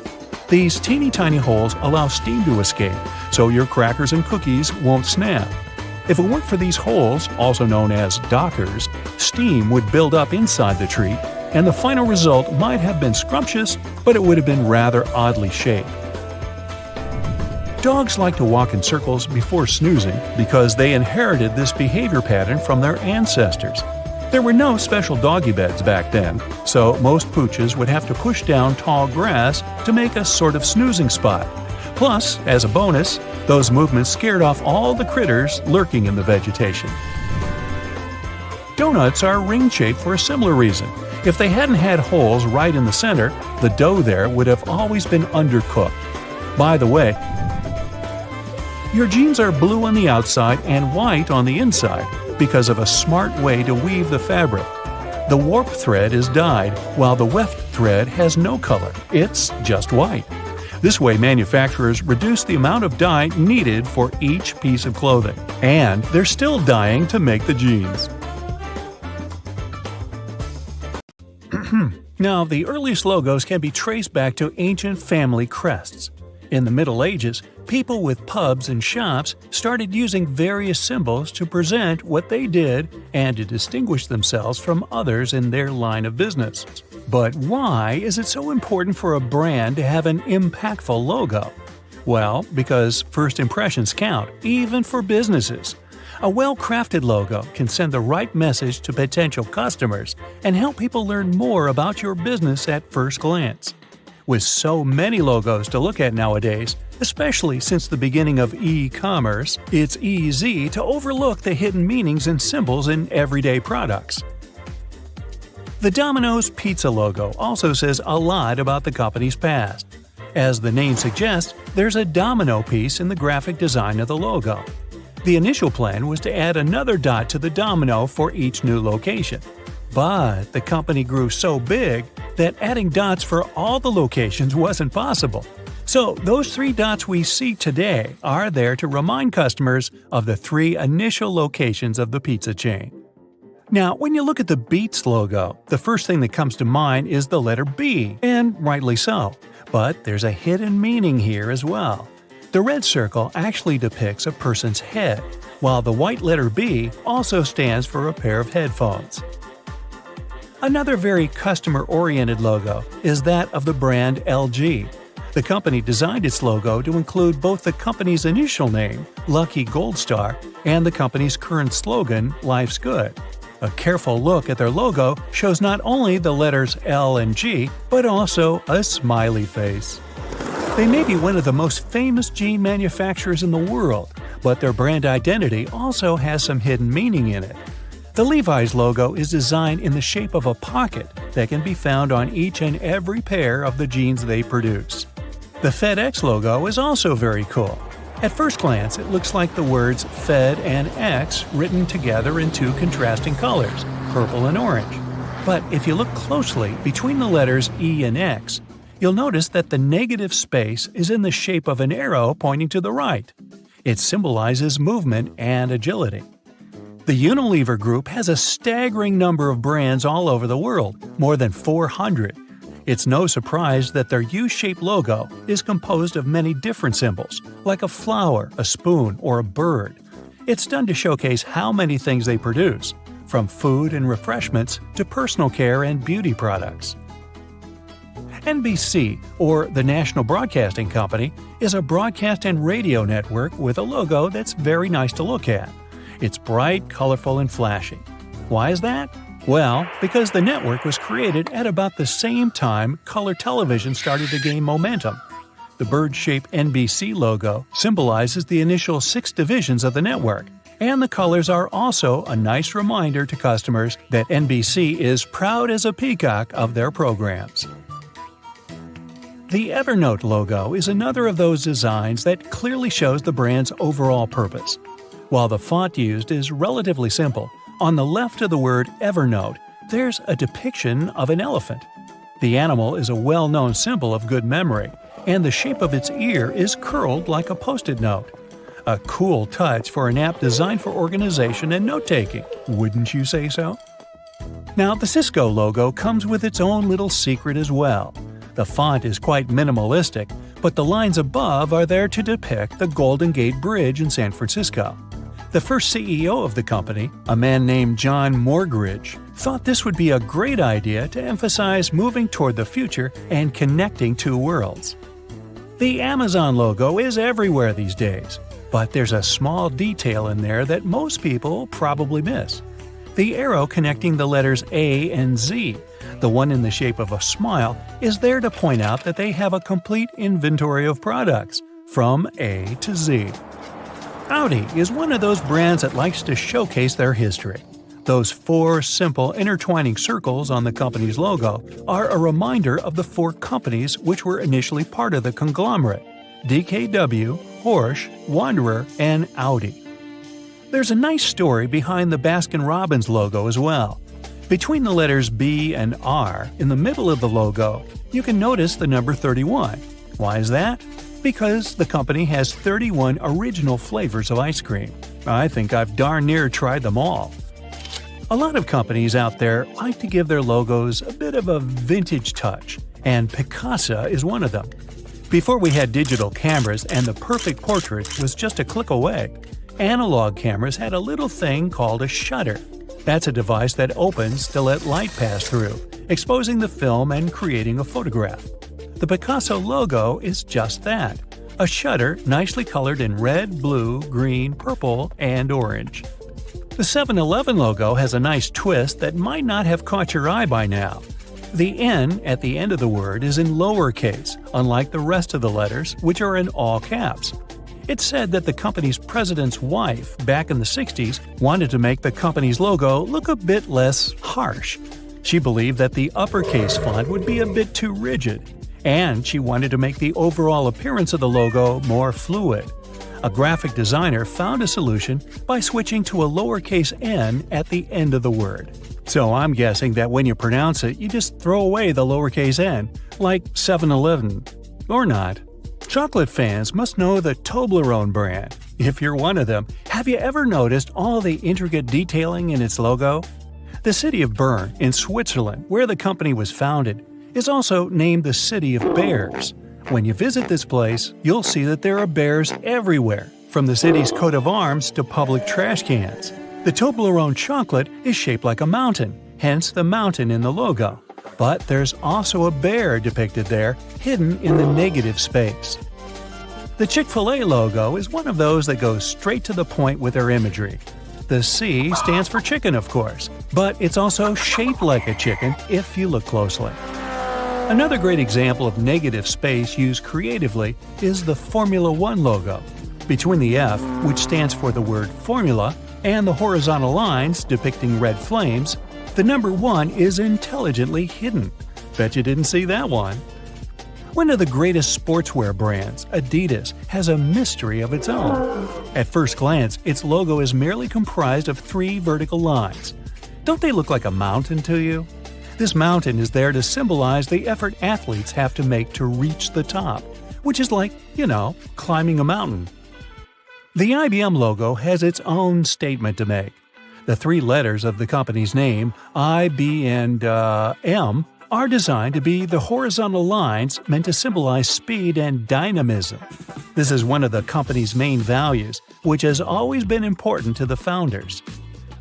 These teeny tiny holes allow steam to escape, so your crackers and cookies won't snap. If it weren't for these holes, also known as dockers, steam would build up inside the treat, and the final result might have been scrumptious, but it would have been rather oddly shaped. Dogs like to walk in circles before snoozing because they inherited this behavior pattern from their ancestors. There were no special doggy beds back then, so most pooches would have to push down tall grass to make a sort of snoozing spot. Plus, as a bonus, those movements scared off all the critters lurking in the vegetation. Donuts are ring-shaped for a similar reason. If they hadn't had holes right in the center, the dough there would have always been undercooked. By the way, your jeans are blue on the outside and white on the inside because of a smart way to weave the fabric. The warp thread is dyed, while the weft thread has no color. It's just white. This way, manufacturers reduce the amount of dye needed for each piece of clothing. And they're still dyeing to make the jeans. Now, the earliest logos can be traced back to ancient family crests. In the Middle Ages, people with pubs and shops started using various symbols to present what they did and to distinguish themselves from others in their line of business. But why is it so important for a brand to have an impactful logo? Well, because first impressions count, even for businesses. A well-crafted logo can send the right message to potential customers and help people learn more about your business at first glance. With so many logos to look at nowadays, especially since the beginning of e-commerce, it's easy to overlook the hidden meanings and symbols in everyday products. The Domino's Pizza logo also says a lot about the company's past. As the name suggests, there's a domino piece in the graphic design of the logo. The initial plan was to add another dot to the domino for each new location. But the company grew so big that adding dots for all the locations wasn't possible. So those 3 dots we see today are there to remind customers of the 3 initial locations of the pizza chain. Now, when you look at the Beats logo, the first thing that comes to mind is the letter B, and rightly so. But there's a hidden meaning here as well. The red circle actually depicts a person's head, while the white letter B also stands for a pair of headphones. Another very customer-oriented logo is that of the brand LG. The company designed its logo to include both the company's initial name, Lucky Gold Star, and the company's current slogan, Life's Good. A careful look at their logo shows not only the letters L and G, but also a smiley face. They may be one of the most famous jean manufacturers in the world, but their brand identity also has some hidden meaning in it. The Levi's logo is designed in the shape of a pocket that can be found on each and every pair of the jeans they produce. The FedEx logo is also very cool. At first glance, it looks like the words Fed and X written together in 2 contrasting colors, purple and orange. But if you look closely between the letters E and X, you'll notice that the negative space is in the shape of an arrow pointing to the right. It symbolizes movement and agility. The Unilever Group has a staggering number of brands all over the world, more than 400. It's no surprise that their U-shaped logo is composed of many different symbols, like a flower, a spoon, or a bird. It's done to showcase how many things they produce, from food and refreshments to personal care and beauty products. NBC, or the National Broadcasting Company, is a broadcast and radio network with a logo that's very nice to look at. It's bright, colorful, and flashy. Why is that? Well, because the network was created at about the same time color television started to gain momentum. The bird-shaped NBC logo symbolizes the initial 6 divisions of the network, and the colors are also a nice reminder to customers that NBC is proud as a peacock of their programs. The Evernote logo is another of those designs that clearly shows the brand's overall purpose. While the font used is relatively simple, on the left of the word Evernote, there's a depiction of an elephant. The animal is a well-known symbol of good memory, and the shape of its ear is curled like a post-it note. A cool touch for an app designed for organization and note-taking, wouldn't you say so? Now, the Cisco logo comes with its own little secret as well. The font is quite minimalistic, but the lines above are there to depict the Golden Gate Bridge in San Francisco. The first CEO of the company, a man named John Morgridge, thought this would be a great idea to emphasize moving toward the future and connecting 2 worlds. The Amazon logo is everywhere these days, but there's a small detail in there that most people probably miss. The arrow connecting the letters A and Z, the one in the shape of a smile, is there to point out that they have a complete inventory of products, from A to Z. Audi is one of those brands that likes to showcase their history. Those 4 simple intertwining circles on the company's logo are a reminder of the 4 companies which were initially part of the conglomerate: DKW, Porsche, Wanderer, and Audi. There's a nice story behind the Baskin-Robbins logo as well. Between the letters B and R in the middle of the logo, you can notice the number 31. Why is that? Because the company has 31 original flavors of ice cream. I think I've darn near tried them all. A lot of companies out there like to give their logos a bit of a vintage touch, and Picasa is one of them. Before we had digital cameras and the perfect portrait was just a click away, analog cameras had a little thing called a shutter. That's a device that opens to let light pass through, exposing the film and creating a photograph. The Picasso logo is just that, a shutter nicely colored in red, blue, green, purple, and orange. The 7-Eleven logo has a nice twist that might not have caught your eye by now. The N at the end of the word is in lowercase, unlike the rest of the letters, which are in all caps. It's said that the company's president's wife, back in the 60s, wanted to make the company's logo look a bit less harsh. She believed that the uppercase font would be a bit too rigid, and she wanted to make the overall appearance of the logo more fluid. A graphic designer found a solution by switching to a lowercase n at the end of the word. So I'm guessing that when you pronounce it, you just throw away the lowercase n, like 7-Eleven. Or not. Chocolate fans must know the Toblerone brand. If you're one of them, have you ever noticed all the intricate detailing in its logo? The city of Bern, in Switzerland, where the company was founded, is also named the City of Bears. When you visit this place, you'll see that there are bears everywhere, from the city's coat of arms to public trash cans. The Toblerone chocolate is shaped like a mountain, hence the mountain in the logo. But there's also a bear depicted there, hidden in the negative space. The Chick-fil-A logo is one of those that goes straight to the point with their imagery. The C stands for chicken, of course, but it's also shaped like a chicken if you look closely. Another great example of negative space used creatively is the Formula One logo. Between the F, which stands for the word formula, and the horizontal lines depicting red flames, the number 1 is intelligently hidden. Bet you didn't see that one. One of the greatest sportswear brands, Adidas, has a mystery of its own. At first glance, its logo is merely comprised of 3 vertical lines. Don't they look like a mountain to you? This mountain is there to symbolize the effort athletes have to make to reach the top, which is like, climbing a mountain. The IBM logo has its own statement to make. The 3 letters of the company's name, I, B, and M, are designed to be the horizontal lines meant to symbolize speed and dynamism. This is one of the company's main values, which has always been important to the founders.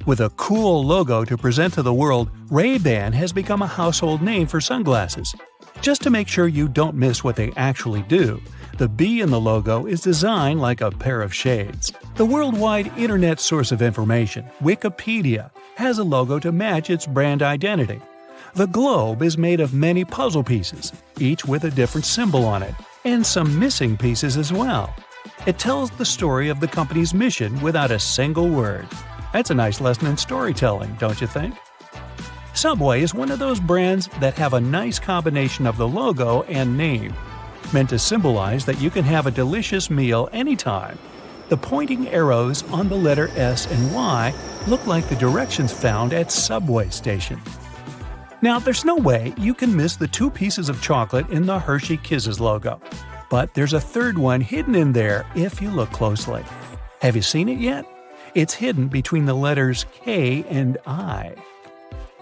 With a cool logo to present to the world, Ray-Ban has become a household name for sunglasses. Just to make sure you don't miss what they actually do, the B in the logo is designed like a pair of shades. The worldwide internet source of information, Wikipedia, has a logo to match its brand identity. The globe is made of many puzzle pieces, each with a different symbol on it, and some missing pieces as well. It tells the story of the company's mission without a single word. That's a nice lesson in storytelling, don't you think? Subway is one of those brands that have a nice combination of the logo and name, meant to symbolize that you can have a delicious meal anytime. The pointing arrows on the letter S and Y look like the directions found at Subway station. Now, there's no way you can miss the 2 pieces of chocolate in the Hershey Kisses logo, but there's a third one hidden in there if you look closely. Have you seen it yet? It's hidden between the letters K and I.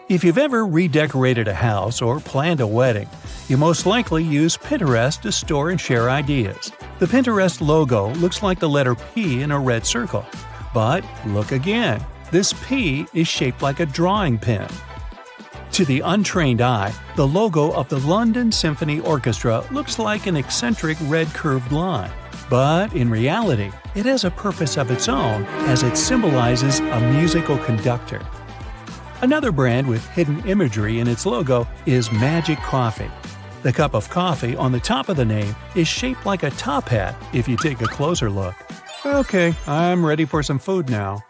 If you've ever redecorated a house or planned a wedding, you most likely use Pinterest to store and share ideas. The Pinterest logo looks like the letter P in a red circle. But look again, this P is shaped like a drawing pen. To the untrained eye, the logo of the London Symphony Orchestra looks like an eccentric red curved line. But in reality, it has a purpose of its own as it symbolizes a musical conductor. Another brand with hidden imagery in its logo is Magic Coffee. The cup of coffee on the top of the name is shaped like a top hat if you take a closer look. Okay, I'm ready for some food now.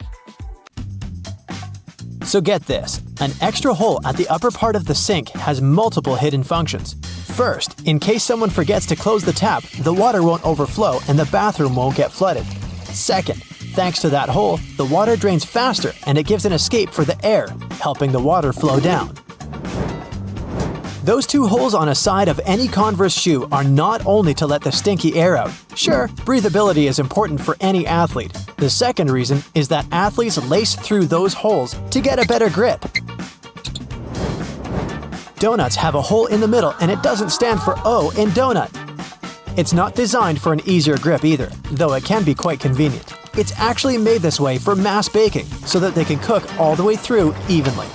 So get this, an extra hole at the upper part of the sink has multiple hidden functions. First, in case someone forgets to close the tap, the water won't overflow and the bathroom won't get flooded. Second, thanks to that hole, the water drains faster and it gives an escape for the air, helping the water flow down. Those two holes on a side of any Converse shoe are not only to let the stinky air out. Sure, breathability is important for any athlete. The second reason is that athletes lace through those holes to get a better grip. Donuts have a hole in the middle and it doesn't stand for O in donut. It's not designed for an easier grip either, though it can be quite convenient. It's actually made this way for mass baking so that they can cook all the way through evenly.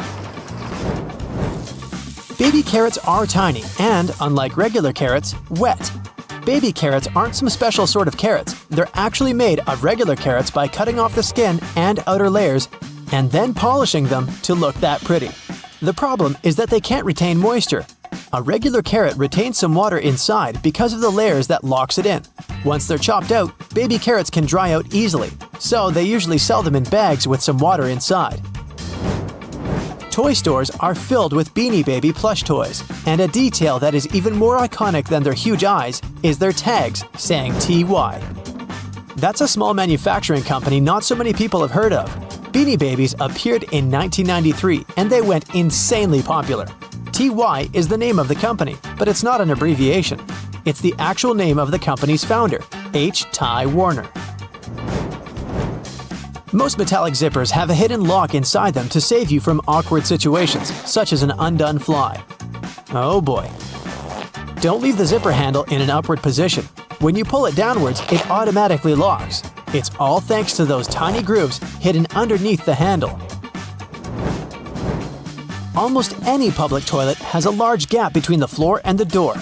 Baby carrots are tiny and, unlike regular carrots, wet. Baby carrots aren't some special sort of carrots. They're actually made of regular carrots by cutting off the skin and outer layers and then polishing them to look that pretty. The problem is that they can't retain moisture. A regular carrot retains some water inside because of the layers that locks it in. Once they're chopped out, baby carrots can dry out easily, so they usually sell them in bags with some water inside. Toy stores are filled with Beanie Baby plush toys, and a detail that is even more iconic than their huge eyes is their tags saying TY. That's a small manufacturing company not so many people have heard of. Beanie Babies appeared in 1993 and they went insanely popular. TY is the name of the company, but it's not an abbreviation. It's the actual name of the company's founder, H. Ty Warner. Most metallic zippers have a hidden lock inside them to save you from awkward situations, such as an undone fly. Oh boy. Don't leave the zipper handle in an upward position. When you pull it downwards, it automatically locks. It's all thanks to those tiny grooves hidden underneath the handle. Almost any public toilet has a large gap between the floor and the door.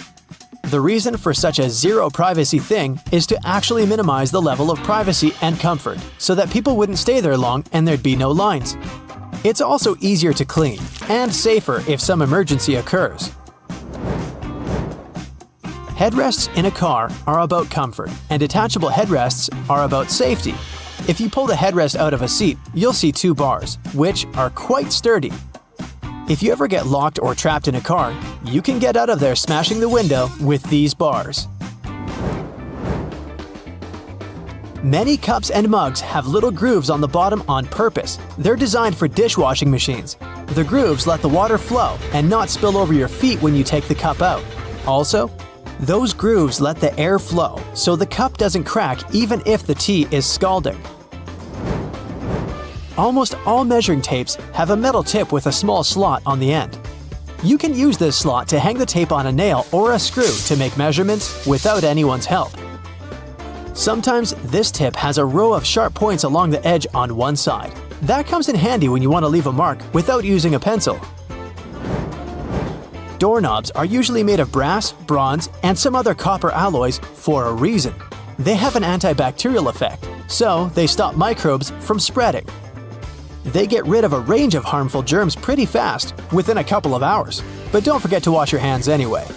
The reason for such a zero privacy thing is to actually minimize the level of privacy and comfort, so that people wouldn't stay there long and there'd be no lines. It's also easier to clean, and safer if some emergency occurs. Headrests in a car are about comfort, and detachable headrests are about safety. If you pull the headrest out of a seat, you'll see two bars, which are quite sturdy. If you ever get locked or trapped in a car, you can get out of there smashing the window with these bars. Many cups and mugs have little grooves on the bottom on purpose. They're designed for dishwashing machines. The grooves let the water flow and not spill over your feet when you take the cup out. Also, those grooves let the air flow, so the cup doesn't crack even if the tea is scalding. Almost all measuring tapes have a metal tip with a small slot on the end. You can use this slot to hang the tape on a nail or a screw to make measurements without anyone's help. Sometimes this tip has a row of sharp points along the edge on one side. That comes in handy when you want to leave a mark without using a pencil. Doorknobs are usually made of brass, bronze, and some other copper alloys for a reason. They have an antibacterial effect, so they stop microbes from spreading. They get rid of a range of harmful germs pretty fast, within a couple of hours. But don't forget to wash your hands anyway.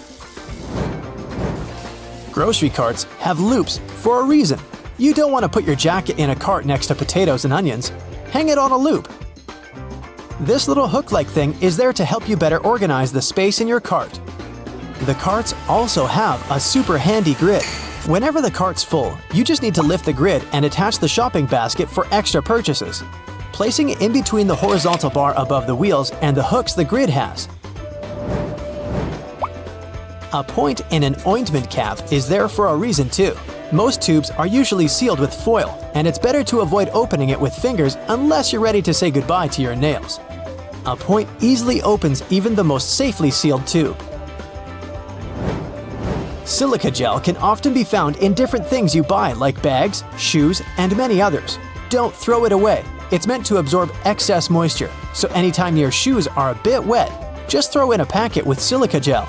Grocery carts have loops for a reason. You don't want to put your jacket in a cart next to potatoes and onions. Hang it on a loop. This little hook-like thing is there to help you better organize the space in your cart. The carts also have a super handy grid. Whenever the cart's full, you just need to lift the grid and attach the shopping basket for extra purchases, placing it in between the horizontal bar above the wheels and the hooks the grid has. A point in an ointment cap is there for a reason too. Most tubes are usually sealed with foil, and it's better to avoid opening it with fingers unless you're ready to say goodbye to your nails. A point easily opens even the most safely sealed tube. Silica gel can often be found in different things you buy like bags, shoes, and many others. Don't throw it away. It's meant to absorb excess moisture, so anytime your shoes are a bit wet, just throw in a packet with silica gel.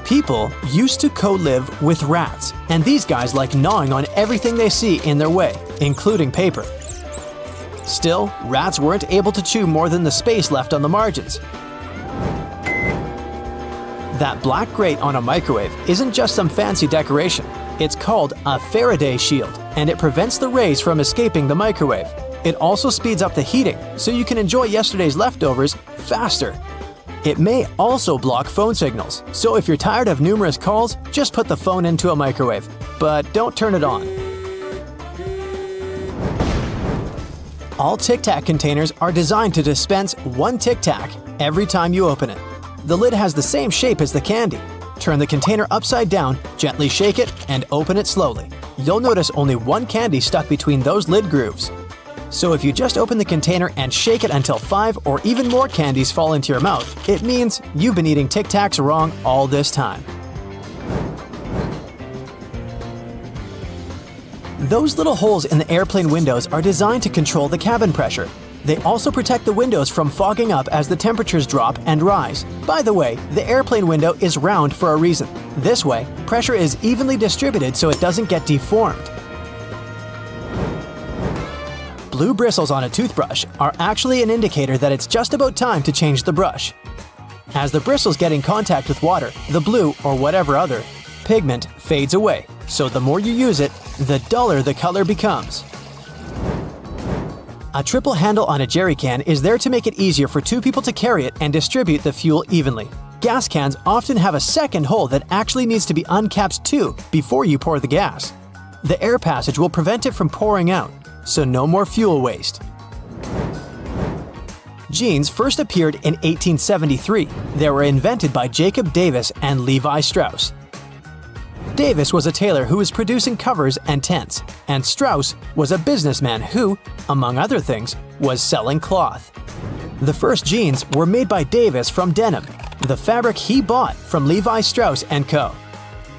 People used to co-live with rats, and these guys like gnawing on everything they see in their way, including paper. Still, rats weren't able to chew more than the space left on the margins. That black grate on a microwave isn't just some fancy decoration. It's called a Faraday shield, and it prevents the rays from escaping the microwave. It also speeds up the heating, so you can enjoy yesterday's leftovers faster. It may also block phone signals, so if you're tired of numerous calls, just put the phone into a microwave. But don't turn it on. All Tic Tac containers are designed to dispense one Tic Tac every time you open it. The lid has the same shape as the candy. Turn the container upside down, gently shake it, and open it slowly. You'll notice only one candy stuck between those lid grooves. So if you just open the container and shake it until 5 or even more candies fall into your mouth, it means you've been eating Tic Tacs wrong all this time. Those little holes in the airplane windows are designed to control the cabin pressure. They also protect the windows from fogging up as the temperatures drop and rise. By the way, the airplane window is round for a reason. This way, pressure is evenly distributed so it doesn't get deformed. Blue bristles on a toothbrush are actually an indicator that it's just about time to change the brush. As the bristles get in contact with water, the blue, or whatever other, pigment fades away. So the more you use it, the duller the color becomes. A triple handle on a jerry can is there to make it easier for 2 people to carry it and distribute the fuel evenly. Gas cans often have a second hole that actually needs to be uncapped too before you pour the gas. The air passage will prevent it from pouring out, so no more fuel waste. Jeans first appeared in 1873. They were invented by Jacob Davis and Levi Strauss. Davis was a tailor who was producing covers and tents, and Strauss was a businessman who, among other things, was selling cloth. The first jeans were made by Davis from denim, the fabric he bought from Levi Strauss & Co.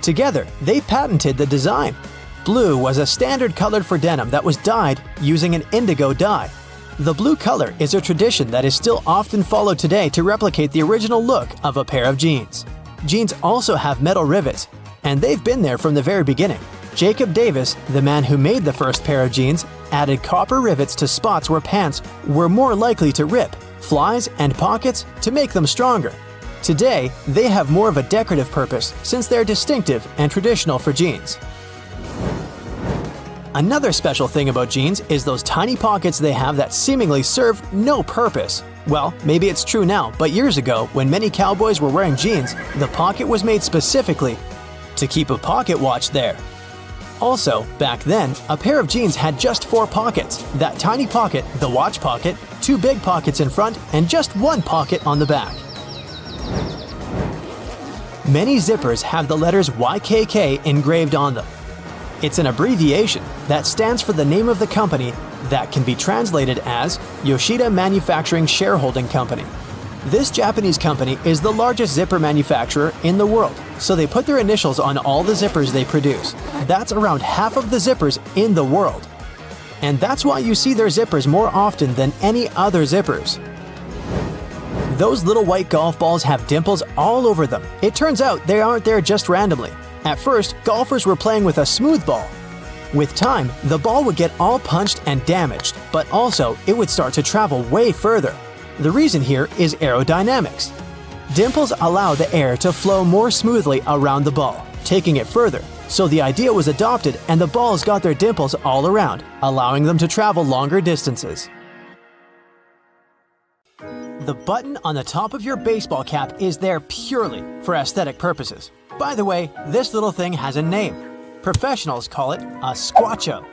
Together, they patented the design. Blue was a standard color for denim that was dyed using an indigo dye. The blue color is a tradition that is still often followed today to replicate the original look of a pair of jeans. Jeans also have metal rivets, and they've been there from the very beginning. Jacob Davis, the man who made the first pair of jeans, added copper rivets to spots where pants were more likely to rip, flies, and pockets to make them stronger. Today, they have more of a decorative purpose since they're distinctive and traditional for jeans. Another special thing about jeans is those tiny pockets they have that seemingly serve no purpose. Well, maybe it's true now, but years ago, when many cowboys were wearing jeans, the pocket was made specifically to keep a pocket watch there. Also, back then, a pair of jeans had just 4 pockets. That tiny pocket, the watch pocket, 2 big pockets in front, and just 1 pocket on the back. Many zippers have the letters YKK engraved on them. It's an abbreviation that stands for the name of the company that can be translated as Yoshida Manufacturing Shareholding Company. This Japanese company is the largest zipper manufacturer in the world, so they put their initials on all the zippers they produce. That's around half of the zippers in the world. And that's why you see their zippers more often than any other zippers. Those little white golf balls have dimples all over them. It turns out they aren't there just randomly. At first, golfers were playing with a smooth ball. With time, the ball would get all punched and damaged, but also it would start to travel way further. The reason here is aerodynamics. Dimples allow the air to flow more smoothly around the ball, taking it further. So the idea was adopted and the balls got their dimples all around, allowing them to travel longer distances. The button on the top of your baseball cap is there purely for aesthetic purposes. By the way, this little thing has a name. Professionals call it a squacho.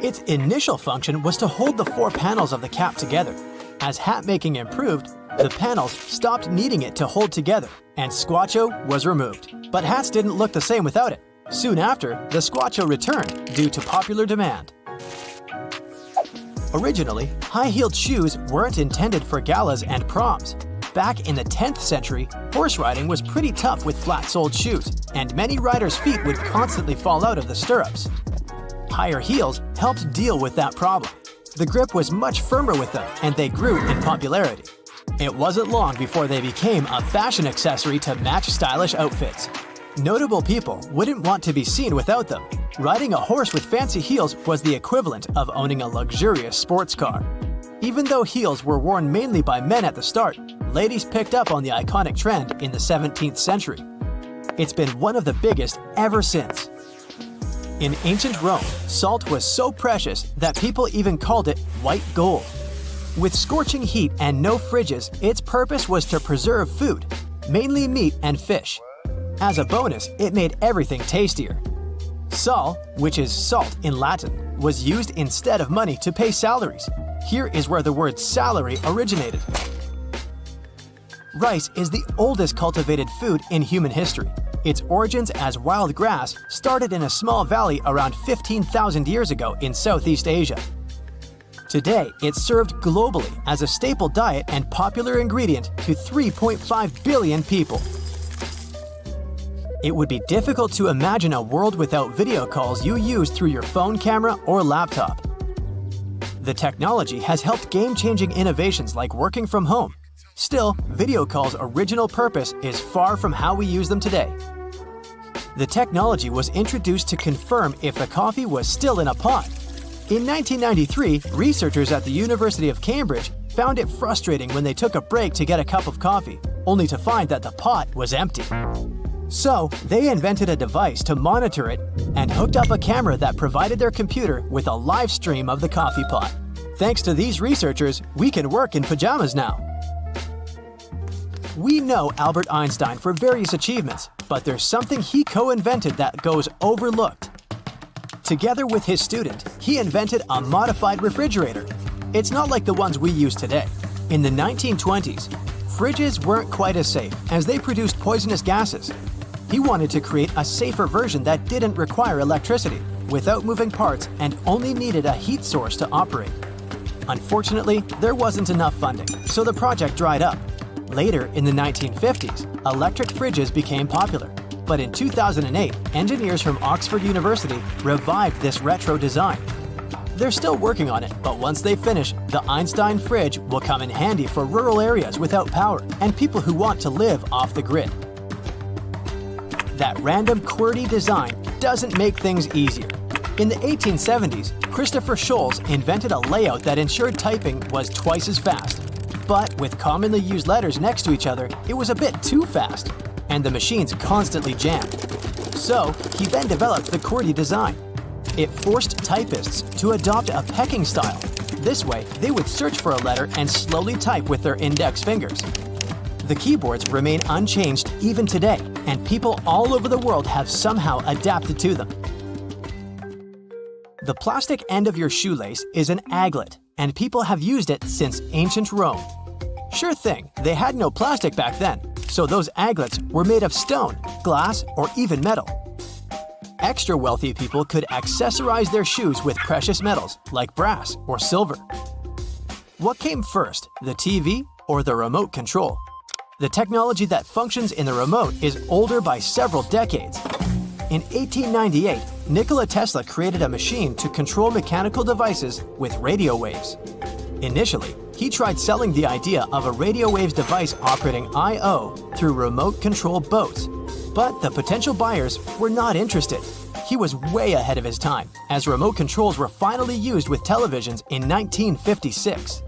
Its initial function was to hold the 4 panels of the cap together. As hat making improved, the panels stopped needing it to hold together, and squacho was removed. But hats didn't look the same without it. Soon after, the squacho returned due to popular demand. Originally, high-heeled shoes weren't intended for galas and proms. Back in the 10th century, horse riding was pretty tough with flat-soled shoes, and many riders' feet would constantly fall out of the stirrups. Higher heels helped deal with that problem. The grip was much firmer with them, and they grew in popularity. It wasn't long before they became a fashion accessory to match stylish outfits. Notable people wouldn't want to be seen without them. riding a horse with fancy heels was the equivalent of owning a luxurious sports car. Even though heels were worn mainly by men at the start, ladies picked up on the iconic trend in the 17th century. It's been one of the biggest ever since. In ancient Rome, salt was so precious that people even called it white gold. With scorching heat and no fridges, its purpose was to preserve food, mainly meat and fish. As a bonus, it made everything tastier. Sal, which is salt in Latin, was used instead of money to pay salaries. Here is where the word salary originated. Rice is the oldest cultivated food in human history. Its origins as wild grass started in a small valley around 15,000 years ago in Southeast Asia. Today, it's served globally as a staple diet and popular ingredient to 3.5 billion people. It would be difficult to imagine a world without video calls you use through your phone camera or laptop. The technology has helped game-changing innovations like working from home. Still, video calls' original purpose is far from how we use them today. The technology was introduced to confirm if the coffee was still in a pot. In 1993, researchers at the University of Cambridge found it frustrating when they took a break to get a cup of coffee, only to find that the pot was empty. So, they invented a device to monitor it and hooked up a camera that provided their computer with a live stream of the coffee pot. Thanks to these researchers, we can work in pajamas now. We know Albert Einstein for various achievements, but there's something he co-invented that goes overlooked. Together with his student, he invented a modified refrigerator. It's not like the ones we use today. In the 1920s, fridges weren't quite as safe as they produced poisonous gases. He wanted to create a safer version that didn't require electricity, without moving parts, and only needed a heat source to operate. Unfortunately, there wasn't enough funding, so the project dried up. Later, in the 1950s, electric fridges became popular. But in 2008, engineers from Oxford University revived this retro design. They're still working on it, but once they finish, the Einstein fridge will come in handy for rural areas without power and people who want to live off the grid. That random QWERTY design doesn't make things easier. In the 1870s, Christopher Sholes invented a layout that ensured typing was twice as fast. But with commonly used letters next to each other, it was a bit too fast, and the machines constantly jammed. So, he then developed the QWERTY design. It forced typists to adopt a pecking style. This way, they would search for a letter and slowly type with their index fingers. The keyboards remain unchanged even today, and people all over the world have somehow adapted to them. The plastic end of your shoelace is an aglet, and people have used it since ancient Rome. Sure thing, they had no plastic back then, so those aglets were made of stone, glass, or even metal. Extra wealthy people could accessorize their shoes with precious metals like brass or silver. What came first, the TV or the remote control? The technology that functions in the remote is older by several decades. In 1898, Nikola Tesla created a machine to control mechanical devices with radio waves. Initially, he tried selling the idea of a radio waves device operating I/O through remote-controlled boats, but the potential buyers were not interested. He was way ahead of his time, as remote controls were finally used with televisions in 1956.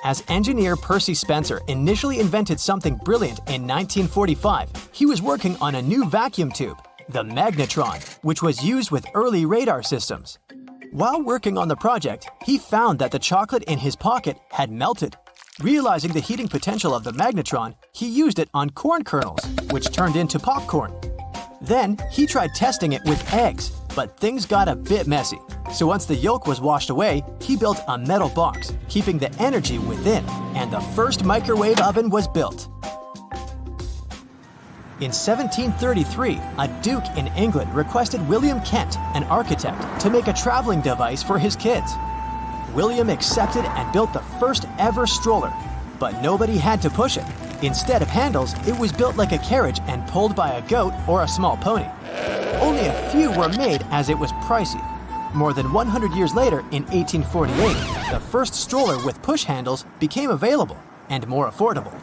As engineer Percy Spencer initially invented something brilliant in 1945, he was working on a new vacuum tube, the magnetron, which was used with early radar systems. While working on the project, he found that the chocolate in his pocket had melted. Realizing the heating potential of the magnetron, he used it on corn kernels, which turned into popcorn. Then, he tried testing it with eggs, but things got a bit messy. So once the yolk was washed away, he built a metal box, keeping the energy within, and the first microwave oven was built. In 1733, a duke in England requested William Kent, an architect, to make a traveling device for his kids. William accepted and built the first ever stroller, but nobody had to push it. Instead of handles, it was built like a carriage and pulled by a goat or a small pony. Only a few were made as it was pricey. More than 100 years later, in 1848, the first stroller with push handles became available and more affordable.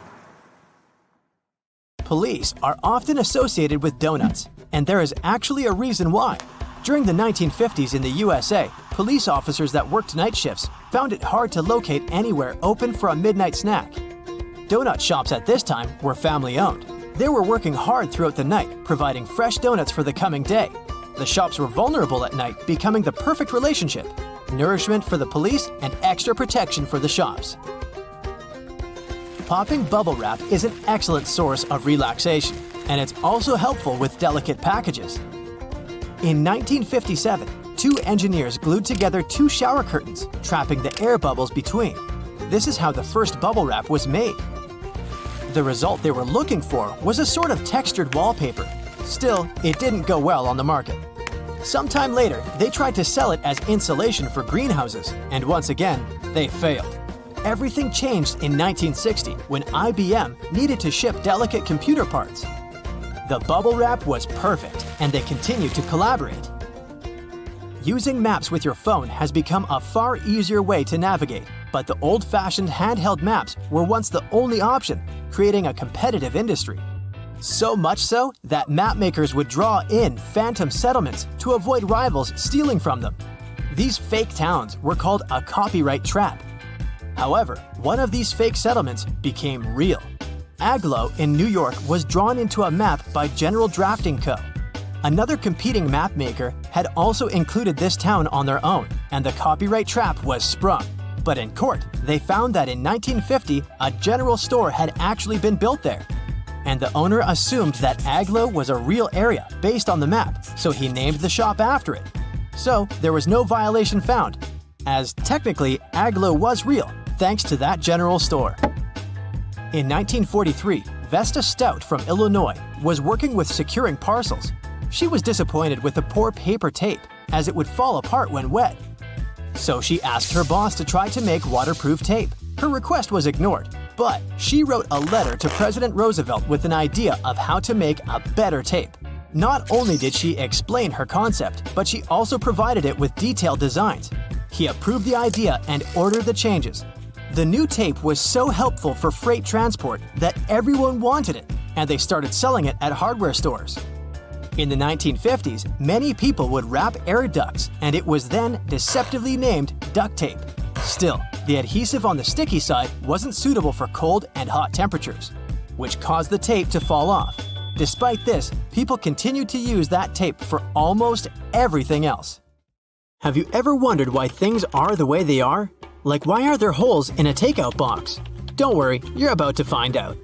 Police are often associated with donuts, and there is actually a reason why. During the 1950s in the USA, police officers that worked night shifts found it hard to locate anywhere open for a midnight snack. Donut shops at this time were family-owned. They were working hard throughout the night, providing fresh donuts for the coming day. The shops were vulnerable at night, becoming the perfect relationship: nourishment for the police and extra protection for the shops. Popping bubble wrap is an excellent source of relaxation, and it's also helpful with delicate packages. In 1957, two engineers glued together two shower curtains, trapping the air bubbles between. This is how the first bubble wrap was made. The result they were looking for was a sort of textured wallpaper. Still, it didn't go well on the market. Sometime later, they tried to sell it as insulation for greenhouses, and once again, they failed. Everything changed in 1960 when IBM needed to ship delicate computer parts. The bubble wrap was perfect, and they continued to collaborate. Using maps with your phone has become a far easier way to navigate, but the old-fashioned handheld maps were once the only option, creating a competitive industry. So much so that map makers would draw in phantom settlements to avoid rivals stealing from them. These fake towns were called a copyright trap. However, one of these fake settlements became real. Agloe in New York was drawn into a map by General Drafting Co. Another competing map maker had also included this town on their own, and the copyright trap was sprung. But in court, they found that in 1950, a general store had actually been built there. And the owner assumed that Agloe was a real area based on the map, so he named the shop after it. So there was no violation found, as technically Agloe was real, thanks to that general store. In 1943, Vesta Stout from Illinois was working with securing parcels. She was disappointed with the poor paper tape, as it would fall apart when wet. So she asked her boss to try to make waterproof tape. Her request was ignored, but she wrote a letter to President Roosevelt with an idea of how to make a better tape. Not only did she explain her concept, but she also provided it with detailed designs. He approved the idea and ordered the changes. The new tape was so helpful for freight transport that everyone wanted it, and they started selling it at hardware stores. In the 1950s, many people would wrap air ducts, and it was then deceptively named duct tape. Still, the adhesive on the sticky side wasn't suitable for cold and hot temperatures, which caused the tape to fall off. Despite this, people continued to use that tape for almost everything else. Have you ever wondered why things are the way they are? Like, why are there holes in a takeout box? Don't worry, you're about to find out.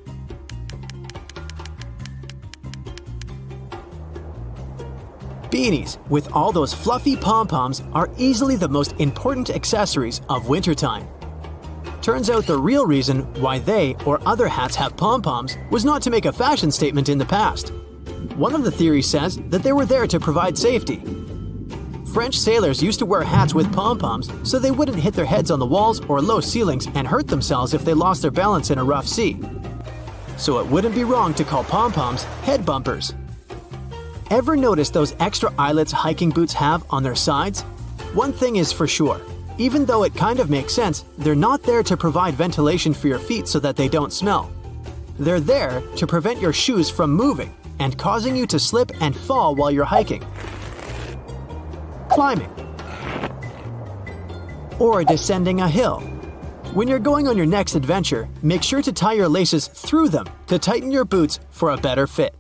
Beanies, with all those fluffy pom-poms, are easily the most important accessories of wintertime. Turns out the real reason why they or other hats have pom-poms was not to make a fashion statement in the past. One of the theories says that they were there to provide safety. French sailors used to wear hats with pom-poms so they wouldn't hit their heads on the walls or low ceilings and hurt themselves if they lost their balance in a rough sea. So it wouldn't be wrong to call pom-poms head bumpers. Ever notice those extra eyelets hiking boots have on their sides? One thing is for sure, even though it kind of makes sense, they're not there to provide ventilation for your feet so that they don't smell. They're there to prevent your shoes from moving and causing you to slip and fall while you're hiking, climbing, or descending a hill. When you're going on your next adventure, make sure to tie your laces through them to tighten your boots for a better fit.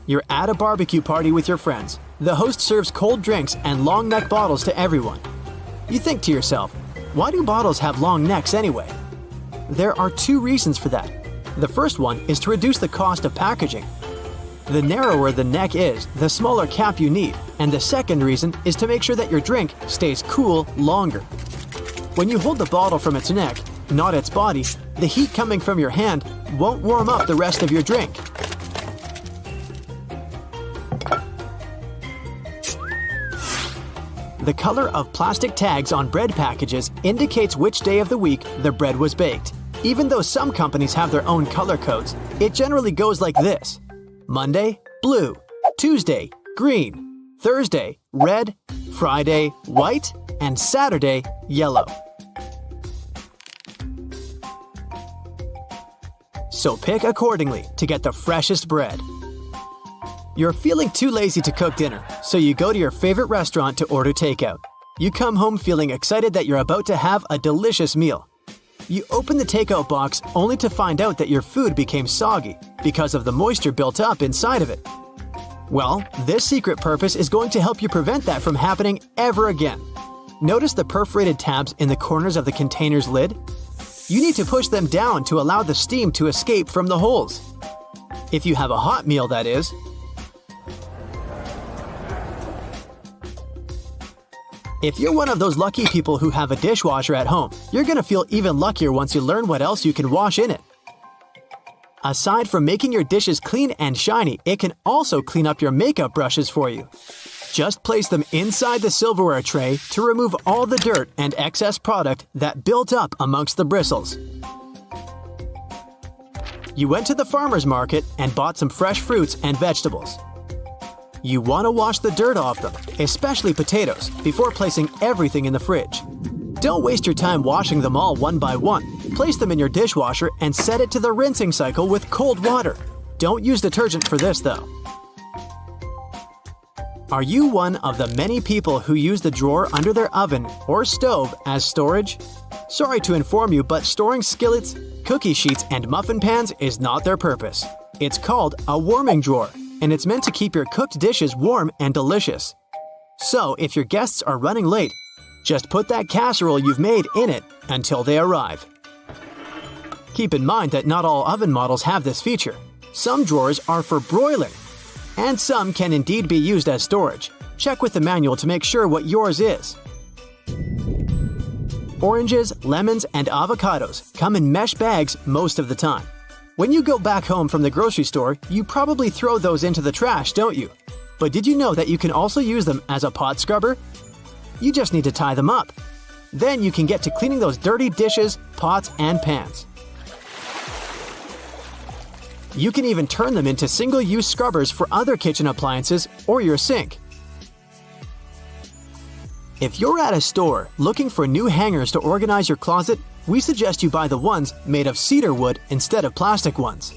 You're at a barbecue party with your friends. The host serves cold drinks and long neck bottles to everyone. You think to yourself, why do bottles have long necks anyway? There are two reasons for that. The first one is to reduce the cost of packaging. The narrower the neck is, the smaller cap you need, and the second reason is to make sure that your drink stays cool longer. When you hold the bottle from its neck, not its body, the heat coming from your hand won't warm up the rest of your drink. The color of plastic tags on bread packages indicates which day of the week the bread was baked. Even though some companies have their own color codes, it generally goes like this: Monday, blue; Tuesday, green; Thursday, red; Friday, white; and Saturday, yellow. So pick accordingly to get the freshest bread. You're feeling too lazy to cook dinner, so you go to your favorite restaurant to order takeout. You come home feeling excited that you're about to have a delicious meal. You open the takeout box only to find out that your food became soggy because of the moisture built up inside of it. Well, this secret purpose is going to help you prevent that from happening ever again. Notice the perforated tabs in the corners of the container's lid? You need to push them down to allow the steam to escape from the holes. If you have a hot meal, that is. If you're one of those lucky people who have a dishwasher at home, you're going to feel even luckier once you learn what else you can wash in it. Aside from making your dishes clean and shiny, it can also clean up your makeup brushes for you. Just place them inside the silverware tray to remove all the dirt and excess product that built up amongst the bristles. You went to the farmer's market and bought some fresh fruits and vegetables. You want to wash the dirt off them, especially potatoes, before placing everything in the fridge. Don't waste your time washing them all one by one. Place them in your dishwasher and set it to the rinsing cycle with cold water. Don't use detergent for this, though. Are you one of the many people who use the drawer under their oven or stove as storage? Sorry to inform you, but storing skillets, cookie sheets, and muffin pans is not their purpose. It's called a warming drawer, and it's meant to keep your cooked dishes warm and delicious. So, if your guests are running late, just put that casserole you've made in it until they arrive. Keep in mind that not all oven models have this feature. Some drawers are for broiling, and some can indeed be used as storage. Check with the manual to make sure what yours is. Oranges, lemons, and avocados come in mesh bags most of the time. When you go back home from the grocery store, you probably throw those into the trash, don't you? But did you know that you can also use them as a pot scrubber? You just need to tie them up. Then you can get to cleaning those dirty dishes, pots, and pans. You can even turn them into single-use scrubbers for other kitchen appliances or your sink. If you're at a store looking for new hangers to organize your closet, we suggest you buy the ones made of cedar wood instead of plastic ones.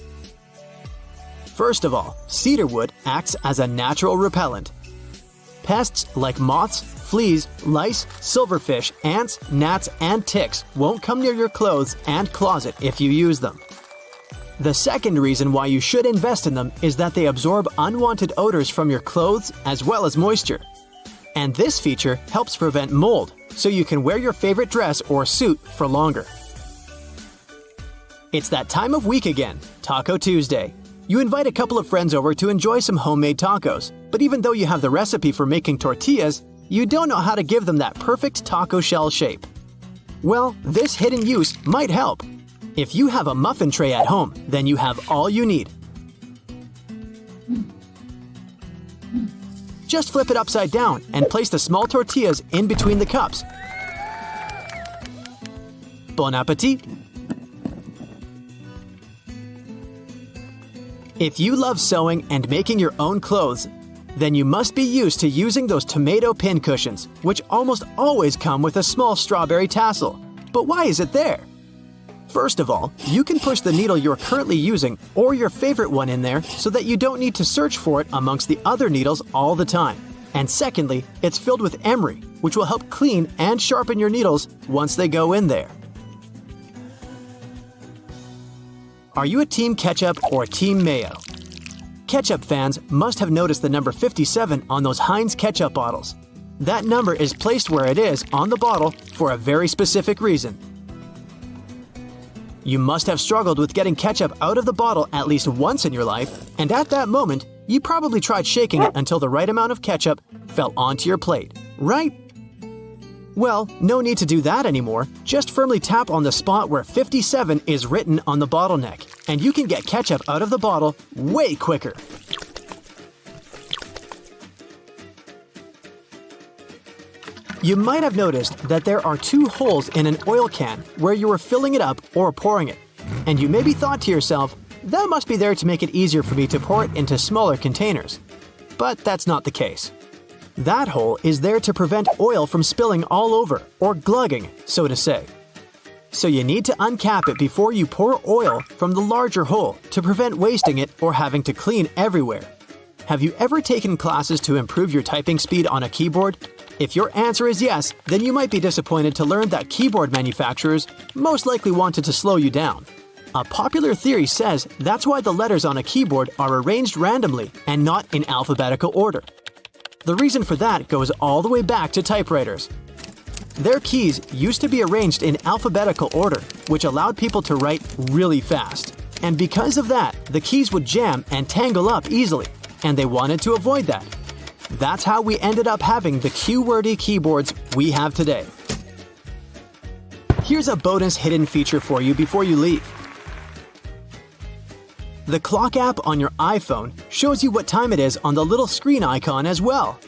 First of all, cedar wood acts as a natural repellent. Pests like moths, fleas, lice, silverfish, ants, gnats, and ticks won't come near your clothes and closet if you use them. The second reason why you should invest in them is that they absorb unwanted odors from your clothes as well as moisture. And this feature helps prevent mold, so you can wear your favorite dress or suit for longer. It's that time of week again, Taco Tuesday. You invite a couple of friends over to enjoy some homemade tacos, but even though you have the recipe for making tortillas, you don't know how to give them that perfect taco shell shape. Well, this hidden use might help. If you have a muffin tray at home, then you have all you need. Just flip it upside down and place the small tortillas in between the cups. Bon appetit! If you love sewing and making your own clothes, then you must be used to using those tomato pin cushions, which almost always come with a small strawberry tassel. But why is it there? First of all, you can push the needle you're currently using or your favorite one in there so that you don't need to search for it amongst the other needles all the time. And secondly, it's filled with emery, which will help clean and sharpen your needles once they go in there. Are you a Team Ketchup or Team Mayo? Ketchup fans must have noticed the number 57 on those Heinz ketchup bottles. That number is placed where it is on the bottle for a very specific reason. You must have struggled with getting ketchup out of the bottle at least once in your life, and at that moment, you probably tried shaking it until the right amount of ketchup fell onto your plate, right? Well, no need to do that anymore. Just firmly tap on the spot where 57 is written on the bottle neck, and you can get ketchup out of the bottle way quicker. You might have noticed that there are two holes in an oil can where you are filling it up or pouring it. And you maybe thought to yourself, that must be there to make it easier for me to pour it into smaller containers. But that's not the case. That hole is there to prevent oil from spilling all over, or glugging, so to say. So you need to uncap it before you pour oil from the larger hole to prevent wasting it or having to clean everywhere. Have you ever taken classes to improve your typing speed on a keyboard? If your answer is yes, then you might be disappointed to learn that keyboard manufacturers most likely wanted to slow you down. A popular theory says that's why the letters on a keyboard are arranged randomly and not in alphabetical order. The reason for that goes all the way back to typewriters. Their keys used to be arranged in alphabetical order, which allowed people to write really fast. And because of that, the keys would jam and tangle up easily, and they wanted to avoid that. That's how we ended up having the QWERTY keyboards we have today. Here's a bonus hidden feature for you before you leave. The clock app on your iPhone shows you what time it is on the little screen icon as well.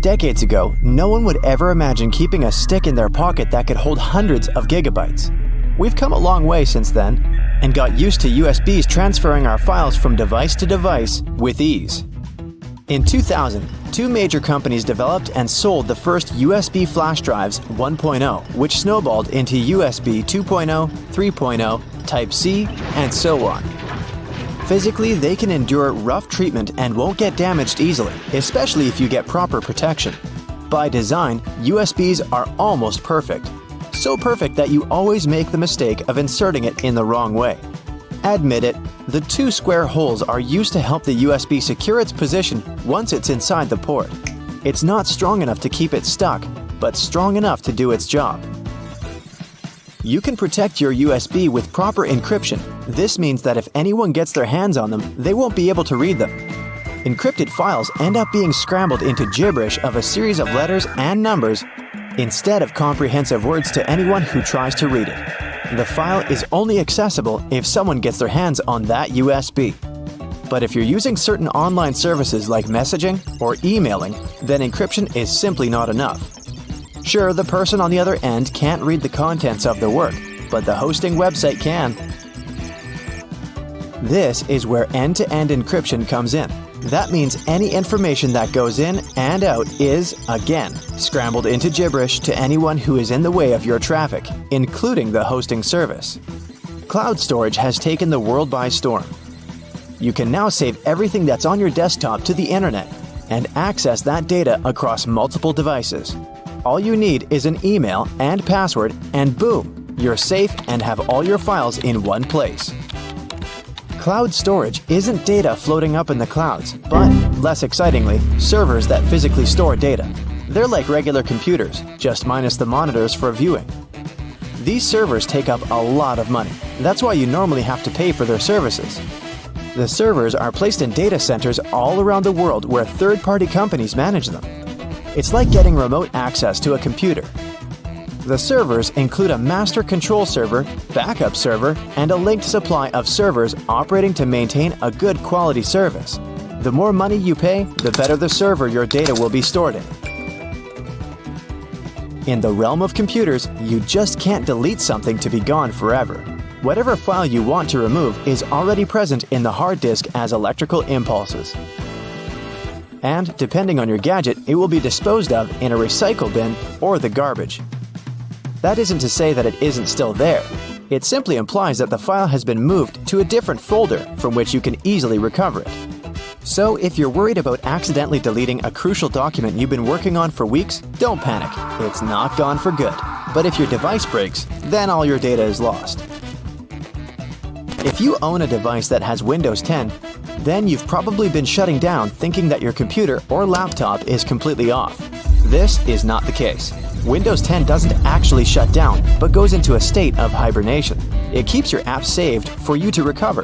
Decades ago, no one would ever imagine keeping a stick in their pocket that could hold hundreds of gigabytes. We've come a long way since then, and got used to USBs transferring our files from device to device with ease. In 2000, two major companies developed and sold the first USB flash drives 1.0, which snowballed into USB 2.0, 3.0, Type-C, and so on. Physically, they can endure rough treatment and won't get damaged easily, especially if you get proper protection. By design, USBs are almost perfect. So perfect that you always make the mistake of inserting it in the wrong way. Admit it, the two square holes are used to help the USB secure its position once it's inside the port. It's not strong enough to keep it stuck, but strong enough to do its job. You can protect your USB with proper encryption. This means that if anyone gets their hands on them, they won't be able to read them. Encrypted files end up being scrambled into gibberish of a series of letters and numbers instead of comprehensive words to anyone who tries to read it. The file is only accessible if someone gets their hands on that USB. But if you're using certain online services like messaging or emailing, then encryption is simply not enough. Sure, the person on the other end can't read the contents of the work, but the hosting website can. This is where end-to-end encryption comes in. That means any information that goes in and out is, again, scrambled into gibberish to anyone who is in the way of your traffic, including the hosting service. Cloud storage has taken the world by storm. You can now save everything that's on your desktop to the internet and access that data across multiple devices. All you need is an email and password, and boom, you're safe and have all your files in one place. Cloud storage isn't data floating up in the clouds, but, less excitingly, servers that physically store data. They're like regular computers, just minus the monitors for viewing. These servers take up a lot of money. That's why you normally have to pay for their services. The servers are placed in data centers all around the world where third-party companies manage them. It's like getting remote access to a computer. The servers include a master control server, backup server, and a linked supply of servers operating to maintain a good quality service. The more money you pay, the better the server your data will be stored in. In the realm of computers, you just can't delete something to be gone forever. Whatever file you want to remove is already present in the hard disk as electrical impulses. And, depending on your gadget, it will be disposed of in a recycle bin or the garbage. That isn't to say that it isn't still there. It simply implies that the file has been moved to a different folder from which you can easily recover it. So, if you're worried about accidentally deleting a crucial document you've been working on for weeks, don't panic. It's not gone for good. But if your device breaks, then all your data is lost. If you own a device that has Windows 10, then you've probably been shutting down thinking that your computer or laptop is completely off. This is not the case. Windows 10 doesn't actually shut down, but goes into a state of hibernation. It keeps your app saved for you to recover.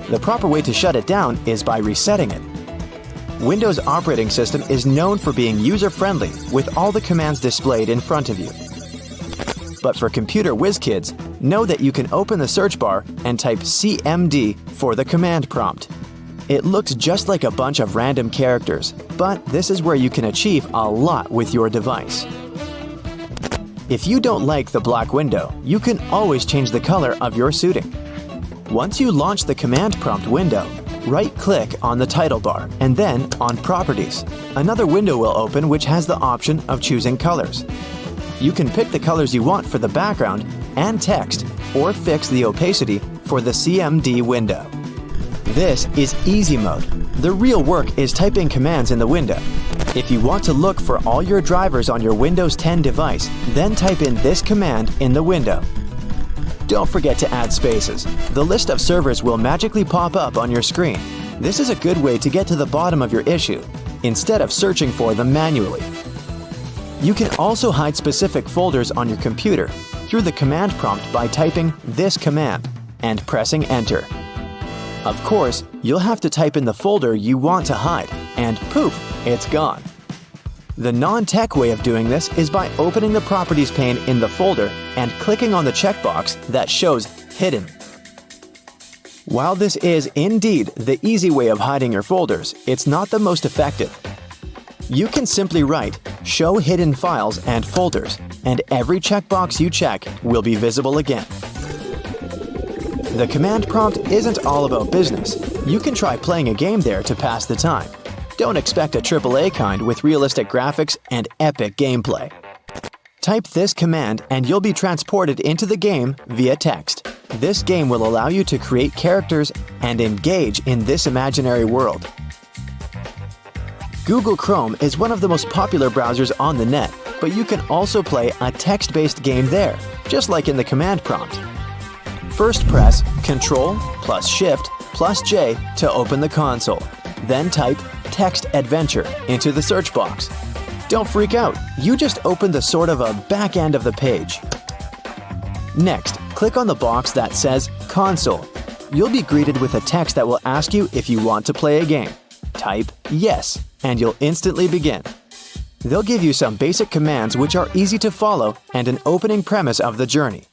The proper way to shut it down is by resetting it. Windows operating system is known for being user-friendly with all the commands displayed in front of you. But for computer whiz kids, know that you can open the search bar and type CMD for the command prompt. It looks just like a bunch of random characters, but this is where you can achieve a lot with your device. If you don't like the black window, you can always change the color of your suiting. Once you launch the command prompt window, right-click on the title bar and then on Properties. Another window will open which has the option of choosing colors. You can pick the colors you want for the background and text or fix the opacity for the CMD window. This is easy mode. The real work is typing commands in the window. If you want to look for all your drivers on your Windows 10 device, then type in this command in the window. Don't forget to add spaces. The list of servers will magically pop up on your screen. This is a good way to get to the bottom of your issue, instead of searching for them manually. You can also hide specific folders on your computer through the command prompt by typing this command and pressing Enter. Of course, you'll have to type in the folder you want to hide, and poof, it's gone. The non-tech way of doing this is by opening the Properties pane in the folder and clicking on the checkbox that shows Hidden. While this is indeed the easy way of hiding your folders, it's not the most effective. You can simply write Show Hidden Files and Folders, and every checkbox you check will be visible again. The command prompt isn't all about business. You can try playing a game there to pass the time. Don't expect a AAA kind with realistic graphics and epic gameplay. Type this command and you'll be transported into the game via text. This game will allow you to create characters and engage in this imaginary world. Google Chrome is one of the most popular browsers on the net, but you can also play a text-based game there, just like in the command prompt. First press Ctrl plus Shift plus J to open the console. Then type Text Adventure into the search box. Don't freak out, you just opened the sort of a back end of the page. Next, click on the box that says Console. You'll be greeted with a text that will ask you if you want to play a game. Type Yes, and you'll instantly begin. They'll give you some basic commands which are easy to follow and an opening premise of the journey.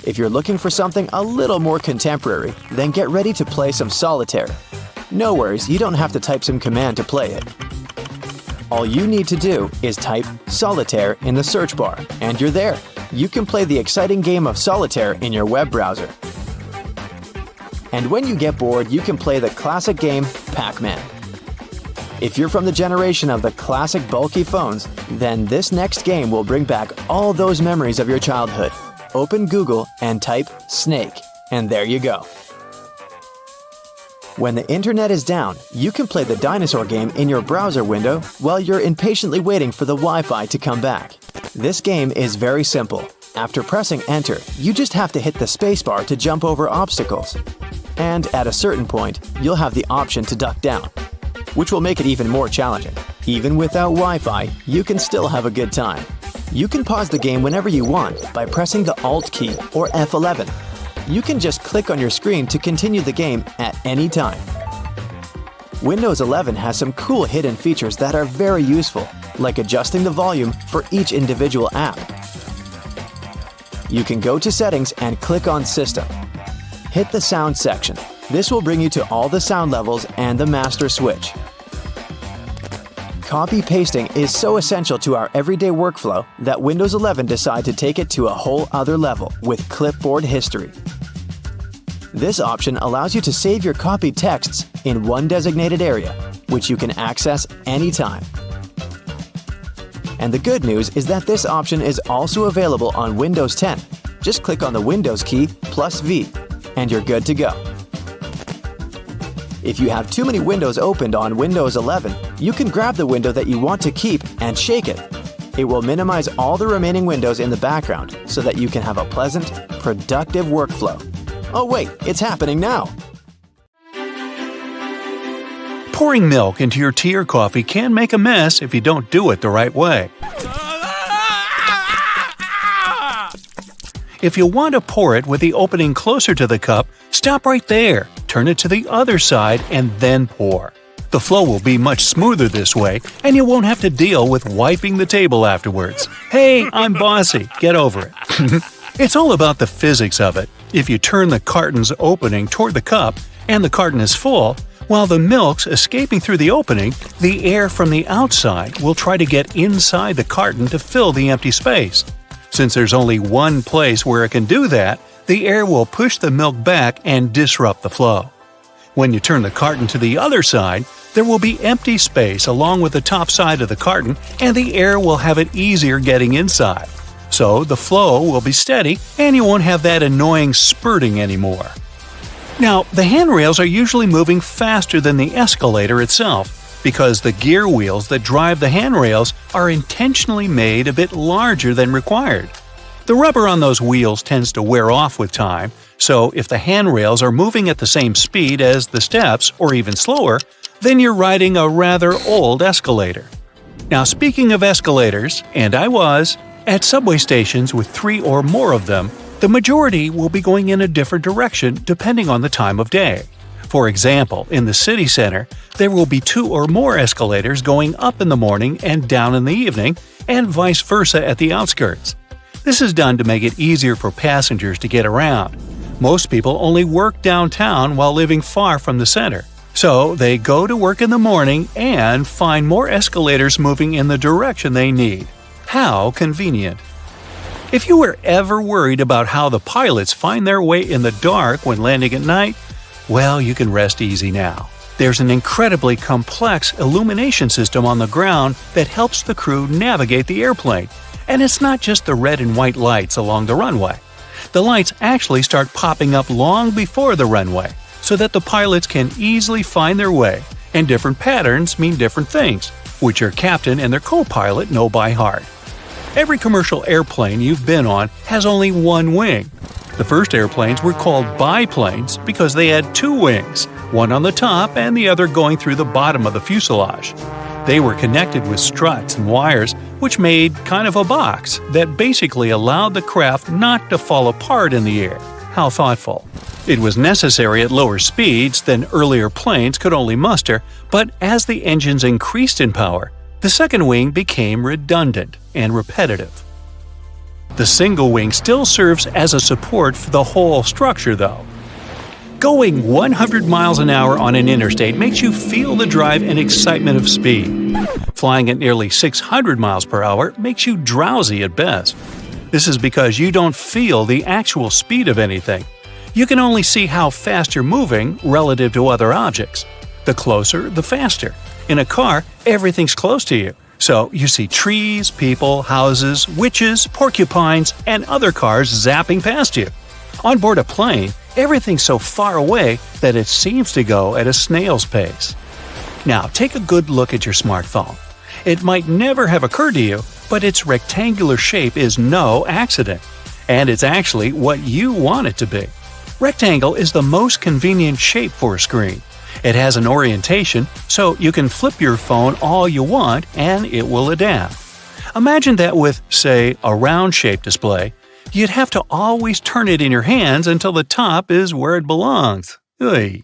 If you're looking for something a little more contemporary, then get ready to play some solitaire. No worries, you don't have to type some command to play it. All you need to do is type solitaire in the search bar, and you're there. You can play the exciting game of solitaire in your web browser. And when you get bored, you can play the classic game Pac-Man. If you're from the generation of the classic bulky phones, then this next game will bring back all those memories of your childhood. Open Google and type Snake, and there you go. When the internet is down, you can play the dinosaur game in your browser window while you're impatiently waiting for the Wi-Fi to come back. This game is very simple. After pressing Enter, you just have to hit the spacebar to jump over obstacles. And at a certain point, you'll have the option to duck down, which will make it even more challenging. Even without Wi-Fi, you can still have a good time. You can pause the game whenever you want by pressing the Alt key or F11. You can just click on your screen to continue the game at any time. Windows 11 has some cool hidden features that are very useful, like adjusting the volume for each individual app. You can go to Settings and click on System. Hit the Sound section. This will bring you to all the sound levels and the master switch. Copy-pasting is so essential to our everyday workflow that Windows 11 decided to take it to a whole other level with Clipboard History. This option allows you to save your copied texts in one designated area, which you can access anytime. And the good news is that this option is also available on Windows 10. Just click on the Windows key plus V, and you're good to go. If you have too many windows opened on Windows 11, you can grab the window that you want to keep and shake it. It will minimize all the remaining windows in the background so that you can have a pleasant, productive workflow. Oh wait, it's happening now! Pouring milk into your tea or coffee can make a mess if you don't do it the right way. If you want to pour it with the opening closer to the cup, stop right there, turn it to the other side, and then pour. The flow will be much smoother this way, and you won't have to deal with wiping the table afterwards. Hey, I'm bossy. Get over it. It's all about the physics of it. If you turn the carton's opening toward the cup and the carton is full, while the milk's escaping through the opening, the air from the outside will try to get inside the carton to fill the empty space. Since there's only one place where it can do that, the air will push the milk back and disrupt the flow. When you turn the carton to the other side, there will be empty space along with the top side of the carton, and the air will have it easier getting inside. so the flow will be steady and you won't have that annoying spurting anymore. Now, the handrails are usually moving faster than the escalator itself because the gear wheels that drive the handrails are intentionally made a bit larger than required. The rubber on those wheels tends to wear off with time, so if the handrails are moving at the same speed as the steps or even slower, then you're riding a rather old escalator. Now, speaking of escalators, and I was, at subway stations with 3 or more of them, the majority will be going in a different direction depending on the time of day. For example, in the city center, there will be 2 or more escalators going up in the morning and down in the evening, and vice versa at the outskirts. This is done to make it easier for passengers to get around. Most people only work downtown while living far from the center, so they go to work in the morning and find more escalators moving in the direction they need. How convenient! If you were ever worried about how the pilots find their way in the dark when landing at night, well, you can rest easy now. There's an incredibly complex illumination system on the ground that helps the crew navigate the airplane. And it's not just the red and white lights along the runway. The lights actually start popping up long before the runway, so that the pilots can easily find their way, and different patterns mean different things, which your captain and their co-pilot know by heart. Every commercial airplane you've been on has only one wing. The first airplanes were called biplanes because they had 2 wings, one on the top and the other going through the bottom of the fuselage. They were connected with struts and wires, which made kind of a box that basically allowed the craft not to fall apart in the air. How thoughtful. It was necessary at lower speeds than earlier planes could only muster, but as the engines increased in power, the second wing became redundant and repetitive. The single wing still serves as a support for the whole structure, though. Going 100 miles an hour on an interstate makes you feel the drive and excitement of speed. Flying at nearly 600 miles per hour makes you drowsy at best. This is because you don't feel the actual speed of anything. You can only see how fast you're moving relative to other objects. The closer, the faster. In a car, everything's close to you, so you see trees, people, houses, witches, porcupines, and other cars zapping past you. On board a plane, everything's so far away that it seems to go at a snail's pace. Now, take a good look at your smartphone. It might never have occurred to you, but its rectangular shape is no accident. And it's actually what you want it to be. Rectangle is the most convenient shape for a screen. It has an orientation, so you can flip your phone all you want and it will adapt. Imagine that with, say, a round-shaped display. You'd have to always turn it in your hands until the top is where it belongs. Oy.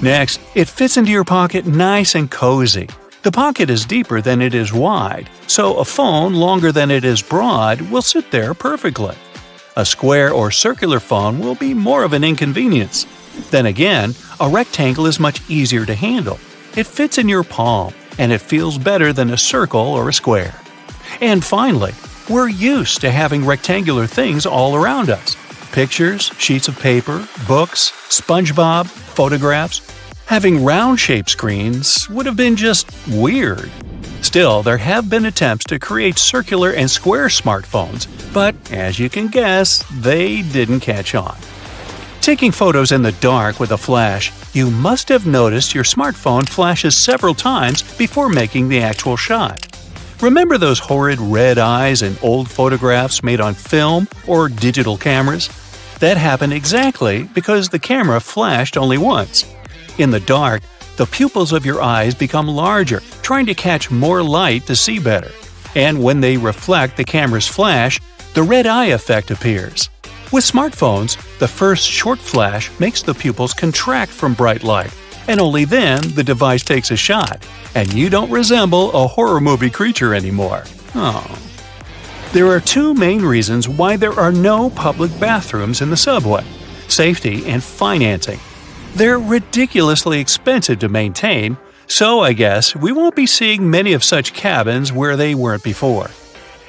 Next, it fits into your pocket nice and cozy. The pocket is deeper than it is wide, so a phone longer than it is broad will sit there perfectly. A square or circular phone will be more of an inconvenience. Then again, a rectangle is much easier to handle. It fits in your palm, and it feels better than a circle or a square. And finally, we're used to having rectangular things all around us. Pictures, sheets of paper, books, SpongeBob, photographs. Having round-shaped screens would have been just weird. Still, there have been attempts to create circular and square smartphones, but as you can guess, they didn't catch on. Taking photos in the dark with a flash, you must have noticed your smartphone flashes several times before making the actual shot. Remember those horrid red eyes in old photographs made on film or digital cameras? That happened exactly because the camera flashed only once. In the dark, the pupils of your eyes become larger, trying to catch more light to see better. And when they reflect the camera's flash, the red eye effect appears. With smartphones, the first short flash makes the pupils contract from bright light, and only then the device takes a shot, and you don't resemble a horror movie creature anymore. Oh. There are 2 main reasons why there are no public bathrooms in the subway: safety and financing. They're ridiculously expensive to maintain, so I guess we won't be seeing many of such cabins where they weren't before.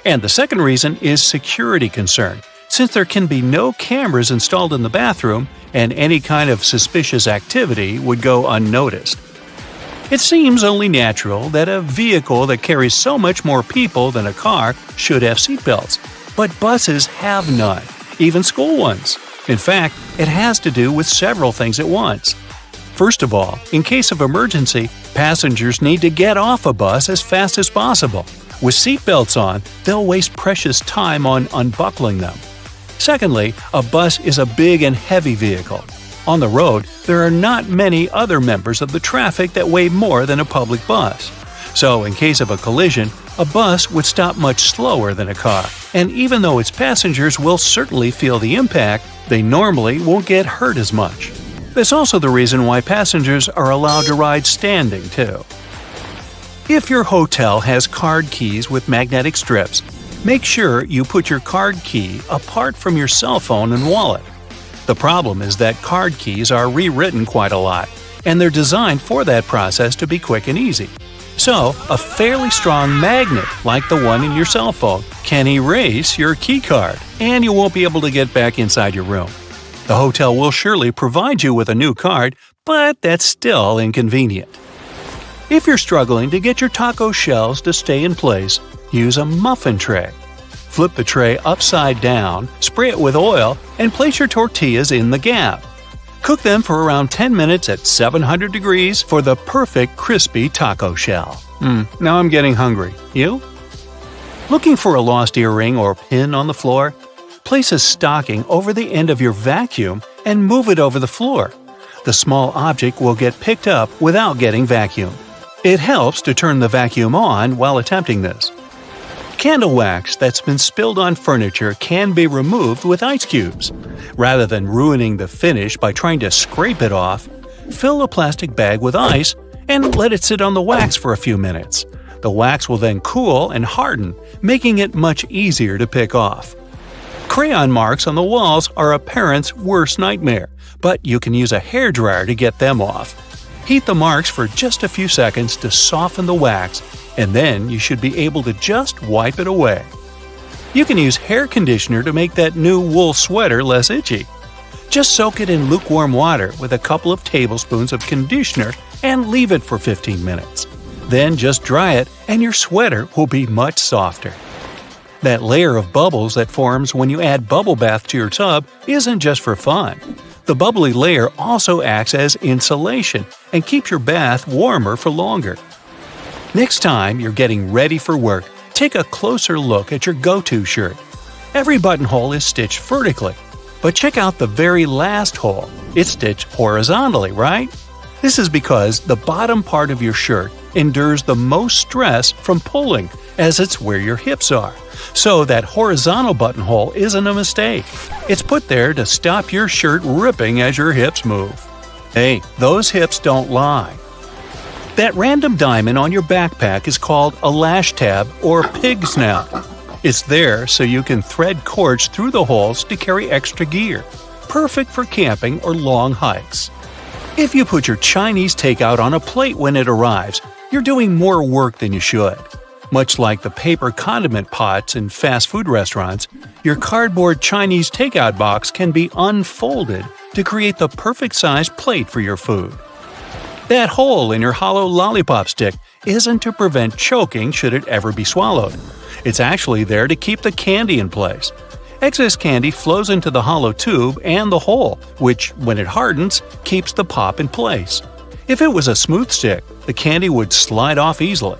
And the second reason is security concern, since there can be no cameras installed in the bathroom and any kind of suspicious activity would go unnoticed. It seems only natural that a vehicle that carries so much more people than a car should have seatbelts. but buses have none, even school ones. In fact, it has to do with several things at once. First of all, in case of emergency, passengers need to get off a bus as fast as possible. With seatbelts on, they'll waste precious time on unbuckling them. Secondly, a bus is a big and heavy vehicle. On the road, there are not many other members of the traffic that weigh more than a public bus. So, in case of a collision, a bus would stop much slower than a car. And even though its passengers will certainly feel the impact, they normally won't get hurt as much. That's also the reason why passengers are allowed to ride standing, too. If your hotel has card keys with magnetic strips, make sure you put your card key apart from your cell phone and wallet. The problem is that card keys are rewritten quite a lot, and they're designed for that process to be quick and easy. So, a fairly strong magnet, like the one in your cell phone, can erase your key card, and you won't be able to get back inside your room. The hotel will surely provide you with a new card, but that's still inconvenient. If you're struggling to get your taco shells to stay in place, use a muffin tray. Flip the tray upside down, spray it with oil, and place your tortillas in the gap. Cook them for around 10 minutes at 700 degrees for the perfect crispy taco shell. Now I'm getting hungry. You? Looking for a lost earring or pin on the floor? Place a stocking over the end of your vacuum and move it over the floor. The small object will get picked up without getting vacuumed. It helps to turn the vacuum on while attempting this. Candle wax that's been spilled on furniture can be removed with ice cubes. Rather than ruining the finish by trying to scrape it off, fill a plastic bag with ice and let it sit on the wax for a few minutes. The wax will then cool and harden, making it much easier to pick off. Crayon marks on the walls are a parent's worst nightmare, but you can use a hairdryer to get them off. Heat the marks for just a few seconds to soften the wax, and then you should be able to just wipe it away. You can use hair conditioner to make that new wool sweater less itchy. Just soak it in lukewarm water with a couple of tablespoons of conditioner and leave it for 15 minutes. Then just dry it and your sweater will be much softer. That layer of bubbles that forms when you add bubble bath to your tub isn't just for fun. The bubbly layer also acts as insulation and keeps your bath warmer for longer. Next time you're getting ready for work, take a closer look at your go-to shirt. Every buttonhole is stitched vertically, but check out the very last hole. It's stitched horizontally, right? This is because the bottom part of your shirt endures the most stress from pulling, as it's where your hips are. So that horizontal buttonhole isn't a mistake. It's put there to stop your shirt ripping as your hips move. Hey, those hips don't lie. That random diamond on your backpack is called a lash tab or pig snout. It's there so you can thread cords through the holes to carry extra gear. Perfect for camping or long hikes. If you put your Chinese takeout on a plate when it arrives, you're doing more work than you should. Much like the paper condiment pots in fast food restaurants, your cardboard Chinese takeout box can be unfolded to create the perfect size plate for your food. That hole in your hollow lollipop stick isn't to prevent choking should it ever be swallowed. It's actually there to keep the candy in place. Excess candy flows into the hollow tube and the hole, which, when it hardens, keeps the pop in place. If it was a smooth stick, the candy would slide off easily.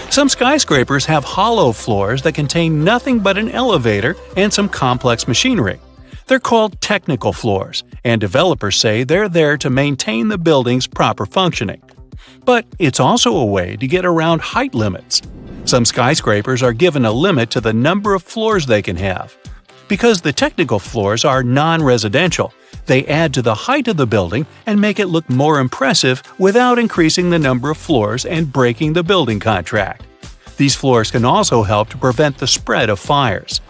Some skyscrapers have hollow floors that contain nothing but an elevator and some complex machinery. They're called technical floors, and developers say they're there to maintain the building's proper functioning. But it's also a way to get around height limits. Some skyscrapers are given a limit to the number of floors they can have. Because the technical floors are non-residential, they add to the height of the building and make it look more impressive without increasing the number of floors and breaking the building contract. These floors can also help to prevent the spread of fires.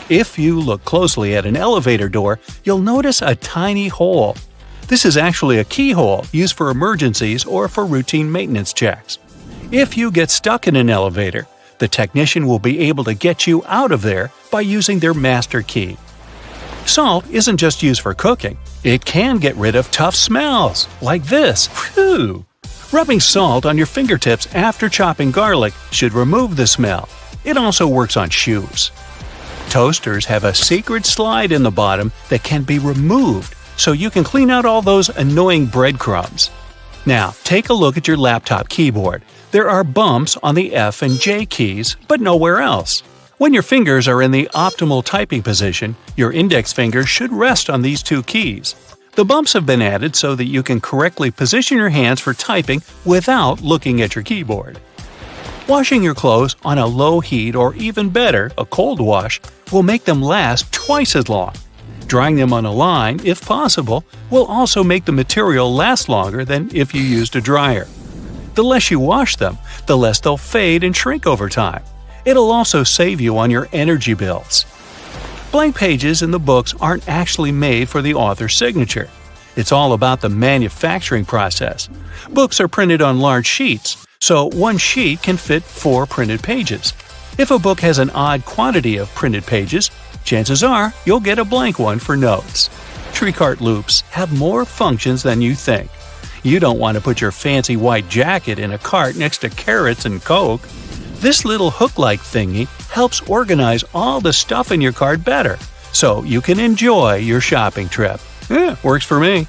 If you look closely at an elevator door, you'll notice a tiny hole. This is actually a keyhole used for emergencies or for routine maintenance checks. If you get stuck in an elevator, the technician will be able to get you out of there by using their master key. Salt isn't just used for cooking. It can get rid of tough smells, like this. Whew! Rubbing salt on your fingertips after chopping garlic should remove the smell. It also works on shoes. Toasters have a secret slide in the bottom that can be removed so you can clean out all those annoying breadcrumbs. Now, take a look at your laptop keyboard. There are bumps on the F and J keys, but nowhere else. When your fingers are in the optimal typing position, your index finger should rest on these two keys. The bumps have been added so that you can correctly position your hands for typing without looking at your keyboard. Washing your clothes on a low heat or even better, a cold wash, will make them last twice as long. Drying them on a line, if possible, will also make the material last longer than if you used a dryer. The less you wash them, the less they'll fade and shrink over time. It'll also save you on your energy bills. Blank pages in the books aren't actually made for the author's signature. It's all about the manufacturing process. Books are printed on large sheets, so one sheet can fit 4 printed pages. If a book has an odd quantity of printed pages, chances are you'll get a blank one for notes. Tree cart loops have more functions than you think. You don't want to put your fancy white jacket in a cart next to carrots and Coke. This little hook-like thingy helps organize all the stuff in your cart better, so you can enjoy your shopping trip. Works for me.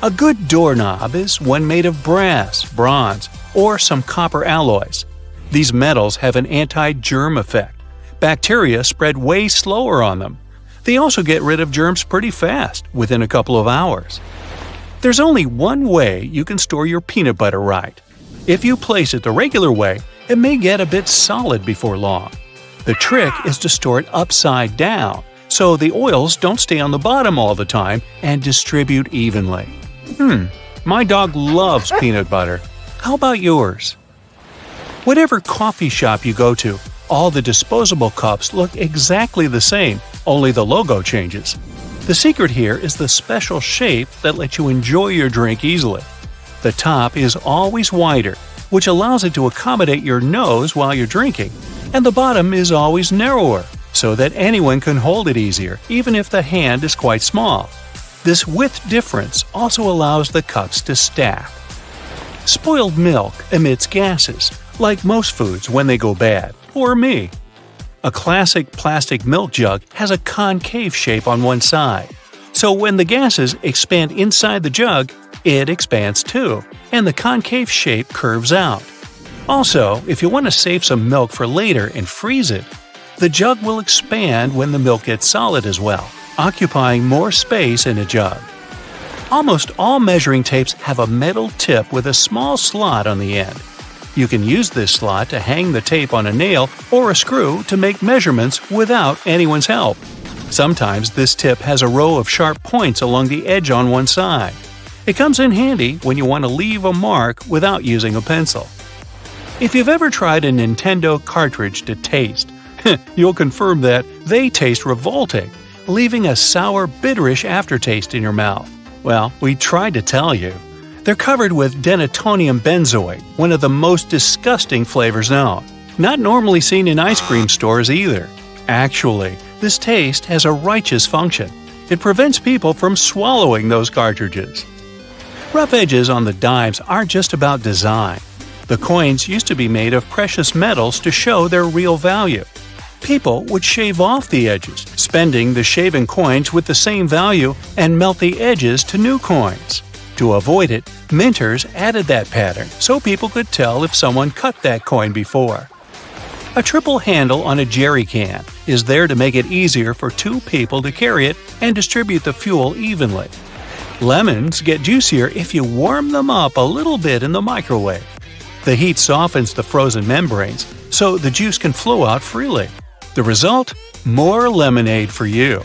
A good doorknob is one made of brass, bronze, or some copper alloys. These metals have an anti-germ effect. Bacteria spread way slower on them. They also get rid of germs pretty fast, within a couple of hours. There's only one way you can store your peanut butter right. If you place it the regular way, it may get a bit solid before long. The trick is to store it upside down, so the oils don't stay on the bottom all the time and distribute evenly. My dog loves peanut butter. How about yours? Whatever coffee shop you go to, all the disposable cups look exactly the same, only the logo changes. The secret here is the special shape that lets you enjoy your drink easily. The top is always wider, which allows it to accommodate your nose while you're drinking, and the bottom is always narrower, so that anyone can hold it easier, even if the hand is quite small. This width difference also allows the cups to stack. Spoiled milk emits gases, like most foods when they go bad, or me. A classic plastic milk jug has a concave shape on one side, so when the gases expand inside the jug, it expands too, and the concave shape curves out. Also, if you want to save some milk for later and freeze it, the jug will expand when the milk gets solid as well, occupying more space in a jug. Almost all measuring tapes have a metal tip with a small slot on the end. You can use this slot to hang the tape on a nail or a screw to make measurements without anyone's help. Sometimes this tip has a row of sharp points along the edge on one side. It comes in handy when you want to leave a mark without using a pencil. If you've ever tried a Nintendo cartridge to taste, you'll confirm that they taste revolting, leaving a sour, bitterish aftertaste in your mouth. Well, we tried to tell you. They're covered with denatonium benzoate, one of the most disgusting flavors known. Not normally seen in ice cream stores either. Actually, this taste has a righteous function. It prevents people from swallowing those cartridges. Rough edges on the dimes aren't just about design. The coins used to be made of precious metals to show their real value. People would shave off the edges, spending the shaven coins with the same value and melt the edges to new coins. To avoid it, minters added that pattern so people could tell if someone cut that coin before. A triple handle on a jerry can is there to make it easier for 2 people to carry it and distribute the fuel evenly. Lemons get juicier if you warm them up a little bit in the microwave. The heat softens the frozen membranes, so the juice can flow out freely. The result? More lemonade for you.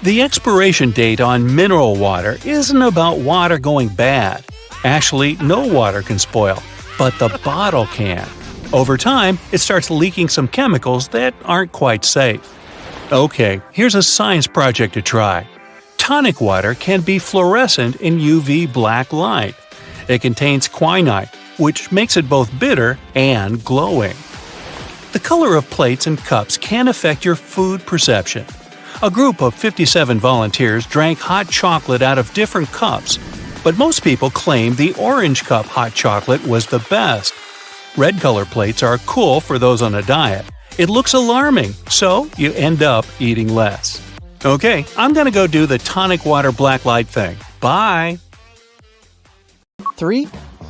The expiration date on mineral water isn't about water going bad. Actually, no water can spoil, but the bottle can. Over time, it starts leaking some chemicals that aren't quite safe. Okay, here's a science project to try. Tonic water can be fluorescent in UV black light. It contains quinine, which makes it both bitter and glowing. The color of plates and cups can affect your food perception. A group of 57 volunteers drank hot chocolate out of different cups, but most people claim the orange cup hot chocolate was the best. Red color plates are cool for those on a diet, It looks alarming, so you end up eating less. Okay, I'm gonna go do the tonic water blacklight thing. Bye! 3,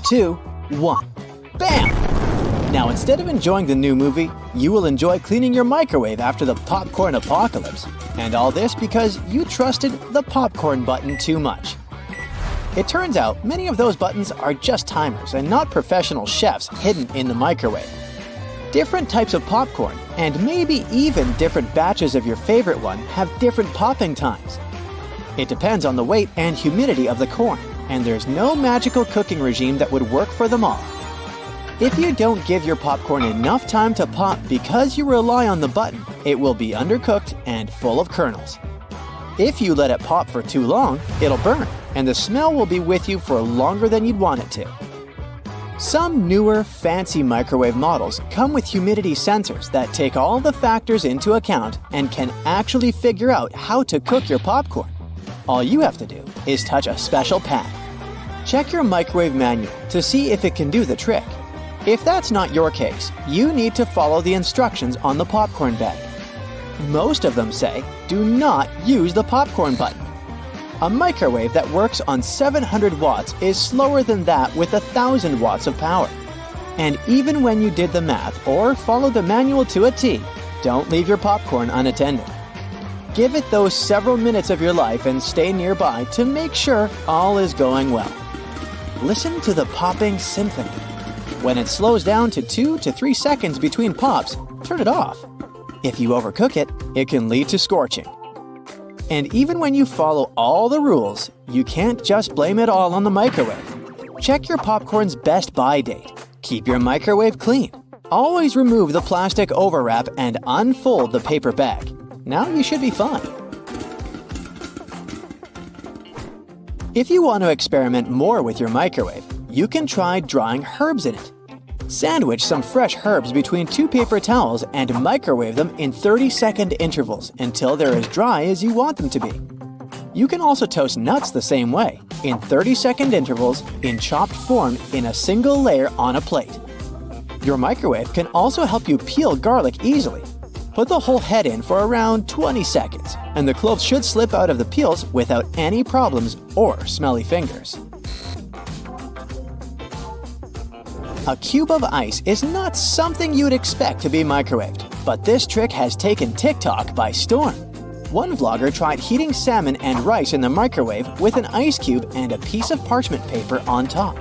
2, 1. Bam! Now, instead of enjoying the new movie, you will enjoy cleaning your microwave after the popcorn apocalypse. And all this because you trusted the popcorn button too much. It turns out many of those buttons are just timers and not professional chefs hidden in the microwave. Different types of popcorn, and maybe even different batches of your favorite one, have different popping times. It depends on the weight and humidity of the corn, and there's no magical cooking regime that would work for them all. If you don't give your popcorn enough time to pop because you rely on the button, it will be undercooked and full of kernels. If you let it pop for too long, it'll burn, and the smell will be with you for longer than you'd want it to. Some newer, fancy microwave models come with humidity sensors that take all the factors into account and can actually figure out how to cook your popcorn. All you have to do is touch a special pad. Check your microwave manual to see if it can do the trick. If that's not your case, you need to follow the instructions on the popcorn bag. Most of them say, do not use the popcorn button. A microwave that works on 700 watts is slower than that with 1,000 watts of power. And even when you did the math or followed the manual to a T, don't leave your popcorn unattended. Give it those several minutes of your life and stay nearby to make sure all is going well. Listen to the popping symphony. When it slows down to 2 to 3 seconds between pops, turn it off. If you overcook it, it can lead to scorching. And even when you follow all the rules, you can't just blame it all on the microwave. Check your popcorn's best buy date. Keep your microwave clean. Always remove the plastic overwrap and unfold the paper bag. Now you should be fine. If you want to experiment more with your microwave, you can try drying herbs in it. Sandwich some fresh herbs between 2 paper towels and microwave them in 30-second intervals until they're as dry as you want them to be. You can also toast nuts the same way, in 30-second intervals in chopped form in a single layer on a plate. Your microwave can also help you peel garlic easily. Put the whole head in for around 20 seconds, and the cloves should slip out of the peels without any problems or smelly fingers. A cube of ice is not something you'd expect to be microwaved, but this trick has taken TikTok by storm. One vlogger tried heating salmon and rice in the microwave with an ice cube and a piece of parchment paper on top.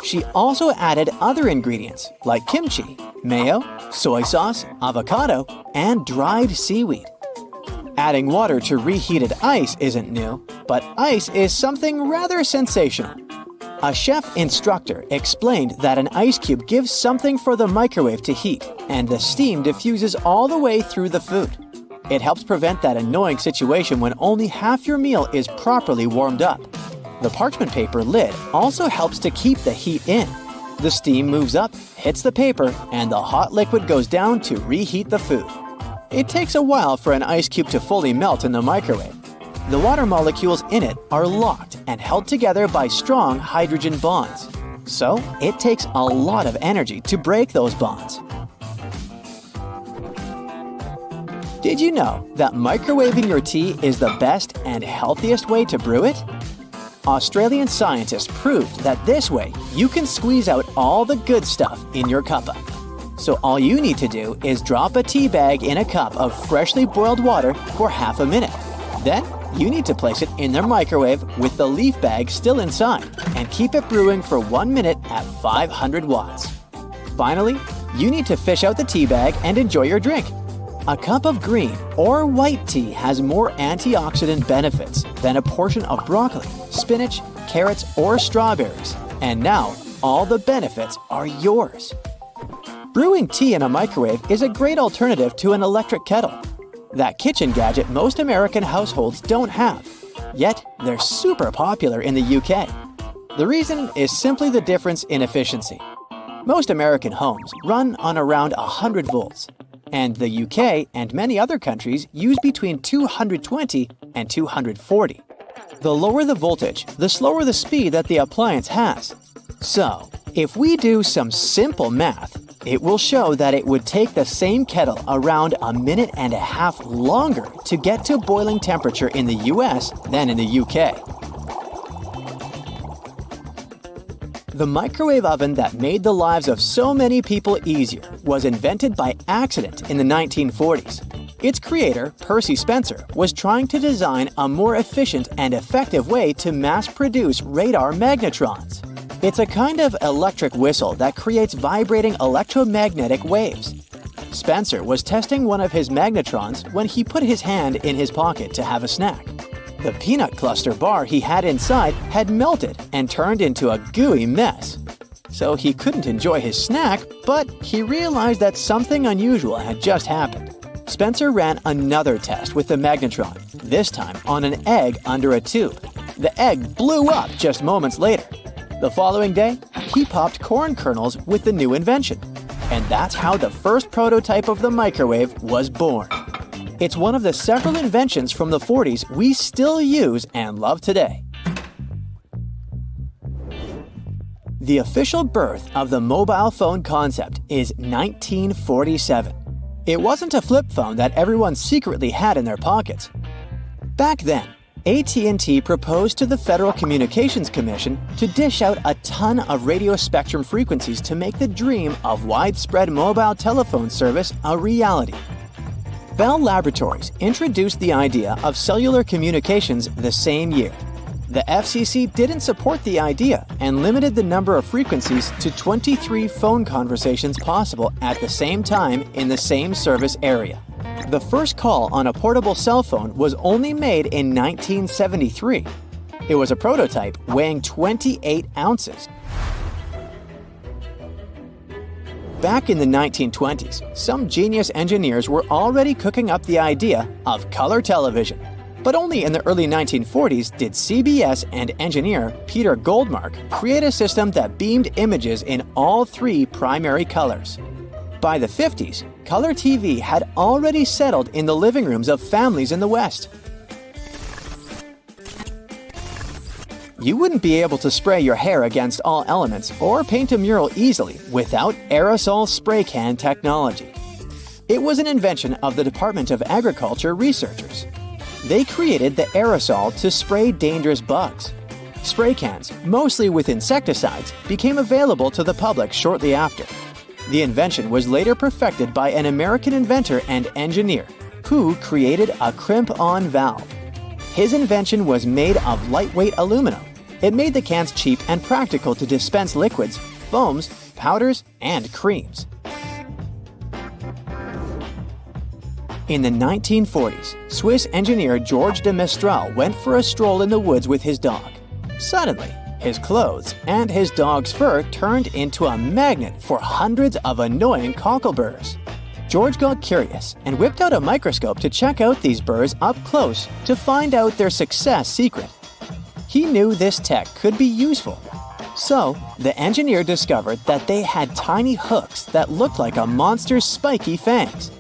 She also added other ingredients like kimchi, mayo, soy sauce, avocado, and dried seaweed. Adding water to reheated ice isn't new, but ice is something rather sensational. A chef instructor explained that an ice cube gives something for the microwave to heat, and the steam diffuses all the way through the food. It helps prevent that annoying situation when only half your meal is properly warmed up. The parchment paper lid also helps to keep the heat in. The steam moves up, hits the paper, and the hot liquid goes down to reheat the food. It takes a while for an ice cube to fully melt in the microwave. The water molecules in it are locked and held together by strong hydrogen bonds. So, it takes a lot of energy to break those bonds. Did you know that microwaving your tea is the best and healthiest way to brew it? Australian scientists proved that this way you can squeeze out all the good stuff in your cuppa. So all you need to do is drop a tea bag in a cup of freshly boiled water for half a minute. Then, you need to place it in their microwave with the leaf bag still inside and keep it brewing for 1 minute at 500 watts. Finally, you need to fish out the tea bag and enjoy your drink. A cup of green or white tea has more antioxidant benefits than a portion of broccoli, spinach, carrots, or strawberries. And now, all the benefits are yours. Brewing tea in a microwave is a great alternative to an electric kettle. That kitchen gadget most American households don't have. Yet, they're super popular in the UK. The reason is simply the difference in efficiency. Most American homes run on around 100 volts, and the UK and many other countries use between 220 and 240. The lower the voltage, the slower the speed that the appliance has. So, if we do some simple math, It will show that it would take the same kettle around a minute and a half longer to get to boiling temperature in the US than in the UK. The microwave oven that made the lives of so many people easier was invented by accident in the 1940s. Its creator, Percy Spencer, was trying to design a more efficient and effective way to mass-produce radar magnetrons. It's a kind of electric whistle that creates vibrating electromagnetic waves. Spencer was testing one of his magnetrons when he put his hand in his pocket to have a snack. The peanut cluster bar he had inside had melted and turned into a gooey mess. So he couldn't enjoy his snack, but he realized that something unusual had just happened. Spencer ran another test with the magnetron, this time on an egg under a tube. The egg blew up just moments later. The following day, he popped corn kernels with the new invention. And that's how the first prototype of the microwave was born. It's one of the several inventions from the 40s we still use and love today. The official birth of the mobile phone concept is 1947. It wasn't a flip phone that everyone secretly had in their pockets. Back then, AT&T proposed to the Federal Communications Commission to dish out a ton of radio spectrum frequencies to make the dream of widespread mobile telephone service a reality. Bell Laboratories introduced the idea of cellular communications the same year. The FCC didn't support the idea and limited the number of frequencies to 23 phone conversations possible at the same time in the same service area. The first call on a portable cell phone was only made in 1973. It was a prototype weighing 28 ounces. Back in the 1920s, some genius engineers were already cooking up the idea of color television. But only in the early 1940s did CBS and engineer Peter Goldmark create a system that beamed images in all three primary colors. By the 50s, color TV had already settled in the living rooms of families in the West. You wouldn't be able to spray your hair against all elements or paint a mural easily without aerosol spray can technology. It was an invention of the Department of Agriculture researchers. They created the aerosol to spray dangerous bugs. Spray cans, mostly with insecticides, became available to the public shortly after. The invention was later perfected by an American inventor and engineer, who created a crimp-on valve. His invention was made of lightweight aluminum. It made the cans cheap and practical to dispense liquids, foams, powders, and creams. In the 1940s, Swiss engineer George de Mestral went for a stroll in the woods with his dog. Suddenly, his clothes and his dog's fur turned into a magnet for hundreds of annoying cockleburrs. George got curious and whipped out a microscope to check out these burrs up close to find out their success secret. He knew this tech could be useful. So, the engineer discovered that they had tiny hooks that looked like a monster's spiky fangs.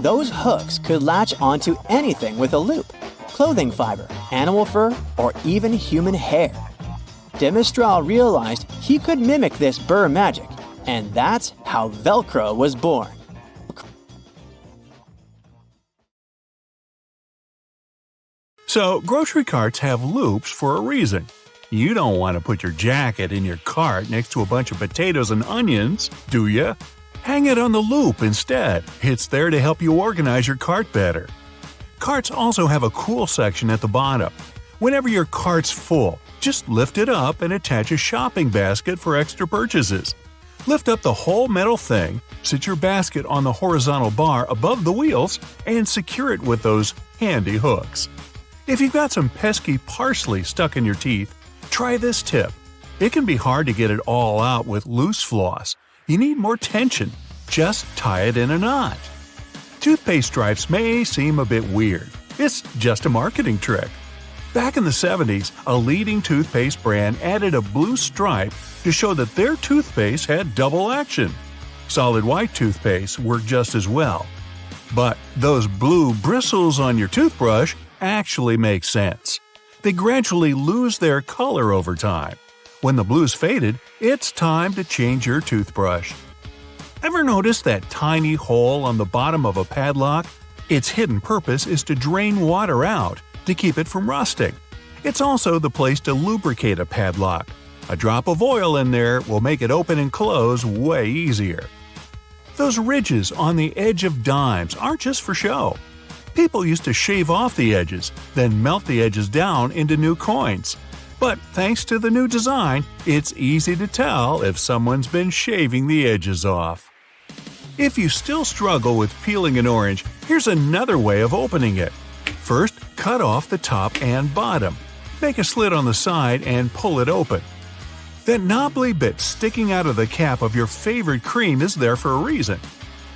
Those hooks could latch onto anything with a loop: clothing fiber, animal fur, or even human hair. De Mestral realized he could mimic this burr magic, and that's how Velcro was born. So, grocery carts have loops for a reason. You don't want to put your jacket in your cart next to a bunch of potatoes and onions, do you? Hang it on the loop instead. It's there to help you organize your cart better. Carts also have a cool section at the bottom. Whenever your cart's full, just lift it up and attach a shopping basket for extra purchases. Lift up the whole metal thing, sit your basket on the horizontal bar above the wheels, and secure it with those handy hooks. If you've got some pesky parsley stuck in your teeth, try this tip. It can be hard to get it all out with loose floss. You need more tension. Just tie it in a knot. Toothpaste stripes may seem a bit weird. It's just a marketing trick. Back in the 70s, a leading toothpaste brand added a blue stripe to show that their toothpaste had double action. Solid white toothpaste worked just as well. But those blue bristles on your toothbrush actually make sense. They gradually lose their color over time. When the blue's faded, it's time to change your toothbrush. Ever notice that tiny hole on the bottom of a padlock? Its hidden purpose is to drain water out, to keep it from rusting. It's also the place to lubricate a padlock. A drop of oil in there will make it open and close way easier. Those ridges on the edge of dimes aren't just for show. People used to shave off the edges, then melt the edges down into new coins. But thanks to the new design, it's easy to tell if someone's been shaving the edges off. If you still struggle with peeling an orange, here's another way of opening it. First, cut off the top and bottom. Make a slit on the side and pull it open. That knobbly bit sticking out of the cap of your favorite cream is there for a reason.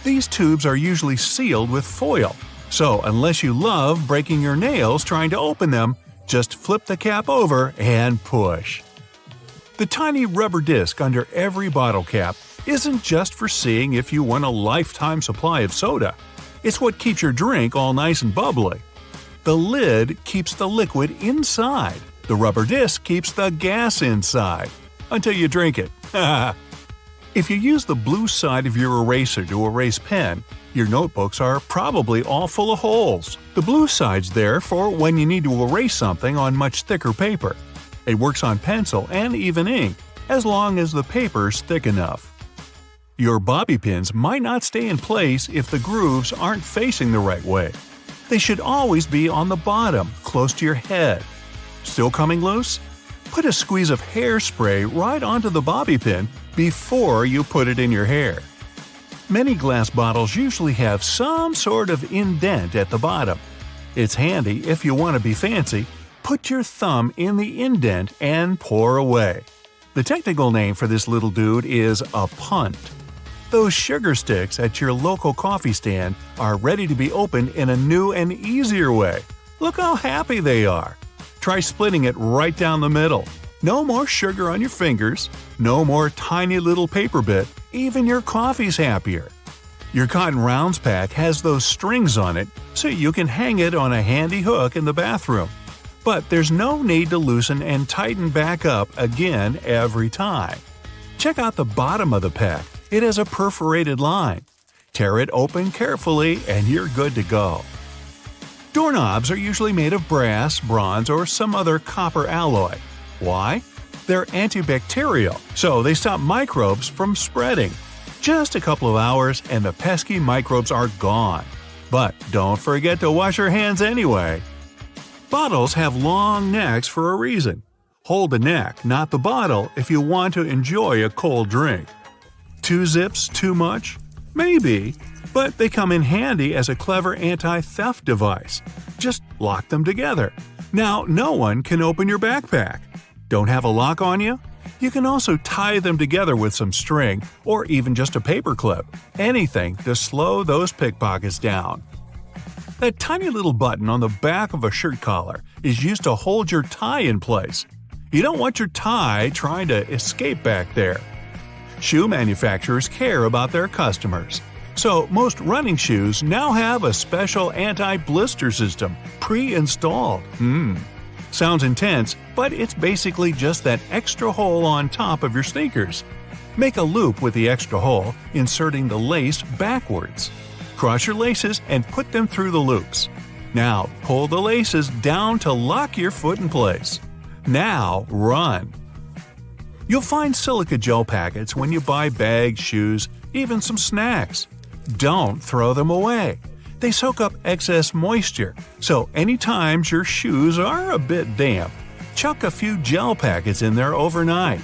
These tubes are usually sealed with foil, so unless you love breaking your nails trying to open them, just flip the cap over and push. The tiny rubber disc under every bottle cap isn't just for seeing if you want a lifetime supply of soda. It's what keeps your drink all nice and bubbly. The lid keeps the liquid inside. The rubber disc keeps the gas inside. Until you drink it. If you use the blue side of your eraser to erase pen, your notebooks are probably all full of holes. The blue side's there for when you need to erase something on much thicker paper. It works on pencil and even ink, as long as the paper's thick enough. Your bobby pins might not stay in place if the grooves aren't facing the right way. They should always be on the bottom, close to your head. Still coming loose? Put a squeeze of hairspray right onto the bobby pin before you put it in your hair. Many glass bottles usually have some sort of indent at the bottom. It's handy if you want to be fancy. Put your thumb in the indent and pour away. The technical name for this little dude is a punt. Those sugar sticks at your local coffee stand are ready to be opened in a new and easier way. Look how happy they are. Try splitting it right down the middle. No more sugar on your fingers, no more tiny little paper bit, even your coffee's happier. Your Cotton Rounds pack has those strings on it so you can hang it on a handy hook in the bathroom. But there's no need to loosen and tighten back up again every time. Check out the bottom of the pack. It has a perforated line. Tear it open carefully and you're good to go. Doorknobs are usually made of brass, bronze, or some other copper alloy. Why? They're antibacterial, so they stop microbes from spreading. Just a couple of hours and the pesky microbes are gone. But don't forget to wash your hands anyway. Bottles have long necks for a reason. Hold the neck, not the bottle, if you want to enjoy a cold drink. 2 zips too much? Maybe. But they come in handy as a clever anti-theft device. Just lock them together. Now no one can open your backpack. Don't have a lock on you? You can also tie them together with some string or even just a paper clip. Anything to slow those pickpockets down. That tiny little button on the back of a shirt collar is used to hold your tie in place. You don't want your tie trying to escape back there. Shoe manufacturers care about their customers. So most running shoes now have a special anti-blister system pre-installed. Sounds intense, but it's basically just that extra hole on top of your sneakers. Make a loop with the extra hole, inserting the lace backwards. Cross your laces and put them through the loops. Now pull the laces down to lock your foot in place. Now run. You'll find silica gel packets when you buy bags, shoes, even some snacks. Don't throw them away. They soak up excess moisture, so anytime your shoes are a bit damp, chuck a few gel packets in there overnight.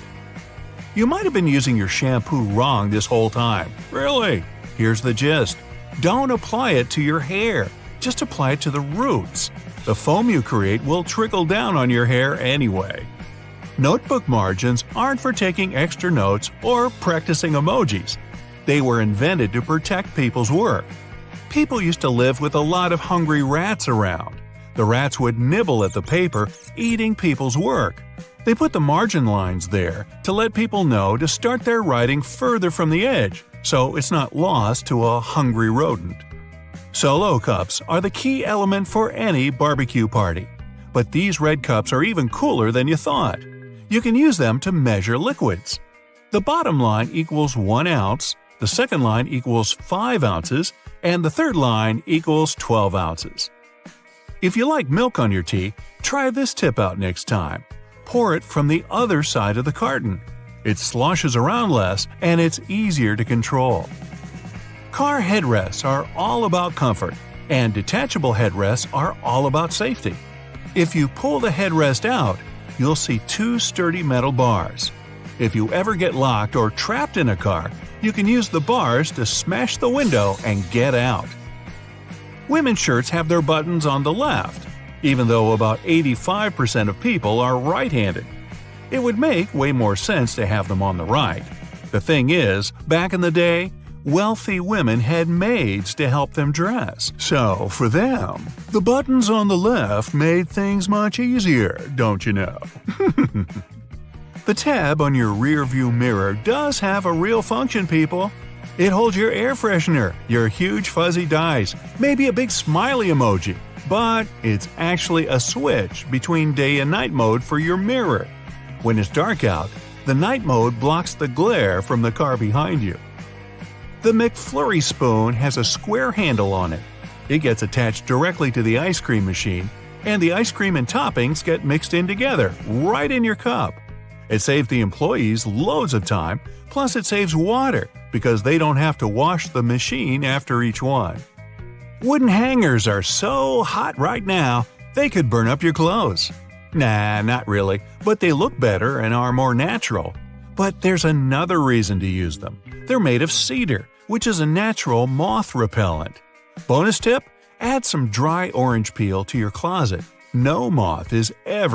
You might have been using your shampoo wrong this whole time. Really? Here's the gist. Don't apply it to your hair. Just apply it to the roots. The foam you create will trickle down on your hair anyway. Notebook margins aren't for taking extra notes or practicing emojis. They were invented to protect people's work. People used to live with a lot of hungry rats around. The rats would nibble at the paper, eating people's work. They put the margin lines there to let people know to start their writing further from the edge, so it's not lost to a hungry rodent. Solo cups are the key element for any barbecue party. But these red cups are even cooler than you thought. You can use them to measure liquids. The bottom line equals 1 ounce, the second line equals 5 ounces, and the third line equals 12 ounces. If you like milk on your tea, try this tip out next time. Pour it from the other side of the carton. It sloshes around less and it's easier to control. Car headrests are all about comfort, and detachable headrests are all about safety. If you pull the headrest out, you'll see 2 sturdy metal bars. If you ever get locked or trapped in a car, you can use the bars to smash the window and get out. Women's shirts have their buttons on the left, even though about 85% of people are right-handed. It would make way more sense to have them on the right. The thing is, back in the day, wealthy women had maids to help them dress. So, for them, the buttons on the left made things much easier, don't you know? The tab on your rearview mirror does have a real function, people. It holds your air freshener, your huge fuzzy dice, maybe a big smiley emoji, but it's actually a switch between day and night mode for your mirror. When it's dark out, the night mode blocks the glare from the car behind you. The McFlurry spoon has a square handle on it. It gets attached directly to the ice cream machine, and the ice cream and toppings get mixed in together, right in your cup. It saves the employees loads of time, plus it saves water because they don't have to wash the machine after each one. Wooden hangers are so hot right now, they could burn up your clothes. Nah, not really, but they look better and are more natural. But there's another reason to use them. They're made of cedar, which is a natural moth repellent. Bonus tip? Add some dry orange peel to your closet. No moth is ever